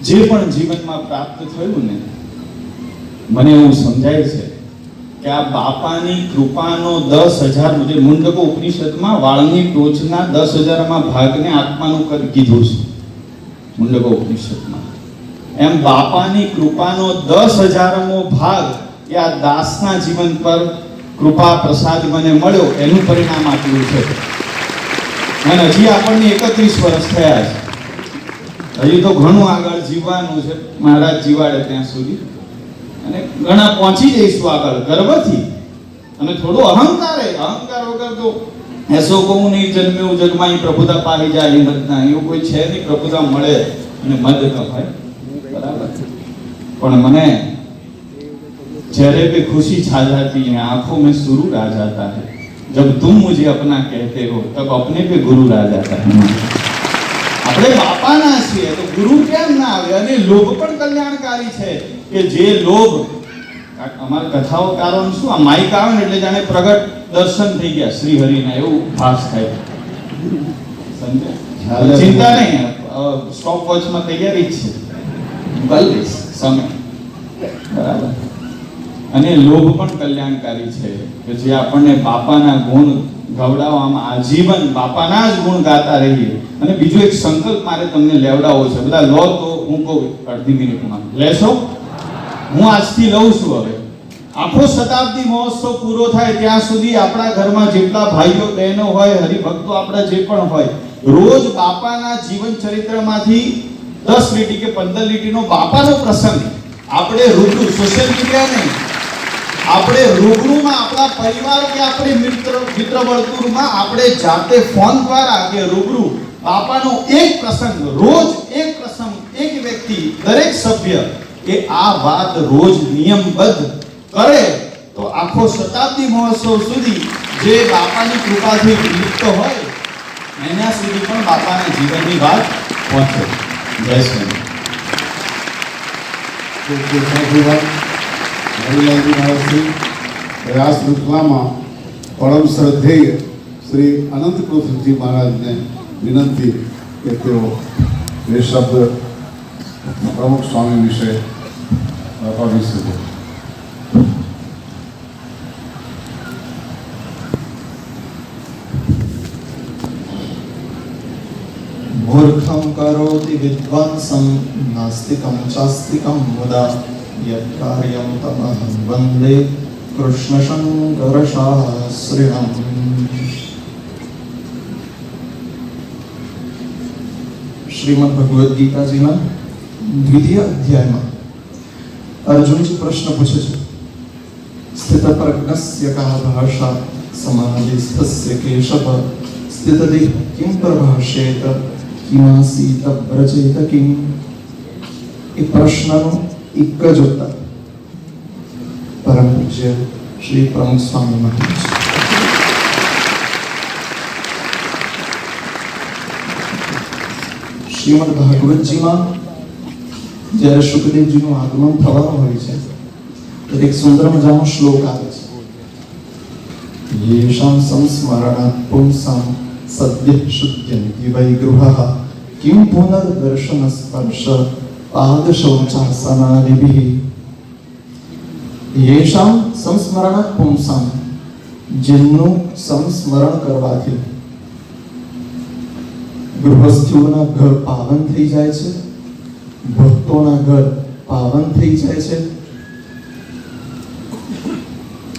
જે પણ જીવનમાં પ્રાપ્ત થયું ને, મને એવું સમજાય છે કે આ બાપાની કૃપાનો 10,000, જે મુંડકો ઉપનિષદમાં વાળની ટોચના 10,000માં ભાગને આત્માનું કીધું છે, મુંડકો ઉપનિષદમાં. એમ બાપાની કૃપાનો 10,000મો ભાગ એ આ દાસના જીવન પર કૃપા પ્રસાદ મને મળ્યો, એનું પરિણામ આપ્યું છે. અને હજી આપણને 31 વર્ષ થયા છે, હજી તો ઘણું આગળ જીવવાનું છે, મહારાજ જીવાડે ત્યાં સુધી, અને ઘણા પહોંચી જઈશું આગળ ગર્વથી. અને થોડો અહંકાર વગર તો એસો કહું નહીં જન્મ્યું જગમાં પ્રભુતા પાહી જાય હિંમતના, એવું કોઈ છે નહીં. પ્રભુતા મળે અને મદ ન હોય, બરાબર. પણ મને જ્યારે भी खुशी छा जाती है, आंखों में सुरूर आ जाता है, जब तुम मुझे अपना कहते हो तब अपने पे गुरूर आ जाता है. આપણે બાપાના છીએ તો ગુરુ કેમ ના આવે? અને લોભ પણ કલ્યાણકારી છે, કે જે લોભ, અમાર કથાઓકારોનું શું, આ માઈક આવે ને એટલે જાણે પ્રગટ દર્શન થઈ ગયા શ્રી હરિના, એવું ભાસ થાય. સમજ્યા? ચિંતા નહીં, સ્ટોપ વોચમાં તૈયારી જ છે, બસ સમય, બરાબર. અને લોભ પણ કલ્યાણકારી છે, કે જે આપણને બાપાના ગુણ ગવડાવવામાં, આજીવન બાપાના જ ગુણ ગાતા રહીએ. અને બીજો એક સંકલ્પ મારે તમને લેવડાવવો છે, બધા લો તો હું કહું અડધી મિનિટમાં લેશો? હું આજથી લઉં છું. હવે આખો શતાબ્દી મહોત્સવ પૂરો થાય ત્યાં સુધી આપણા ઘરમાં જેટલા ભાઈઓ બહેનો હોય, હરિભક્તો આપણા જે પણ હોય, રોજ બાપાના જીવન ચરિત્રમાંથી 10 લીટી કે 15 લીટીનો બાપાનો પ્રસંગ આપણે રૂબરૂ, સોશિયલ મીડિયા નહીં, આપણે રૂબરૂમાં આપણા પરિવાર કે આપણે મિત્ર વર્તુળમાં આપણે જાતે ફોન દ્વારા કે રૂબરૂ બાપાનો એક પ્રસંગ, રોજ એક પ્રસંગ, એક વ્યક્તિ, દરેક સભ્ય એ આ વાત રોજ નિયમબદ્ધ કરે તો આખો શતાબ્દી મહોત્સવ સુધી જે બાપાની કૃપાથી લિપ્ત હોય એના સુધી પણ બાપાના જીવનની વાત પહોંચે. જય શ્રી હરિલાલજી મહારાજશ્રી પ્રયાસ વૃત્તમાં પરમ શ્રદ્ધેય શ્રી અનંત કૃષ્ણજી મહારાજને વિનંતી કે તેઓ બે શબ્દ પ્રમુખ સ્વામી વિશે વાપરી શકે. मूर्खं करोति विद्वांसं नास्तिकं चास्तिकं मुदा यत्कार्यं तमहं वन्दे कृष्णशङ्करशास्त्रिणम्. श्रीमद् भगवद गीता जी ना 2ય અધ્યાયમાં અર્જુનજી પ્રશ્ન પૂછે છે, સ્થિતપ્રજ્ઞસ્ય કા ભાષા સમાધિસ્થસ્ય કેશવ સ્થિતદેહ કિમ પ્રભાષેત કિમાસીત વ્રજેત કિમ. એ પ્રશ્નનો એક જ ઉત્તર પરમ પૂજ્ય શ્રી પ્રમુખ સ્વામી મહારાજ. શ્રીમદ ભાગવતજીમાં જ્યારે શુકદેવજીનું આગમન થવાનું હોય છે ત્યારે એક સુંદર મજાનો શ્લોક આવે છે, येषां संस्मरणात् पुंसां सद्यः शुद्ध्यन्ति वै गृहः किं पुनर्दर्शनस्पर्श पादशौचासनादिभिः. યેષામ સંસ્મરણાત પુંસામ, જેમનું સંસ્મરણ કરવાથી ગૃહસ્થીઓના ઘર પાવન થઈ જાય છે, ભક્તોના ઘર પાવન થઈ જાય છે.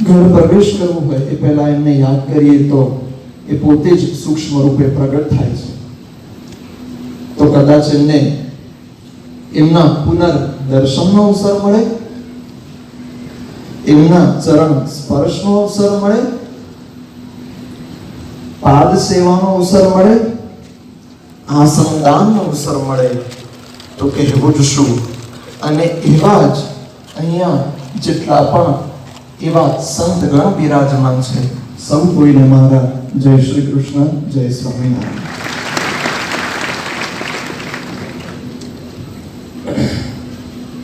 ઘર પ્રવેશ કરવો હોય એ પહેલા એમને યાદ કરીએ તો એ પોતે જ સૂક્ષ્મ રૂપે પ્રગટ થાય છે. તો કદાચ એમને એમના પુનર્દર્શનનો અવસર મળે, એમના ચરણ સ્પર્શનો અવસર મળે, પાદ સેવાનો અવસર મળે, આસનદાનનો અવસર મળે તો કહેવું જ શું. અને એવા જ અહીંયા જેટલા પણ એવા સંતગણ બિરાજમાન છે, સૌ કોઈને મારા જય શ્રી કૃષ્ણ, જય સ્વામિનારાયણ.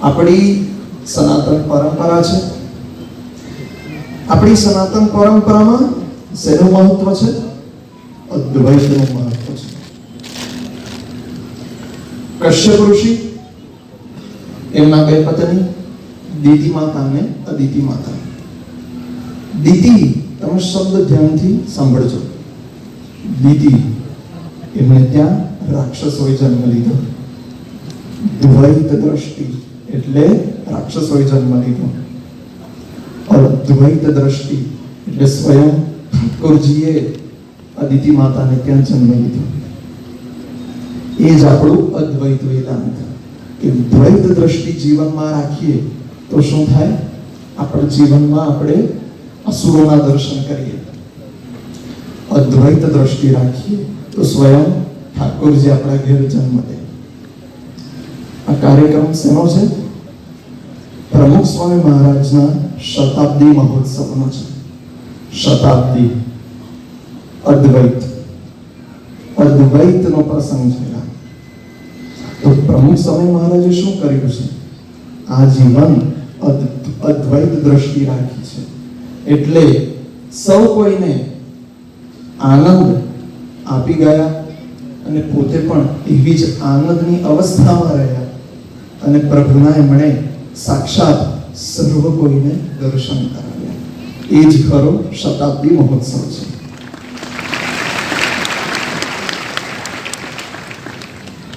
આપણી સનાતન પરંપરા છે. આપણી સનાતન પરંપરામાં શેનું મહત્વ છે? અદ્વૈતનું મહત્વ છે. કશ્યપ ઋષિ, એમના બે પત્ની દીતિ માતા અને અદિતિ માતા. દીતિ, તમે શબ્દ ધ્યાનથી સાંભળજો. દીતિ, એમને ત્યાં રાક્ષસોએ જન્મ લીધો. દ્વૈત દ્રષ્ટિ એટલે રાક્ષસોએ જન્મ લીધો. અદ્વૈત દ્રષ્ટિ એટલે સ્વયં ઠાકોરજીએ અદિતિ માતાને ત્યાં જન્મ લીધો. એ જ આપણું અદ્વૈત વેદાંત. કે દ્વૈત દ્રષ્ટિ જીવનમાં રાખીએ તો શું થાય? આપણા જીવનમાં આપણે અસુરોના દર્શન કરીએ. અદ્વૈત દ્રષ્ટિ રાખીએ તો સ્વયં ઠાકોરજી આપણા ઘેર જન્મ દે. આ કાર્યક્રમ શેનો છે? પ્રમુખ સ્વામી મહારાજના શતાબ્દી મહોત્સવનો છે. શતાબ્દી, અદ્વૈત, અદ્વૈતનો પ્રસંગ છે. તો પ્રમુખ સ્વામી મહારાજે શું કર્યું છે? આ જીવન અદ્વૈત દ્રષ્ટિ રાખી છે. એટલે સૌ કોઈને આનંદ આપી ગયા અને પોતે પણ એવી જ આનંદની અવસ્થામાં રહ્યા અને પ્રભુના એમણે સાક્ષાત સર્વ કોઈને દર્શન કરાવ્યા. એ જ ખરો શતાબ્દી મહોત્સવ છે.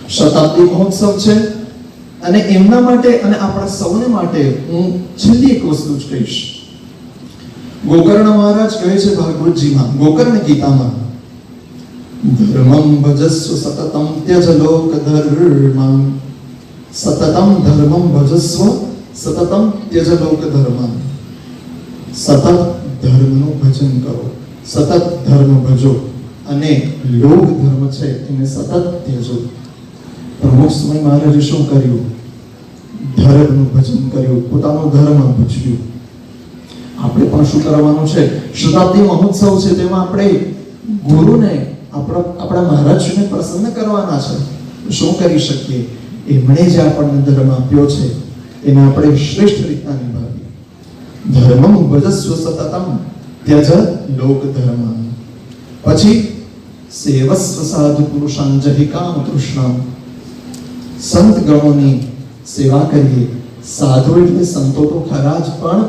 શતાબ્દી મહોત્સવ છે અને એમના માટે અને આપણા સૌને માટે હું છેલ્લી એક વસ્તુ જ કહીશ. ગોકર્ણ મહારાજ કહે છે ભાગવતજીમાં, ગોકર્ણ ગીતામાં, ધર્મં ભજસ્વ સતતમ ત્યજ લોક ધર્મં, સતતમ ધર્મં ભજસ્વ સતતમ ત્યજ લોક ધર્મં. સતત ધર્મનું ભજન કરો, સતત ધર્મ ભજો અને લોક ધર્મ છે એને સતત ત્યજો. પ્રમુખ સ્વામી મહારાજે શું કર્યું? ધર્મનું ભજન કર્યું, પોતાનો ધર્મ ભજવ્યું. આપણે પણ શું કરવાનું છે? શતાબ્દી મહોત્સવ છે તેમાં આપણે ગુરુને, આપણા મહારાજને પ્રસન્ન કરવાના છે. શું કરી શકીએ? એમણે જે આપણને ધર્મ આપ્યો છે એને આપણે શ્રેષ્ઠ રીતના નિભાવીએ. ધર્મં ભજસ્વ સતતમ ત્યજ લોક ધર્મ. પછી સેવસ્વ સાધુ પુરુષાં જહિકામ તૃષ્ણામ. સંત ગણોની સેવા કરીએ. સાધુ એટલે સંતો તો ખરા જ, પણ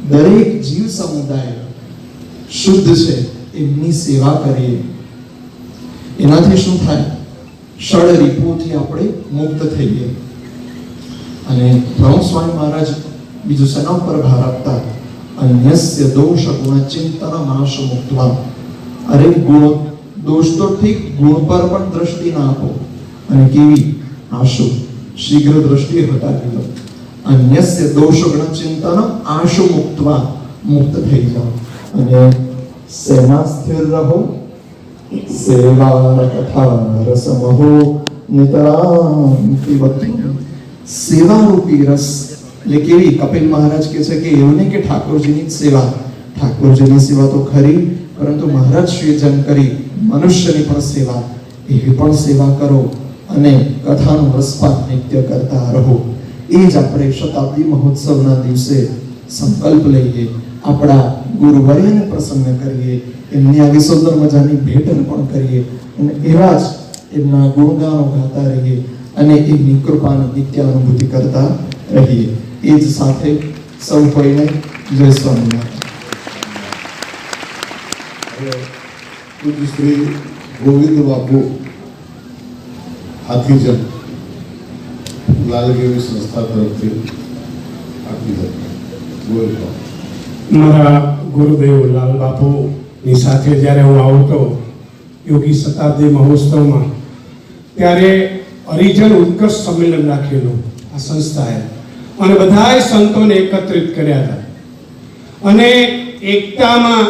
દરેક જીવ સમુદાય શુદ્ધ છે એમની સેવા કરીએ. એનાથી શું થાય? ષડ રીપોથી આપણે મુક્ત થઈએ. અને પ્રમુખ સ્વામી મહારાજ બીજું શેના ઉપર ભાર આપતા? અન્યસ્ય દોષ ગુણ ચિંતન નાશ મુક્તવા. અરે ગુણ દોષ તો ઠીક, ગુણ પર પણ દ્રષ્ટિ ના આપો. અને કેવી? આશુ, શીઘ્ર દ્રષ્ટિ હટાવી લો. અન્યસ્ય દોષ ગુણ ચિંતન આશુ મુક્તવા, મુક્ત થઈ જાઓ. અને સેના સ્થિર રહો, સેવા કથા રસમહો નિતરામ પીબતું. સેવા રૂપી રસ એટલે કેવી? કપિલ મહારાજ કહે છે કે એવું નહીં કે ઠાકોરજીની જ સેવા, ઠાકોરજીની સેવા તો ખરી, પરંતુ મહારાજ શ્રીએ જેમ કરી મનુષ્યની પણ સેવા, એવી પણ સેવા કરો અને કથાનું રસપાત નિત્ય કરતા રહો. એ જ આપણે શતાબ્દી મહોત્સવના દિવસે સંકલ્પ લઈએ. આપણા ગુરુવર્યને પ્રસન્ન કરીએ, એમની આવી સુંદર મજાની ભેટ પણ કરીએ અને એવા જ એમના ગુણગાનો ગાતા રહીએ અને એમની કૃપાની નિત્ય અનુભૂતિ કરતા રહીએ. એ જ સાથે સૌ કોઈને જય સ્વામિનારાયણ. પૂજ્ય શ્રી ગોવિંદ બાપુ હાથીજન લાલગીરી સંસ્થા તરફથી હાથીજન ગોવિંદ બાપુ. મારા ગુરુદેવ લાલ બાપુની સાથે જ્યારે હું આવતો યોગી શતાબ્દી મહોત્સવમાં, ત્યારે હરિજન ઉત્કર્ષ સંમેલન રાખેલું આ સંસ્થાએ, અને બધાય સંતોને એકત્રિત કર્યા હતા, અને એકતામાં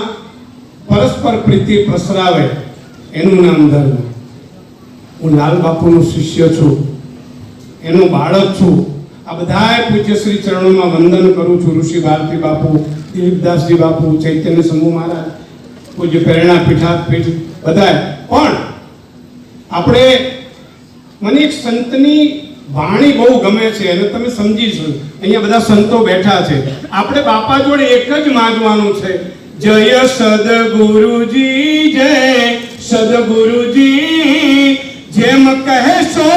પરસ્પર પ્રીતિ પ્રસરાવે એનું નામ ધર્મ. હું લાલ બાપુનો શિષ્ય છું, એનું બાળક છું. આ બધાય પૂજ્ય શ્રી ચરણોમાં વંદન કરું છું. ઋષિ ભારતી બાપુ, દિલીપદાસજી બાપુ, ચૈતન્ય સમૂહ મહારાજ, પૂજ્ય પ્રેરણા પીઠ બધાય. પણ આપણે, મને એક સંતની વાણી બહુ ગમે છે, અને તમે સમજીશું. અહીંયા બધા સંતો બેઠા છે. આપણે બાપા જોડે એક જ માંગવાનું છે, જય સદગુરુજી, જય સદગુરુજી, જેમ કહેશો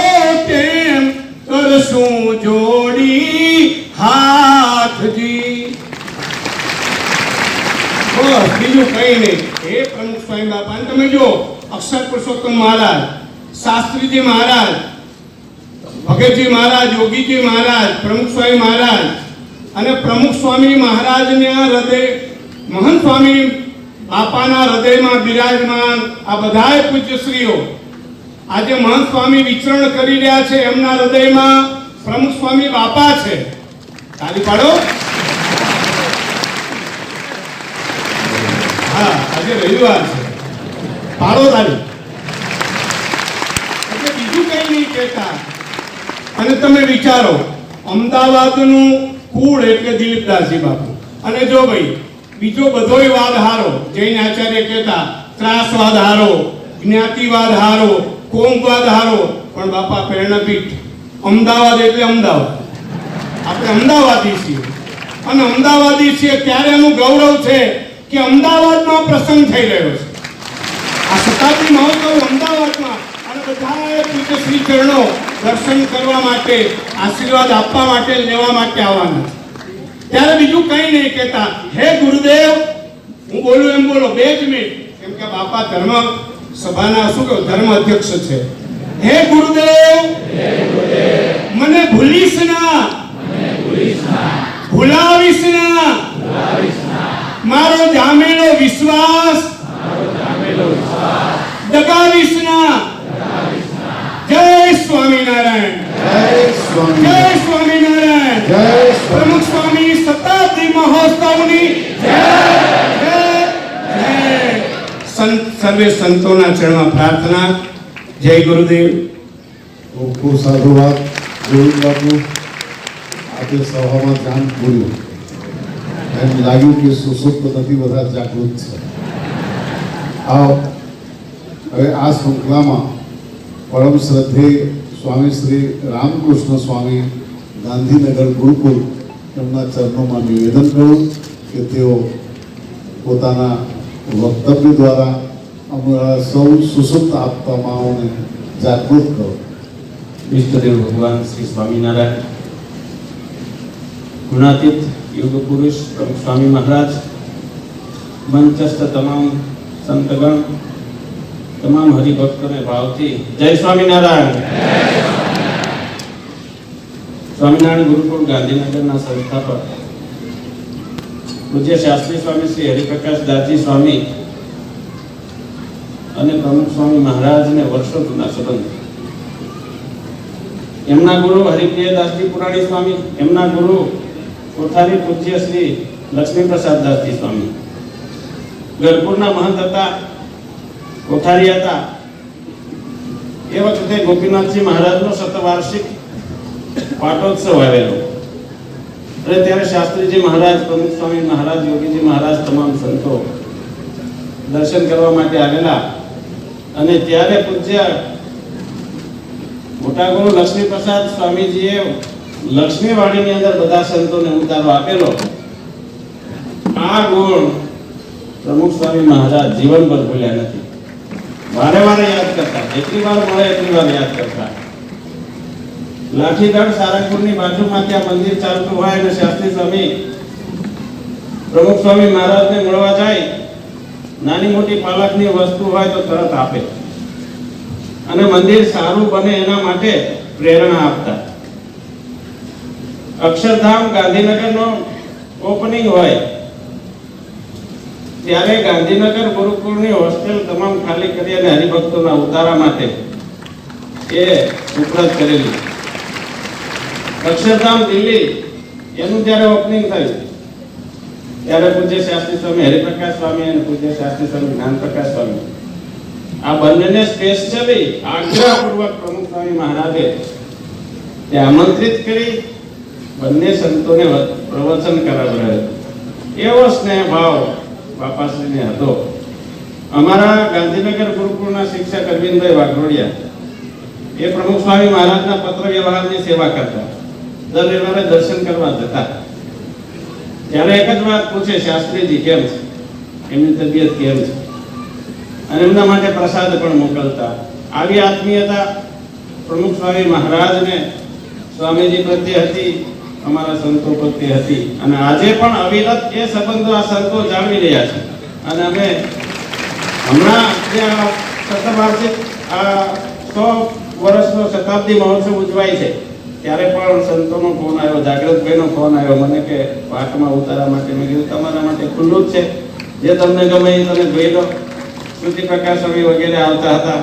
તેમ કરશું જોડી હાથજી. બસ, બીજું કઈ નહીં. હે પ્રમુખ સ્વામી બાપા, અને તમે જો અક્ષર પુરુષોત્તમ મહારાજ, શાસ્ત્રીજી મહારાજ, ભગતજી મહારાજ, યોગીજી મહારાજ, પ્રમુખ સ્વામી મહારાજ, અને પ્રમુખ સ્વામી મહારાજના હૃદય, મહંત સ્વામી બાપાના હૃદયમાં બિરાજમાન આ બધાય પૂજ્યશ્રીઓ આજે મહંત સ્વામી વિચરણ કરી રહ્યા છે. એમના હૃદયમાં પ્રમુખ સ્વામી બાપા છે. તાળી પાડો. હા, આજે રવિવાર છે, પાડો તાળી. એટલે બીજું કઈ નહીં કહેતા. અને તમે વિચારો, અમદાવાદનું કુળ એટલે દિલીપદાસજી બાપુ. અને જો ભાઈ બીજો બધોય વાદ હારો, જૈન આચાર્ય કહેતા ત્રાસવાદ હારો, જ્ઞાતિવાદ હારો, કોમવાદ હારો, પણ બાપા પ્રેરણાપીઠ. અમદાવાદ એટલે અમદાવાદ. આપણે અમદાવાદી છીએ, અને અમદાવાદી છીએ ત્યારે એનું ગૌરવ છે કે અમદાવાદમાં પ્રસંગ થઈ રહ્યો છે. આ શતાબ્દી મહોત્સવ અમદાવાદમાં, અને બધાએ પૂજ્ય શ્રી ચરણો દર્શન કરવા માટે, આશીર્વાદ આપવા માટે, લેવા માટે આવવાના છે. ત્યારે બીજું કઈ નહીં કહેતા. હે ગુરુદેવ, હું બોલું એમ બોલો, 2 જ મિનિટ, કેમ કે બાપા ધર્મ સભાના શું કહો ધર્મ અધ્યક્ષ છે. હે ગુરુદેવ, મને ભૂલીશ ના, ભૂલાવીશ ના, મારો જામેલો વિશ્વાસ દગાવીશ ના. જય સ્વામિનારાયણ, જય સ્વામિનારાયણ, પ્રમુખ સ્વામી શતાબ્દી મહોત્સવની જય. સર્વે સંતોના ચરણમાં પ્રાર્થના. જય ગુરુદેવ. ખૂબ ખૂબ સાધુવાદ ગોવિંદ બાપુ. આજે સભામાં ધ્યાન પૂર્યું, એમ લાગ્યું કે સુસુપ્ત નથી, બધા જાગૃત છે. હવે આ શૃંખલામાં પરમ શ્રદ્ધેય સ્વામી શ્રી રામકૃષ્ણ સ્વામી ગાંધીનગર ગુરુકુલ એમના ચરણોમાં નિવેદન કરું કે તેઓ પોતાના વક્તવ્ય દ્વારા અમારા સૌ સુસુપ્ત આત્માઓને જાગૃત કરો. ઈષ્ટદેવ ભગવાન શ્રી સ્વામિનારાયણ, ગુણાતીત યુગ પુરુષ પ્રમુખ સ્વામી મહારાજ, મંચસ્થ તમામ સંતગણ, તમામ હરિભક્તોને ભાવથી જય સ્વામિનારાયણ. સ્વામિનારાયણ ગુરુકુળ ગાંધીનગરના સંસ્થાપક પૂજ્ય શાસ્ત્રી સ્વામી શ્રી હરિપ્રકાશ દાસજી સ્વામી અને પ્રમુખ સ્વામી મહારાજને વર્ષો જૂના સંબંધ. એમના ગુરુ હરિપ્રિયદાસજી પુરાણી સ્વામી, એમના ગુરુ કોઠારી પૂજ્ય શ્રી લક્ષ્મી પ્રસાદ દાસજી સ્વામી ગરપુરના મહંત હતા, કોઠારી હતા. એ વખતે ગોપીનાથજી મહારાજનો શતવાર્ષિક પાટોત્સવ આવેલો, અને ત્યારે શાસ્ત્રીજી મહારાજ, પ્રમુખ સ્વામી મહારાજ, યોગીજી મહારાજ, તમામ સંતો દર્શન કરવા માટે આવેલા. અને ત્યારે પૂજ્ય મોટા ગુરુ લક્ષ્મી પ્રસાદ સ્વામીજીએ લક્ષ્મીવાડીની અંદર બધા સંતોને ઉતારો આપેલો. આ ગુણ પ્રમુખ સ્વામી મહારાજ જીવનભર ભૂલ્યા નથી. વારે વારે યાદ કરતા, જેટલી વાર મળે એટલી વાર યાદ કરતા. લાઠીગઢ સારંગપુરની બાજુમાં ત્યાં મંદિર ચાલતું હોય અને શાસ્ત્રી સ્વામી પ્રમુખ સ્વામી મહારાજને મળવા જાય, નાની મોટી પાલકની વસ્તુ હોય તો તરત આપે અને મંદિર સારું બને એના માટે પ્રેરણા આપતા. અક્ષરધામ ગાંધીનગરનો ઓપનિંગ હોય ત્યારે ગાંધીનગર ગુરુકુળની હોસ્ટેલ તમામ ખાલી કરી અને હરિભક્તોના ઉતારા માટે એ ઉપલબ્ધ કરેલી. અક્ષરધામ દિલ્હી એનું જ્યારે ઓપનિંગ થયું ત્યારે પૂજ્ય શાસ્ત્રી સ્વામી હરિપ્રકાશ સ્વામી અને પૂજ્ય શાસ્ત્રી સ્વામી જ્ઞાનપ્રકાશ સ્વામી આ બંનેને સ્પેશિયલી આગ્રહપૂર્વક પ્રમુખ સ્વામી મહારાજે ત્યાં આમંત્રિત કરી બંને સંતોને પ્રવચન કરાવડાવ્યું. એવો સ્નેહ ભાવ બાપાશ્રીને હતો. અમારા ગાંધીનગર ગુરુકુળના શિક્ષક અરવિંદભાઈ વાઘરોડિયા એ પ્રમુખ સ્વામી મહારાજના પત્ર વ્યવહારની સેવા કરતા. દર રવિવારે દર્શન કરવા જતા. ત્યારે એક જ વાત પૂછે, શાસ્ત્રીજી કેમ છે, એમની તબિયત કેમ છે, અને એમના માટે પ્રસાદ પણ મોકલતા. આવી આત્મીયતા પ્રમુખ સ્વામી મહારાજને સ્વામીજી પ્રત્યે હતી, અમારા સંતો પ્રત્યે હતી, અને આજે પણ અવિરત એ સંબંધો આ સંતો જાળવી રહ્યા છે. અને અમે હમણાં જે શતવાર્ષિક આ 100 વર્ષનો શતાબ્દી મહોત્સવ ઉજવાય છે ત્યારે પણ સંતોનો ફોન આવ્યો, જાગૃતભાઈનો ફોન આવ્યો મને કે પાઠમાં ઉતારા માટે. મેં કીધું તમારા માટે ખુલ્લું જ છે, જે તમને ગમે એ તમે જોઈ લો. શ્રુતિ પ્રકાશ સ્વામી વગેરે આવતા હતા.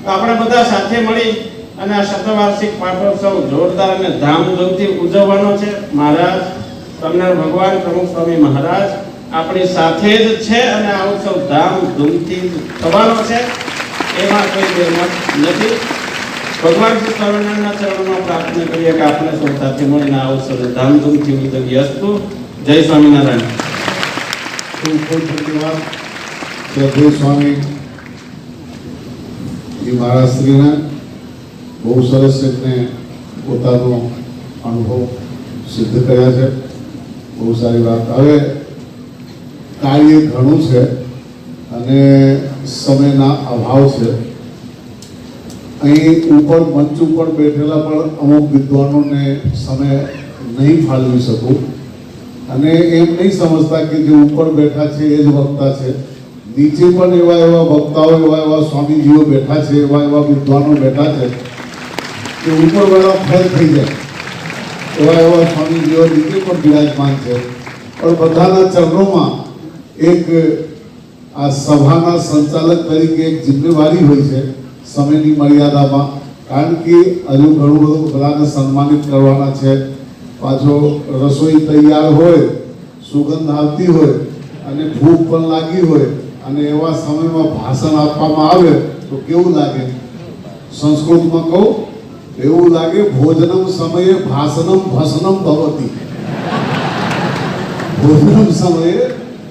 તો આપણે બધા સાથે મળી અને આ શતવાર્ષિક પાઠોત્સવ જોરદાર અને ધામધૂમથી ઉજવવાનો છે. મહારાજ સ્વામિનારાયણ ભગવાન પ્રમુખ સ્વામી મહારાજ આપણી સાથે જ છે અને આ ઉત્સવ ધામધૂમથી થવાનો છે, એમાં કોઈ બેમત નથી. ભગવાન શ્રી સ્વામિનારાયણના ચરણોમાં પ્રાર્થના કરીએ કે આપણે સૌ સાથે મળીને આ ઉત્સવ ધામધૂમથી ઉજવીએ. અસ્તુ. જય સ્વામિનારાયણ. ખૂબ ખૂબ ધન્યવાદ શ્રદ્ધેય સ્વામી મહારાજશ્રીને. બહુ સરસ એમને પોતાનો અનુભવ સિદ્ધ કર્યા છે. બહુ સારી વાત. હવે કાર્ય ઘણું છે અને સમયના અભાવ છે. અહીં ઉપર મંચ ઉપર બેઠેલા પણ અમુક વિદ્વાનોને સમય નહીં ફાળવી શકું અને એમ નહીં સમજતા કે જે ઉપર બેઠા છે એ જ વક્તા છે. નીચે પણ એવા વક્તાઓ, એવા સ્વામીજીઓ બેઠા છે, એવા વિદ્વાનો બેઠા છે કે ઉપરવાળા ફેલ થઈ જાય. એવા સ્વામીજીઓ નીચે પણ બિરાજમાન છે. પણ બધાના ચરણોમાં એક આ સભાના સંચાલક તરીકે એક જિમ્મેવારી હોય છે સમયની મર્યાદામાં. કારણ કે હજુ ઘણું બધું બધાને સન્માનિત કરવાના છે. પાછો રસોઈ તૈયાર હોય, સુગંધ આવતી હોય અને ભૂખ પણ લાગી હોય અને એવા સમયમાં ભાષણ આપવામાં આવે તો કેવું લાગે? સંસ્કૃતમાં કહું એવું લાગે, ભોજનમ સમયે ભાષણમ ભસનમ ભવતી. ભોજનમ સમયે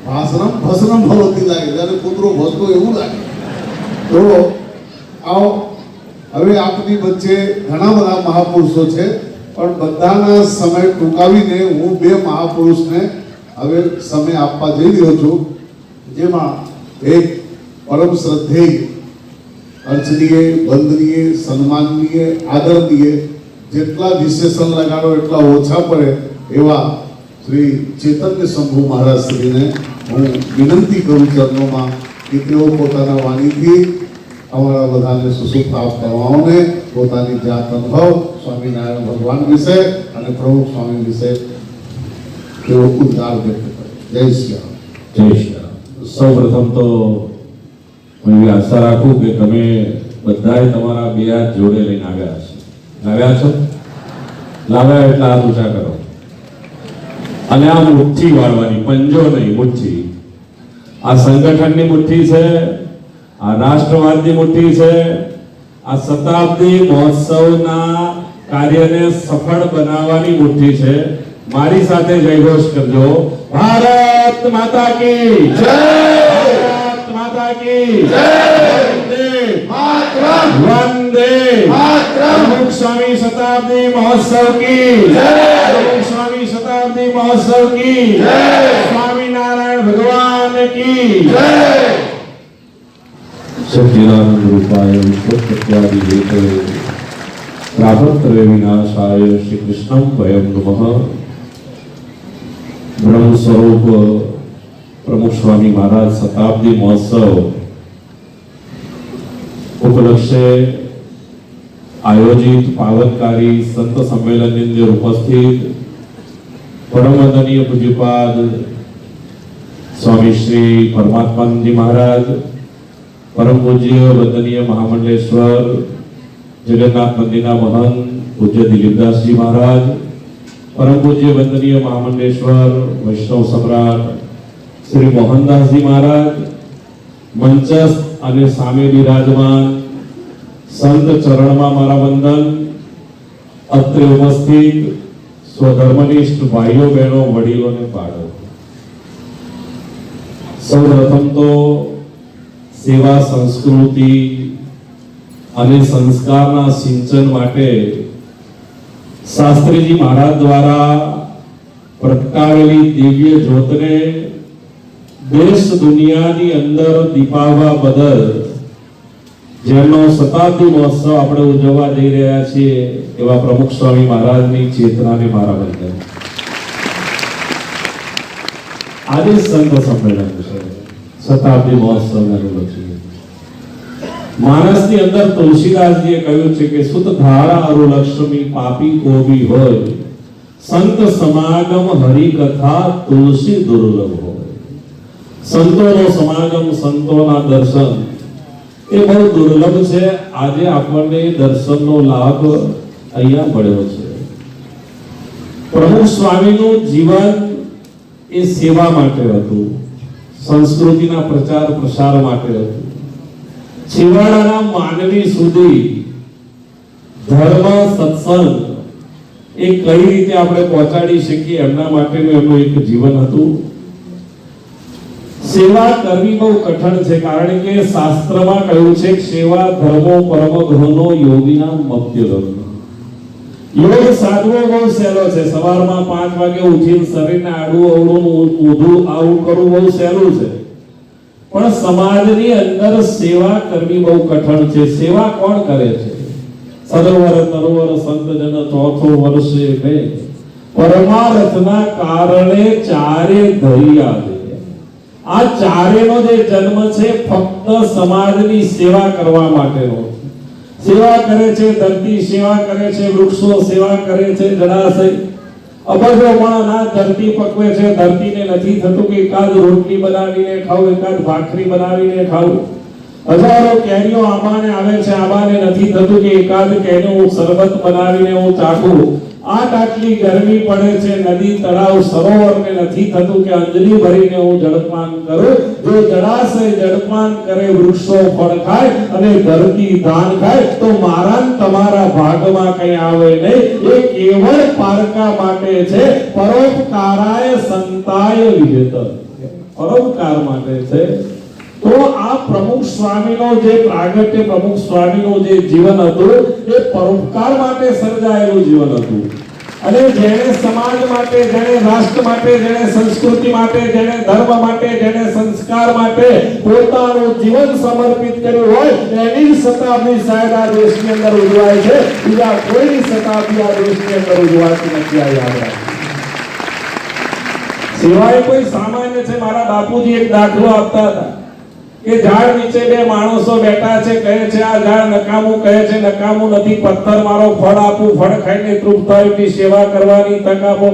ભાષણમ ભસનમ ભવતી લાગે, જ્યારે કૂતરો ભસતો એવું લાગે. તો આવો, હવે આપની વચ્ચે ઘણા બધા મહાપુરુષો છે પણ બધાના સમય ટૂંકાવીને હું બે મહાપુરુષને હવે સમય આપવા જઈ રહ્યો છું. જેમાં એક પરમ શ્રદ્ધેય, અર્ચનીય, વંદનીય, સન્માનનીય, આદરણીય, જેટલા વિશેષણ લગાડો એટલા ઓછા પડે એવા શ્રી ચૈતન્ય શંભુ મહારાજ શ્રીને હું વિનંતી કરું ચરણોમાં કે તેઓ પોતાના વાણીથી અમારા બધાને સુસુપ્ત કરવાઓને પોતાની જાત અનુભવ સ્વામિનારાયણ ભગવાન વિશે અને પ્રમુખ સ્વામી વિશે તેઓ ઉદ્ગાર વ્યક્ત કરે. જય શ્રી રામ. જય શ્રી રામ. સૌ પ્રથમ તો હું એવી આશા રાખું કે તમે બધાએ તમારા બે હાથ જોડે લઈને આવ્યા છો. લાવ્યા છો? લાવ્યા એટલે હાથ ઊંચા કરો અને આ મુઠ્ઠી વાળવાની, પંજો નહીં, મુઠ્ઠી. આ સંગઠનની મુઠ્ઠી છે, આ રાષ્ટ્રવાદની મુઠ્ઠી છે, આ શતાબ્દી મહોત્સવના કાર્યને સફળ બનાવવાની મુઠ્ઠી છે. મારી સાથે જયઘોષ કરજો. ભારત માતા કી જય! ભારત માતા કી જય! વંદે માતરમ! વંદે માતરમ! પ્રમુખ સ્વામી શતાબ્દી મહોત્સવ કી જય! પ્રમુખ સ્વામી શતાબ્દી મહોત્સવ કી જય! સ્વામિનારાયણ ભગવાન કી જય! સચ્ચિદાનંદ રૂપાય વિશ્વસત્યાદિ हेतवे प्रापत्रय विनाशाय श्री कृष्णं वयं नमः. ब्रह्म स्वरूप પ્રમુખ સ્વામી મહારાજ શતાબ્દી મહોત્સવ ઉપલક્ષે આયોજિત પાવનકારી સંત સંમેલનની અંદર ઉપસ્થિત પરમ વંદનીય પૂજ્યપાદ સ્વામી શ્રી પરમાત્માનંદજી મહારાજ, પરમ પૂજ્ય વંદનીય મહામંડલેશ્વર જગન્નાથ મંદિરના મહંત પૂજ્ય દિલીપદાસજી મહારાજ, પરમ પૂજ્ય વંદનીય મહામંડલેશ્વર વૈષ્ણવ સમ્રાટ શ્રી મોહનદાસજી મહારાજ, મંચસ્થ અને સામે બિરાજમાન સંત ચરણમાં મારા વંદન, અત્રે ઉપસ્થિત સ્વધર્મનિષ્ઠ ભાઈઓ બહેનો વડીલો અને બાળકો, સૌપ્રથમ તો સેવા સંસ્કૃતિ અને સંસ્કારના સિંચન માટે શાસ્ત્રીજી મહારાજ દ્વારા પ્રગટાવેલી દિવ્ય જ્યોતને દેશ દુનિયાની અંદર દીપાવવા બદલ જેમનો શતાબ્દી મહોત્સવ આપણે ઉજવવા જઈ રહ્યા છીએ એવા પ્રમુખ સ્વામી મહારાજની ચેતનાને મારા વંદન. આજે સંત સંમેલન છે, શતાબ્દી મહોત્સવને અનુલક્ષીને માનસની અંદર તુલસીદાસજીએ કહ્યું છે કે સુત ધારા અરુલક્ષ્મી પાપી કોબી હોય, સંત સમાગમ હરિ કથા તુલસી દુર્લભ હોય. સંતોનો સમાગમ, સંતોના દર્શન એ બહુ દુર્લભ છે. આજે આપણને દર્શનનો લાભ અહીંયા મળ્યો છે. પ્રમુખ સ્વામીનું જીવન એ સેવા માટે હતું, સંસ્કૃતિના પ્રચાર પ્રસાર માટે હતું. છેવાડાના માનવી સુધી ધર્મ સત્સંગ એ કઈ રીતે આપણે પહોંચાડી શકીએ એમના માટેનું એમનું એક જીવન હતું. સેવા કરવી બહુ કઠણ છે, કારણ કે શાસ્ત્રમાં કહ્યું છે કે સેવા ધર્મો પરમ ગહનો યોગીના મધ્ય ગહનો. યોગ સાધવો બહુ સહેલો છે. સવારમાં 5 વાગે ઉઠીને શરીરને આડું અવળું ઊંધું આવું કરવું બહુ સહેલું છે, પણ સમાજની અંદર સેવા કરવી બહુ કઠણ છે. સેવા કોણ કરે છે? સરોવર તરોવર સંતજન ચોથો વર્ષે મેં પરમાર્થના કારણે ચારે ધૈર્યા દે. આ ચારેનો જે જન્મ છે ફક્ત સમાજની સેવા કરવા માટેનો. સેવા કરે છે ધરતી, સેવા કરે છે વૃક્ષો, સેવા કરે છે જળાશય. અબજો માણસ ધરતી પકવે છે, ધરતીને નથી થતું કે એકાદ રોટલી બનાવીને ખાવું, એકાદ ભાખરી બનાવીને ખાવું. હજારો કેરીઓ આંબાને આવે છે, આંબાને નથી થતું કે એકાદ કેરીનું શરબત બનાવીને હું ચાખું. આટલી ગરમી પડે છે, નદી તળાવ સરોવરને નથી થતું કે અંજલિ ભરીને હું જળપાન કરું. જો જળાશય જળપાન કરે, વૃક્ષો ફળ ખાય અને ધરતી ધાન ખાય, તો મારા તમારા ભાગમાં કઈ આવે નહીં. એ કેવળ પારકા માટે છે. પરોપકારાય સંતાય વિજેત, પરોપકાર માટે છે. તો આ પ્રમુખ સ્વામીનો જે પ્રાગટ્ય, પ્રમુખ સ્વામીનું જે જીવન હતું એ પરોપકાર માટે સર્જાયેલું જીવન હતું. અને જેણે સમાજ માટે, જેણે રાષ્ટ્ર માટે, જેણે સંસ્કૃતિ માટે, જેણે ધર્મ માટે, જેણે સંસ્કાર માટે પોતાનું જીવન સમર્પિત કર્યું હોય એની શતાબ્દી શાયદ આ દેશની અંદર ઉજવાય છે. બીજા કોઈની શતાબ્દી આ દેશની અંદર ઉજવાતી નથી. આ યાદ રાખો. સિવાય કોઈ સામાન્ય છે. મારા બાપુજી એક દાખલો આપતા હતા કે ઝાડ નીચે 2 માણસો બેઠા છે, કહે છે આ ઝાડ નકામું, કહે છે નકામું નથી, પથ્થર મારો, ફળ આપું, ફળ ખાઈને તૃપ્ત થાય એટલી સેવા કરવાની તક આપો.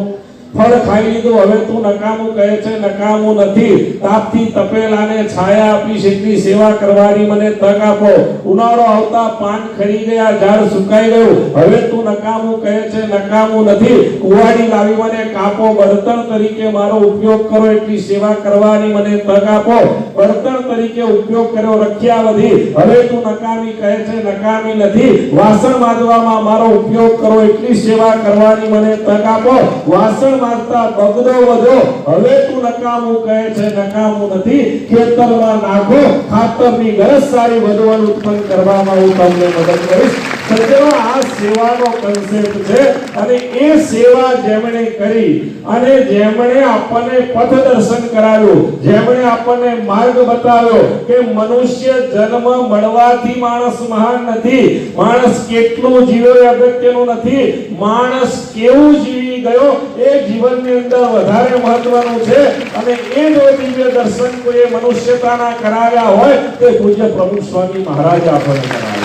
ફળ ખાઈ લીધું, હવે તું નકામું, કહે છે નકામું નથી, તાપથી તપેલાને છાયા આપી એટલી સેવા કરવાની મને તક આપો. ઉનાળો આવતા પાન ખરી ગયા, ઝાડ સુકાઈ ગયું, હવે તું નકામું, કહે છે નકામું નથી, કુવાડી લાવી મને કાપો, બળતણ તરીકે મારો ઉપયોગ કરો એટલી સેવા કરવાની મને તક આપો. બળતણ તરીકે ઉપયોગ કર્યો, રખ્યા વધી, હવે તું નકામી, કહે છે નકામી નથી, વાસણ માંજવામાં મારો ઉપયોગ કરો એટલી સેવા કરવાની મને તક આપો. વાસણ માંજતા બગડો વધો, હવે તું નકામું, કહે છે નકામું નથી, ખેતરમાં નાખો, ખાતરની ગરજ સારી વધવાનું ઉત્પન્ન કરવામાં હું તમને મદદ કરીશ. સજ્જનો આ સેવાનો કન્સેપ્ટ છે અને એ સેવા જેમણે કરી અને જેમણે આપણને પથ દર્શન કરાવ્યું, જેમણે આપણને માર્ગ બતાવ્યો કે મનુષ્ય જન્મ મળવાથી માણસ મહાન નથી, માણસ કેટલું જીવ્યો અગત્યનું નથી, માણસ કેવું જીવી ગયો એ જીવનની અંદર વધારે મહત્વનું છે. અને એ જો દિવ્ય દર્શન કોઈ મનુષ્યતાના કરાવ્યા હોય તે પૂજ્ય પ્રમુખ સ્વામી મહારાજ આપણને કરાવ્યા.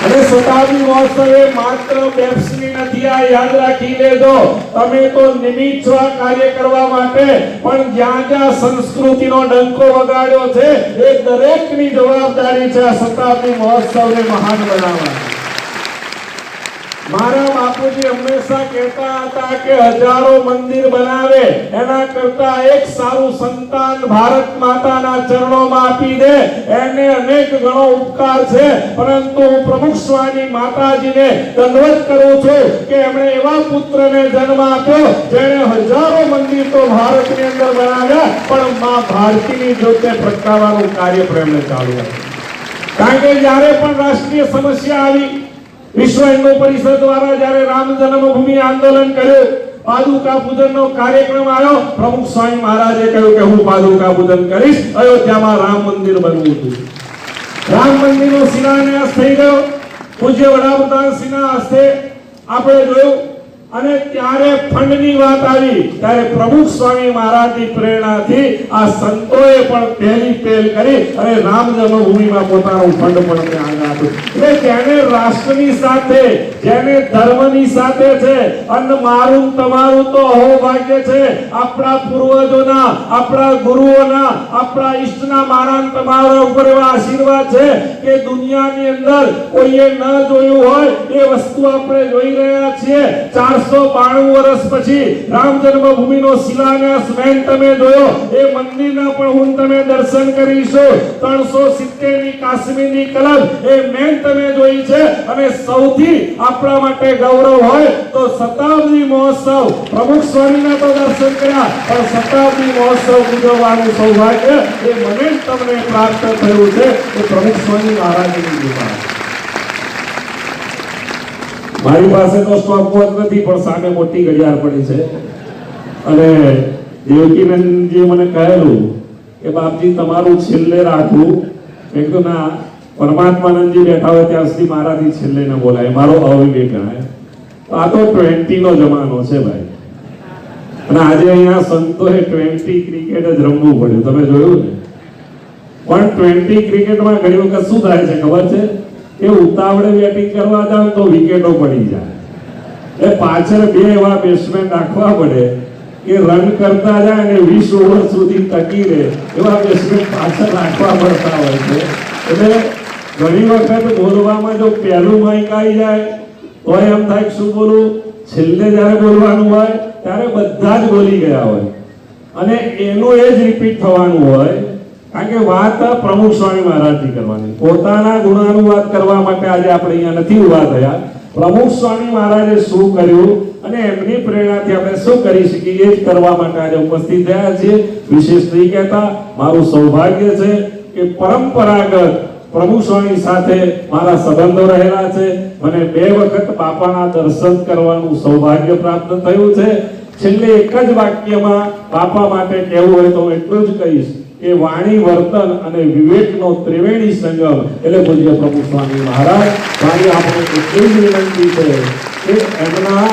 અને શતાબ્દી મહોત્સવ એ માત્ર બેપ્સની નથી, આ યાદ રાખી લેજો. તમે તો નિમિત્ત છો આ કાર્ય કરવા માટે, પણ જ્યાં જ્યાં સંસ્કૃતિનો ડંકો વગાડ્યો છે એ દરેકની જવાબદારી છે આ શતાબ્દી મહોત્સવને મહાન બનાવવાની. મારા બાપુજી હંમેશા કહેતા હતા કે હજારો મંદિર બનાવે એના કરતા એક સારું સંતાન ભારત માતાના ચરણોમાં આપી દે એને અનેક ગણો ઉપકાર છે. પરંતુ હું પ્રમુખ સ્વામી માતાજીને દંડવત કરું છું કે એમણે એવા પુત્રને જન્મ આપ્યો જેણે હજારો મંદિર તો ભારતની અંદર બનાવ્યા, પણ માં ભારતીની જ્યોતે પ્રગટાવવાનું કાર્ય પ્રેમને ચાલુ રાખ્યું. કારણ કે જ્યારે પણ રાષ્ટ્રીય સમસ્યા આવી, વિશ્વ હિન્દુ પરિષદ દ્વારા જ્યારે રામ જન્મભૂમિ આંદોલન કર્યું, પાદુકા પૂજનનો કાર્યક્રમ આવ્યો, પ્રમુખ સ્વામી મહારાજે કહ્યું કે હું પાદુકા પૂજન કરીશ. અયોધ્યામાં રામ મંદિર બનવું હતું. રામ મંદિરનો શિલાન્યાસ થઈ ગયો, પૂજ્ય વડાપ્રધાન શ્રીના હસ્તે આપણે જોયું. અને ત્યારે ફંડની વાત આવી ત્યારે પ્રમુખ સ્વામી મહારાજની પ્રેરણાથી આ સંતોએ પણ પહેલી પહેલ કરી અને રામ જન્મભૂમિમાં પોતાનું ફંડ પણ ત્યાં આપ્યું. એટલે જેને રાષ્ટ્રની સાથે, જેને ધર્મની સાથે છે, અને મારું તમારું તો અહોભાગ્ય છે આપણા પૂર્વજોના, આપણા ગુરુઓના, આપણા ઈષ્ટના મારા તમારા ઉપર એવા આશીર્વાદ છે કે દુનિયાની અંદર કોઈએ ન જોયું હોય એ વસ્તુ આપણે જોઈ રહ્યા છીએ. 492 વર્ષ પછી રામ જન્મભૂમિનો શિલાન્યાસ મેન તમે જોયો, એ મંદિરના પણ હું તમે દર્શન કરીશું. 370 ની કાશ્મીરની કલમ એ મેન તમે જોઈ છે. અને સૌથી આપણા માટે ગૌરવ હોય તો શતાબ્દી મહોત્સવ, પ્રમુખ સ્વામીના તો દર્શન કર્યા, પણ શતાબ્દી મહોત્સવ ઉજવવાનું સૌભાગ્ય એ મને તમને પ્રાપ્ત થયું છે એ પ્રમુખ સ્વામી મહારાજની કૃપા. મારી પાસે તો સ્ટોપવોચ નથી, પણ સામે મોટી ઘડિયાળ પડી છે. અને દેવકીનંદજી મને કહેલું કે બાપજી તમારું છેલ્લે રાખવું. મેં કીધું ના, પરમાત્માનંદજી બેઠા હોય ત્યાં સુધી મારાથી છેલ્લે ન બોલાય, મારો અવિવેક ગણાય. આ તો 20 નો જમાનો છે ભાઈ. અને આજે અહીંયા સંતોએ 20 ક્રિકેટ જ રમવું પડ્યું, તમે જોયું ને. પણ 20 ક્રિકેટમાં ઘણી વખત શું થાય છે ખબર છે કે ઉતાવળે બેટિંગ કરવા જાવ તો વિકેટો પડી જાય. એટલે પાછળ બે એવા બેટ્સમેન રાખવા પડે કે રન કરતા જાય અને 20 ઓવર સુધી ટકી રહે એવા બેટ્સમેન પાછળ રાખવા પડતા હોય છે. એટલે ઘણી વખત બોલવામાં જો પહેલું માઇક આવી જાય તો એમ થાય કે શું બોલું, છેલ્લે જ્યારે બોલવાનું હોય ત્યારે બધા જ બોલી ગયા હોય અને એનું એ જ રિપીટ થવાનું હોય. કારણ કે વાત પ્રમુખ સ્વામી મહારાજની કરવાની, પોતાના ગુણાનુવાદ કરવા માટે આજે આપણે અહીંયા નથી ઉભા થયા. પ્રમુખ સ્વામી મહારાજે શું કર્યું અને એમની પ્રેરણાથી આપણે શું કરી શકીએ એ જ કરવા માટે આજે ઉપસ્થિત થયા છીએ. વિશેષ નહીં કહેતા, મારું સૌભાગ્ય છે કે પરંપરાગત પ્રમુખ સ્વામી સાથે મારા સંબંધો રહેલા છે. મને 2 વખત બાપાના દર્શન કરવાનું સૌભાગ્ય પ્રાપ્ત થયું છે. છેલ્લે એક જ વાક્યમાં બાપા માટે કહેવું હોય તો એટલું જ કહીશ કે વાણી, વર્તન અને વિવેકનો ત્રિવેણી સંગમ એટલે પૂજ્ય પ્રમુખ સ્વામી મહારાજ. મારી આપણે એટલી જ વિનંતી છે કે એમના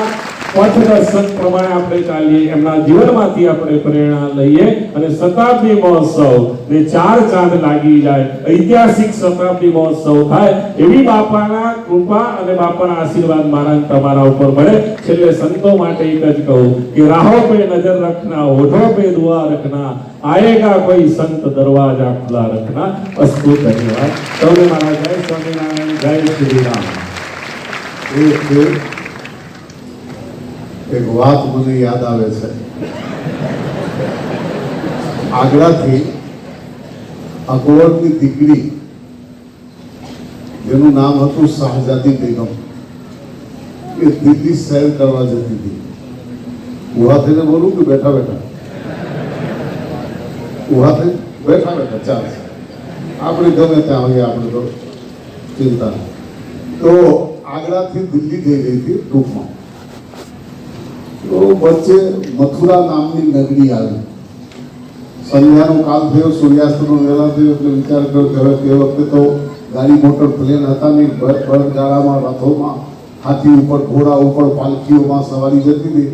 પથ દર્શન પ્રમાણે આપણે ચાલીએ, એમના જીવનમાંથી આપણે પ્રેરણા લઈએ અને શતાબ્દી મહોત્સવ ને 4 ચાંદ લાગી જાય, ઐતિહાસિક શતાબ્દી મહોત્સવ થાય એવી બાપાના કૃપા અને બાપાના આશીર્વાદ મારા તમારા ઉપર મળે. છેલ્લે સંતો માટે એક જ કહું કે રાહો पे नजर रखना, होठों पे दुआ रखना, आएगा कोई संत दरवाजा खुला रखना. अस्तु, धन्यवाद. सौने मारा जय स्वामीनारायण, जय श्री राम. એક વાત મને યાદ આવે છે. આગ્રાથી અકબરની દીકરી જેનું નામ હતું શાહજાદી બેગમ, એ દિલ્હી સૈર કરવા જતી હતી. ઉભા થઈને બોલું કે બેઠા બેઠા? ઉભા થઈ બેઠા બેઠા ચાલશે, આપણે ગમે ત્યાં હોઈએ, આપણે તો ચિંતા. તો આગ્રાથી દિલ્હી જઈ રહી હતી ટૂંકમાં. તો વચ્ચે મથુરા નામની નગરી આવી. સંધ્યાનો કાલ થયો, સૂર્યાસ્તનો વેલા થયો એટલે વિચાર કર્યો કે હવે તે વખતે તો ગાડી મોટર પ્લેન હતા નહીં, બળદગાડામાં, રથોમાં, હાથી ઉપર, ઘોડા ઉપર, પાલખીઓમાં સવારી જતી હતી.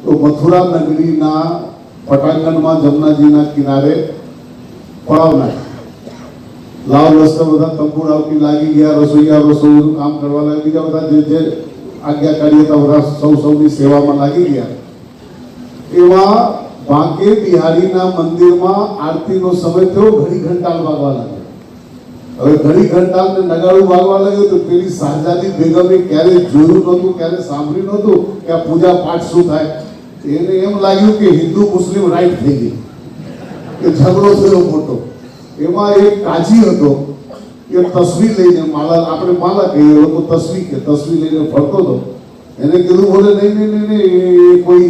તો મથુરા નગરીના પટાંગણમાં જમનાજીના કિનારે પડાવ નાખ્યો. લાવ લશ્કર બધા તંબુરાવતી લાગી ગયા, રસોઈયા રસોઈનું કામ કરવા લાગ્યા, બીજા બધા જે આજ્ઞાકારી હતા બધા સૌની સેવામાં લાગી ગયા. એવા બાંકે બિહારીના મંદિરમાં આરતીનો સમય થયો, ઘડી ઘંટાળ વાગવા લાગ્યો. હવે ઘડી ઘંટાળ ને નગાડું વાગવા લાગ્યું તો પેલી શાહજાદી બેગમે ક્યારે જોયું નહોતું, ક્યારે સાંભળ્યું નહોતું કે આ પૂજા પાઠ શું થાય. એને એમ લાગ્યું કે હિન્દુ મુસ્લિમ રાઈટ થઈ ગઈ, કે ઝઘડો થયો મોટો. એમાં એક કાજી હતો કે તસવીર લઈને, માલા આપણે માલા કહીએ, લોકો તસવીર કે તસવીર લઈને ફરતો હતો. એને કીધું બોલે નહીં, એ કોઈ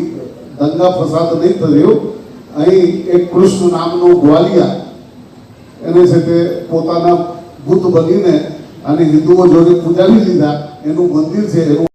દંગા ફસાદ નહીં થયો. અહીં એક કૃષ્ણ નામનો ગ્વાલિયા એને છે તે પોતાના બુદ્ધ બનીને અને હિન્દુઓ જોડે પૂજાવી લીધા. એનું મંદિર છે, એનું